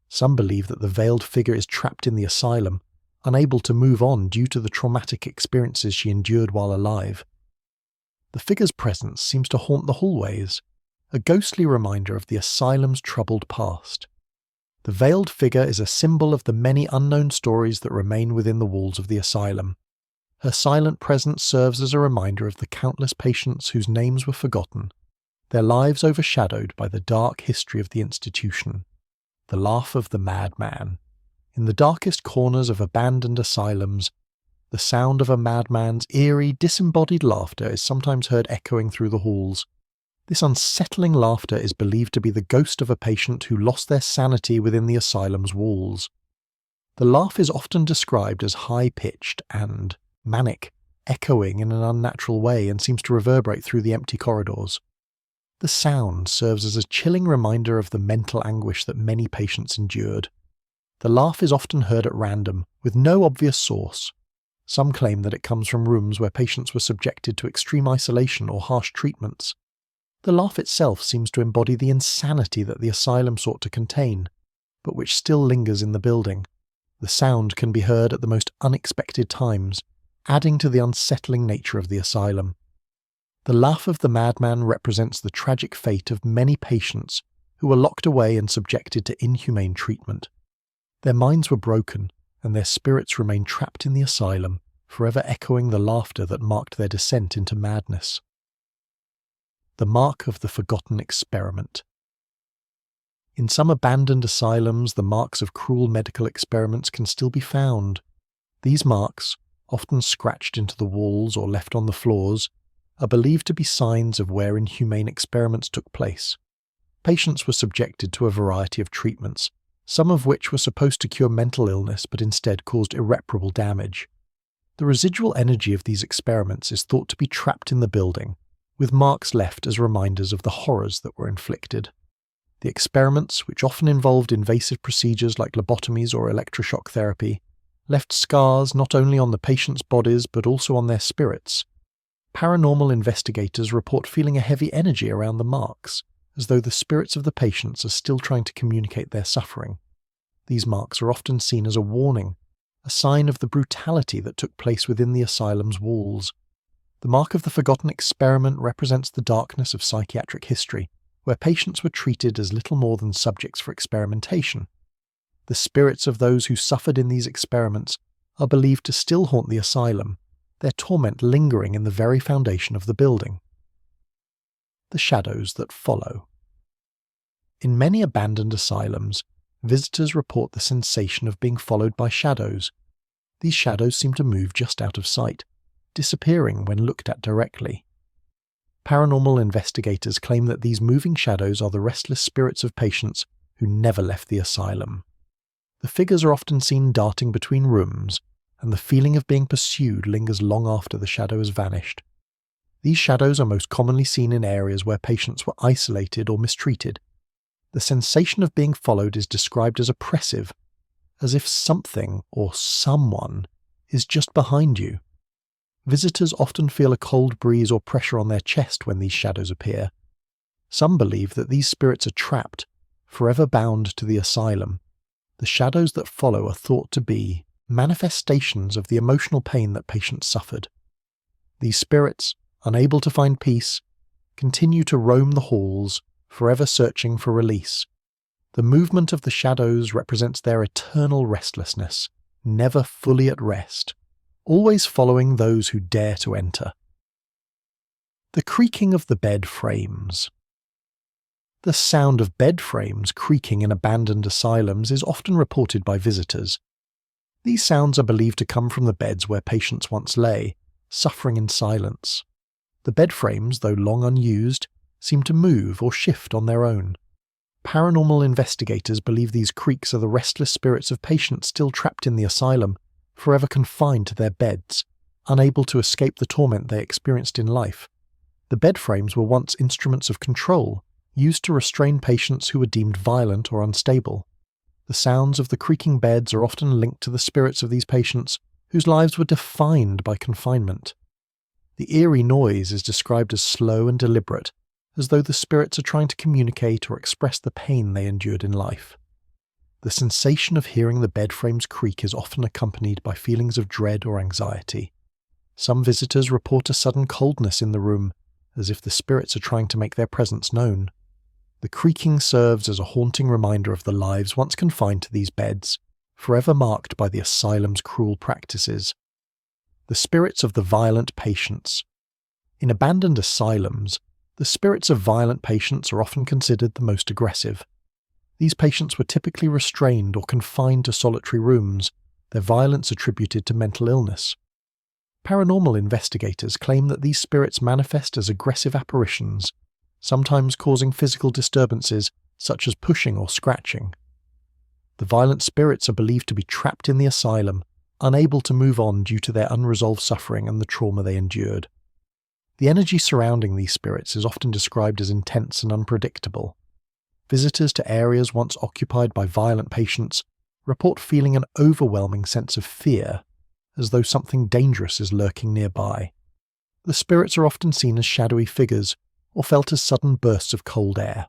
[SPEAKER 1] Some believe that the veiled figure is trapped in the asylum, unable to move on due to the traumatic experiences she endured while alive. The figure's presence seems to haunt the hallways, a ghostly reminder of the asylum's troubled past. The veiled figure is a symbol of the many unknown stories that remain within the walls of the asylum. Her silent presence serves as a reminder of the countless patients whose names were forgotten, their lives overshadowed by the dark history of the institution. The laugh of the madman. In the darkest corners of abandoned asylums, the sound of a madman's eerie, disembodied laughter is sometimes heard echoing through the halls. This unsettling laughter is believed to be the ghost of a patient who lost their sanity within the asylum's walls. The laugh is often described as high-pitched and manic, echoing in an unnatural way and seems to reverberate through the empty corridors. The sound serves as a chilling reminder of the mental anguish that many patients endured. The laugh is often heard at random, with no obvious source. Some claim that it comes from rooms where patients were subjected to extreme isolation or harsh treatments. The laugh itself seems to embody the insanity that the asylum sought to contain, but which still lingers in the building. The sound can be heard at the most unexpected times, adding to the unsettling nature of the asylum. The laugh of the madman represents the tragic fate of many patients who were locked away and subjected to inhumane treatment. Their minds were broken, and their spirits remained trapped in the asylum, forever echoing the laughter that marked their descent into madness. The mark of the forgotten experiment. In some abandoned asylums, the marks of cruel medical experiments can still be found. These marks, often scratched into the walls or left on the floors, are believed to be signs of where inhumane experiments took place. Patients were subjected to a variety of treatments, some of which were supposed to cure mental illness but instead caused irreparable damage. The residual energy of these experiments is thought to be trapped in the building, with marks left as reminders of the horrors that were inflicted. The experiments, which often involved invasive procedures like lobotomies or electroshock therapy, left scars not only on the patients' bodies but also on their spirits. Paranormal investigators report feeling a heavy energy around the marks, as though the spirits of the patients are still trying to communicate their suffering. These marks are often seen as a warning, a sign of the brutality that took place within the asylum's walls. The mark of the forgotten experiment represents the darkness of psychiatric history, where patients were treated as little more than subjects for experimentation. The spirits of those who suffered in these experiments are believed to still haunt the asylum, their torment lingering in the very foundation of the building. The shadows that follow. In many abandoned asylums, visitors report the sensation of being followed by shadows. These shadows seem to move just out of sight, disappearing when looked at directly. Paranormal investigators claim that these moving shadows are the restless spirits of patients who never left the asylum. The figures are often seen darting between rooms, and the feeling of being pursued lingers long after the shadow has vanished. These shadows are most commonly seen in areas where patients were isolated or mistreated. The sensation of being followed is described as oppressive, as if something or someone is just behind you. Visitors often feel a cold breeze or pressure on their chest when these shadows appear. Some believe that these spirits are trapped, forever bound to the asylum. The shadows that follow are thought to be manifestations of the emotional pain that patients suffered. These spirits, unable to find peace, continue to roam the halls, forever searching for release. The movement of the shadows represents their eternal restlessness, never fully at rest, always following those who dare to enter. The creaking of the bed frames. The sound of bed frames creaking in abandoned asylums is often reported by visitors. These sounds are believed to come from the beds where patients once lay, suffering in silence. The bed frames, though long unused, seem to move or shift on their own. Paranormal investigators believe these creaks are the restless spirits of patients still trapped in the asylum, forever confined to their beds, unable to escape the torment they experienced in life. The bed frames were once instruments of control, used to restrain patients who were deemed violent or unstable. The sounds of the creaking beds are often linked to the spirits of these patients whose lives were defined by confinement. The eerie noise is described as slow and deliberate, as though the spirits are trying to communicate or express the pain they endured in life. The sensation of hearing the bed frames creak is often accompanied by feelings of dread or anxiety. Some visitors report a sudden coldness in the room, as if the spirits are trying to make their presence known. The creaking serves as a haunting reminder of the lives once confined to these beds, forever marked by the asylum's cruel practices. The spirits of the violent patients. In abandoned asylums, the spirits of violent patients are often considered the most aggressive. These patients were typically restrained or confined to solitary rooms, their violence attributed to mental illness. Paranormal investigators claim that these spirits manifest as aggressive apparitions, sometimes causing physical disturbances such as pushing or scratching. The violent spirits are believed to be trapped in the asylum, unable to move on due to their unresolved suffering and the trauma they endured. The energy surrounding these spirits is often described as intense and unpredictable. Visitors to areas once occupied by violent patients report feeling an overwhelming sense of fear, as though something dangerous is lurking nearby. The spirits are often seen as shadowy figures, or felt as sudden bursts of cold air.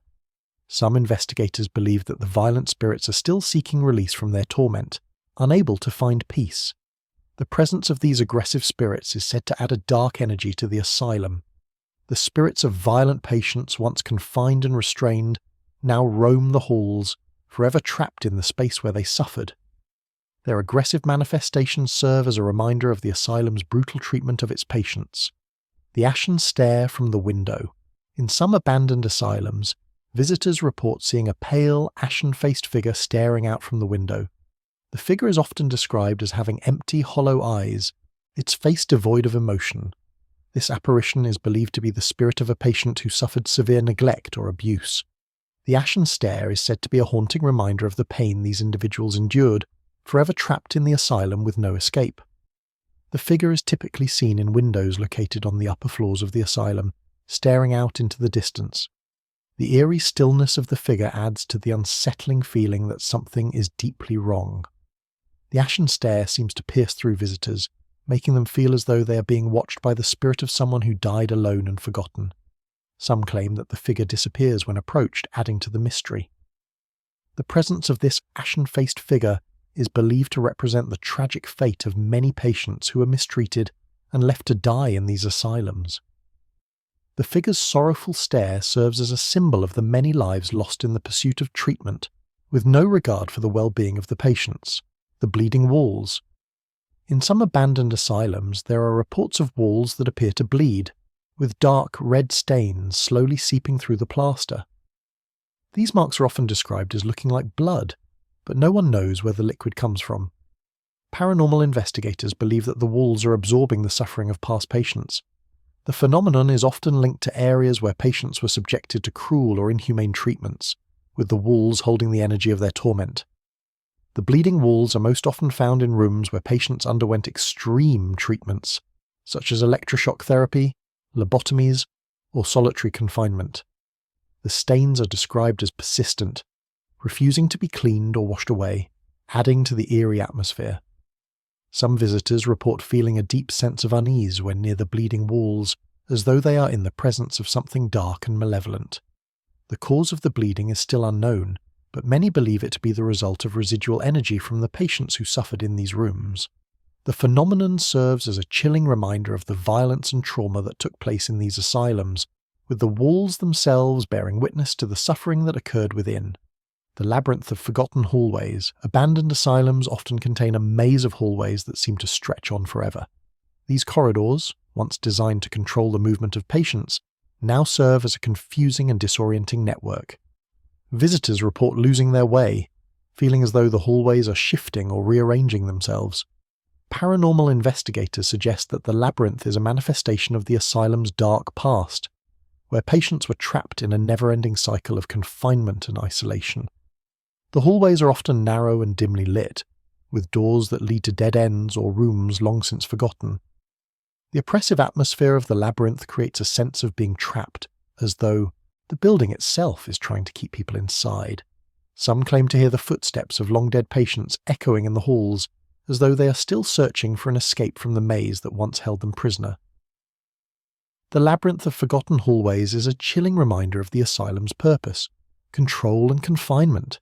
[SPEAKER 1] Some investigators believe that the violent spirits are still seeking release from their torment, unable to find peace. The presence of these aggressive spirits is said to add a dark energy to the asylum. The spirits of violent patients once confined and restrained now roam the halls, forever trapped in the space where they suffered. Their aggressive manifestations serve as a reminder of the asylum's brutal treatment of its patients. The ashen stare from the window. In some abandoned asylums, visitors report seeing a pale, ashen-faced figure staring out from the window. The figure is often described as having empty, hollow eyes, its face devoid of emotion. This apparition is believed to be the spirit of a patient who suffered severe neglect or abuse. The ashen stare is said to be a haunting reminder of the pain these individuals endured, forever trapped in the asylum with no escape. The figure is typically seen in windows located on the upper floors of the asylum, staring out into the distance. The eerie stillness of the figure adds to the unsettling feeling that something is deeply wrong. The ashen stare seems to pierce through visitors, making them feel as though they are being watched by the spirit of someone who died alone and forgotten. Some claim that the figure disappears when approached, adding to the mystery. The presence of this ashen-faced figure is believed to represent the tragic fate of many patients who are mistreated and left to die in these asylums. The figure's sorrowful stare serves as a symbol of the many lives lost in the pursuit of treatment, with no regard for the well-being of the patients. The bleeding walls. In some abandoned asylums, there are reports of walls that appear to bleed, with dark red stains slowly seeping through the plaster. These marks are often described as looking like blood, but no one knows where the liquid comes from. Paranormal investigators believe that the walls are absorbing the suffering of past patients. The phenomenon is often linked to areas where patients were subjected to cruel or inhumane treatments, with the walls holding the energy of their torment. The bleeding walls are most often found in rooms where patients underwent extreme treatments, such as electroshock therapy, lobotomies, or solitary confinement. The stains are described as persistent, refusing to be cleaned or washed away, adding to the eerie atmosphere. Some visitors report feeling a deep sense of unease when near the bleeding walls, as though they are in the presence of something dark and malevolent. The cause of the bleeding is still unknown, but many believe it to be the result of residual energy from the patients who suffered in these rooms. The phenomenon serves as a chilling reminder of the violence and trauma that took place in these asylums, with the walls themselves bearing witness to the suffering that occurred within. The labyrinth of forgotten hallways. Abandoned asylums often contain a maze of hallways that seem to stretch on forever. These corridors, once designed to control the movement of patients, now serve as a confusing and disorienting network. Visitors report losing their way, feeling as though the hallways are shifting or rearranging themselves. Paranormal investigators suggest that the labyrinth is a manifestation of the asylum's dark past, where patients were trapped in a never-ending cycle of confinement and isolation. The hallways are often narrow and dimly lit, with doors that lead to dead ends or rooms long since forgotten. The oppressive atmosphere of the labyrinth creates a sense of being trapped, as though the building itself is trying to keep people inside. Some claim to hear the footsteps of long-dead patients echoing in the halls, as though they are still searching for an escape from the maze that once held them prisoner. The labyrinth of forgotten hallways is a chilling reminder of the asylum's purpose: control and confinement.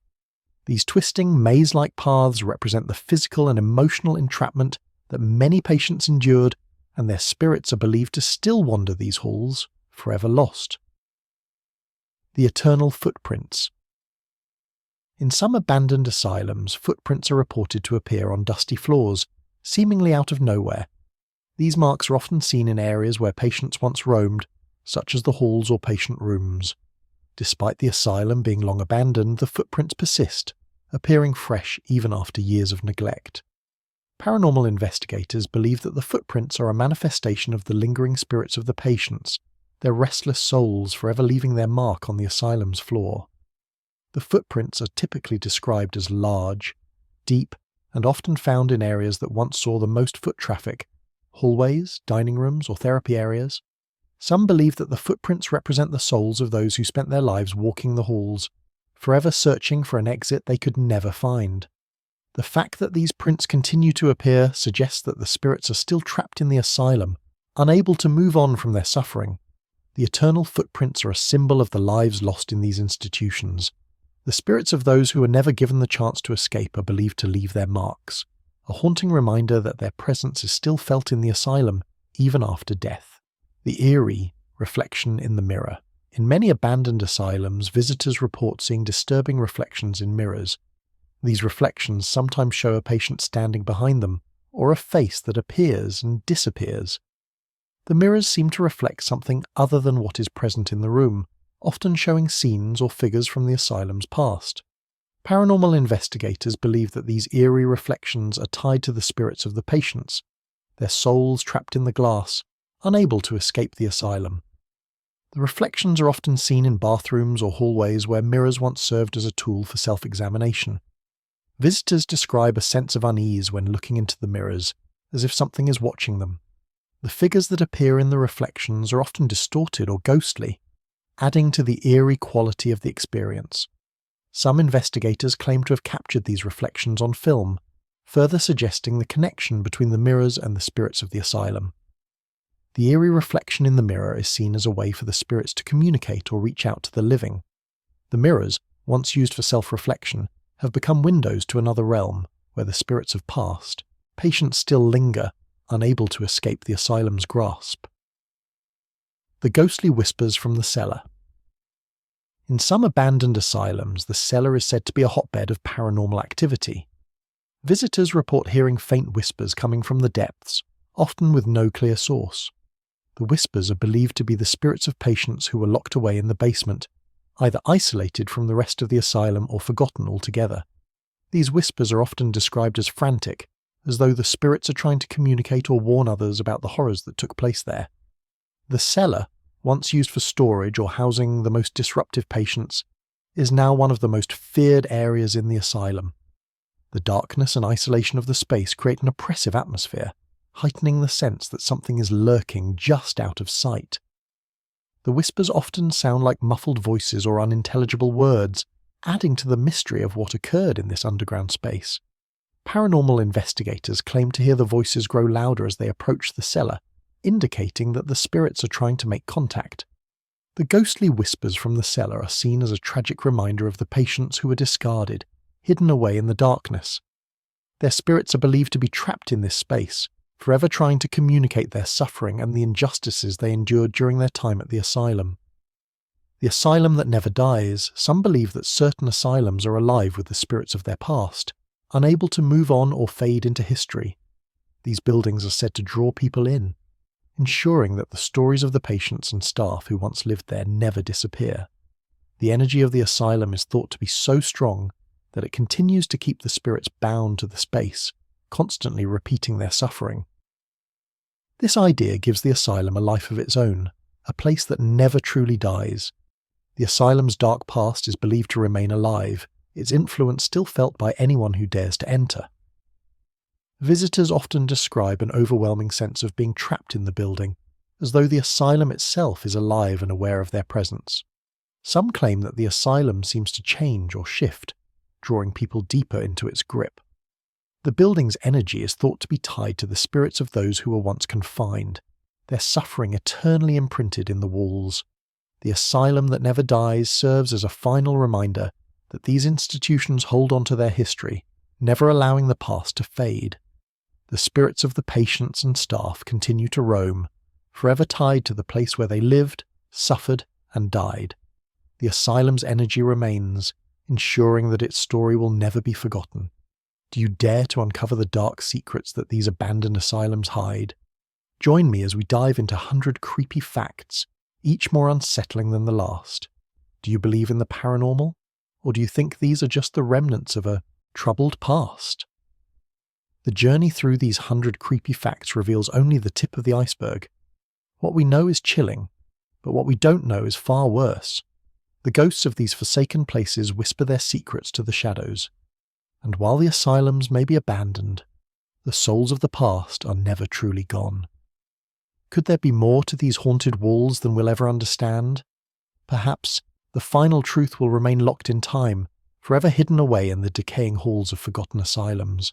[SPEAKER 1] These twisting, maze-like paths represent the physical and emotional entrapment that many patients endured, and their spirits are believed to still wander these halls, forever lost. The eternal footprints. In some abandoned asylums, footprints are reported to appear on dusty floors, seemingly out of nowhere. These marks are often seen in areas where patients once roamed, such as the halls or patient rooms. Despite the asylum being long abandoned, the footprints persist, appearing fresh even after years of neglect. Paranormal investigators believe that the footprints are a manifestation of the lingering spirits of the patients, their restless souls forever leaving their mark on the asylum's floor. The footprints are typically described as large, deep, and often found in areas that once saw the most foot traffic: hallways, dining rooms, or therapy areas. Some believe that the footprints represent the souls of those who spent their lives walking the halls, forever searching for an exit they could never find. The fact that these prints continue to appear suggests that the spirits are still trapped in the asylum, unable to move on from their suffering. The eternal footprints are a symbol of the lives lost in these institutions. The spirits of those who were never given the chance to escape are believed to leave their marks, a haunting reminder that their presence is still felt in the asylum, even after death. The eerie reflection in the mirror. In many abandoned asylums, visitors report seeing disturbing reflections in mirrors. These reflections sometimes show a patient standing behind them, or a face that appears and disappears. The mirrors seem to reflect something other than what is present in the room, often showing scenes or figures from the asylum's past. Paranormal investigators believe that these eerie reflections are tied to the spirits of the patients, their souls trapped in the glass, unable to escape the asylum. The reflections are often seen in bathrooms or hallways where mirrors once served as a tool for self-examination. Visitors describe a sense of unease when looking into the mirrors, as if something is watching them. The figures that appear in the reflections are often distorted or ghostly, adding to the eerie quality of the experience. Some investigators claim to have captured these reflections on film, further suggesting the connection between the mirrors and the spirits of the asylum. The eerie reflection in the mirror is seen as a way for the spirits to communicate or reach out to the living. The mirrors, once used for self-reflection, have become windows to another realm, where the spirits have passed. Patients still linger, unable to escape the asylum's grasp. The ghostly whispers from the cellar. In some abandoned asylums, the cellar is said to be a hotbed of paranormal activity. Visitors report hearing faint whispers coming from the depths, often with no clear source. The whispers are believed to be the spirits of patients who were locked away in the basement, either isolated from the rest of the asylum or forgotten altogether. These whispers are often described as frantic, as though the spirits are trying to communicate or warn others about the horrors that took place there. The cellar, once used for storage or housing the most disruptive patients, is now one of the most feared areas in the asylum. The darkness and isolation of the space create an oppressive atmosphere, heightening the sense that something is lurking just out of sight. The whispers often sound like muffled voices or unintelligible words, adding to the mystery of what occurred in this underground space. Paranormal investigators claim to hear the voices grow louder as they approach the cellar, indicating that the spirits are trying to make contact. The ghostly whispers from the cellar are seen as a tragic reminder of the patients who were discarded, hidden away in the darkness. Their spirits are believed to be trapped in this space, forever trying to communicate their suffering and the injustices they endured during their time at the asylum. The asylum that never dies. Some believe that certain asylums are alive with the spirits of their past, unable to move on or fade into history. These buildings are said to draw people in. ensuring that the stories of the patients and staff who once lived there never disappear. The energy of the asylum is thought to be so strong that it continues to keep the spirits bound to the space, constantly repeating their suffering. This idea gives the asylum a life of its own, a place that never truly dies. The asylum's dark past is believed to remain alive, its influence still felt by anyone who dares to enter. Visitors often describe an overwhelming sense of being trapped in the building, as though the asylum itself is alive and aware of their presence. Some claim that the asylum seems to change or shift, drawing people deeper into its grip. The building's energy is thought to be tied to the spirits of those who were once confined, their suffering eternally imprinted in the walls. The asylum that never dies serves as a final reminder that these institutions hold on to their history, never allowing the past to fade. The spirits of the patients and staff continue to roam, forever tied to the place where they lived, suffered, and died. The asylum's energy remains, ensuring that its story will never be forgotten. Do you dare to uncover the dark secrets that these abandoned asylums hide? Join me as we dive into 100 creepy facts, each more unsettling than the last. Do you believe in the paranormal? Or do you think these are just the remnants of a troubled past? The journey through these 100 creepy facts reveals only the tip of the iceberg. What we know is chilling, but what we don't know is far worse. The ghosts of these forsaken places whisper their secrets to the shadows. And while the asylums may be abandoned, the souls of the past are never truly gone. Could there be more to these haunted walls than we'll ever understand? Perhaps the final truth will remain locked in time, forever hidden away in the decaying halls of forgotten asylums.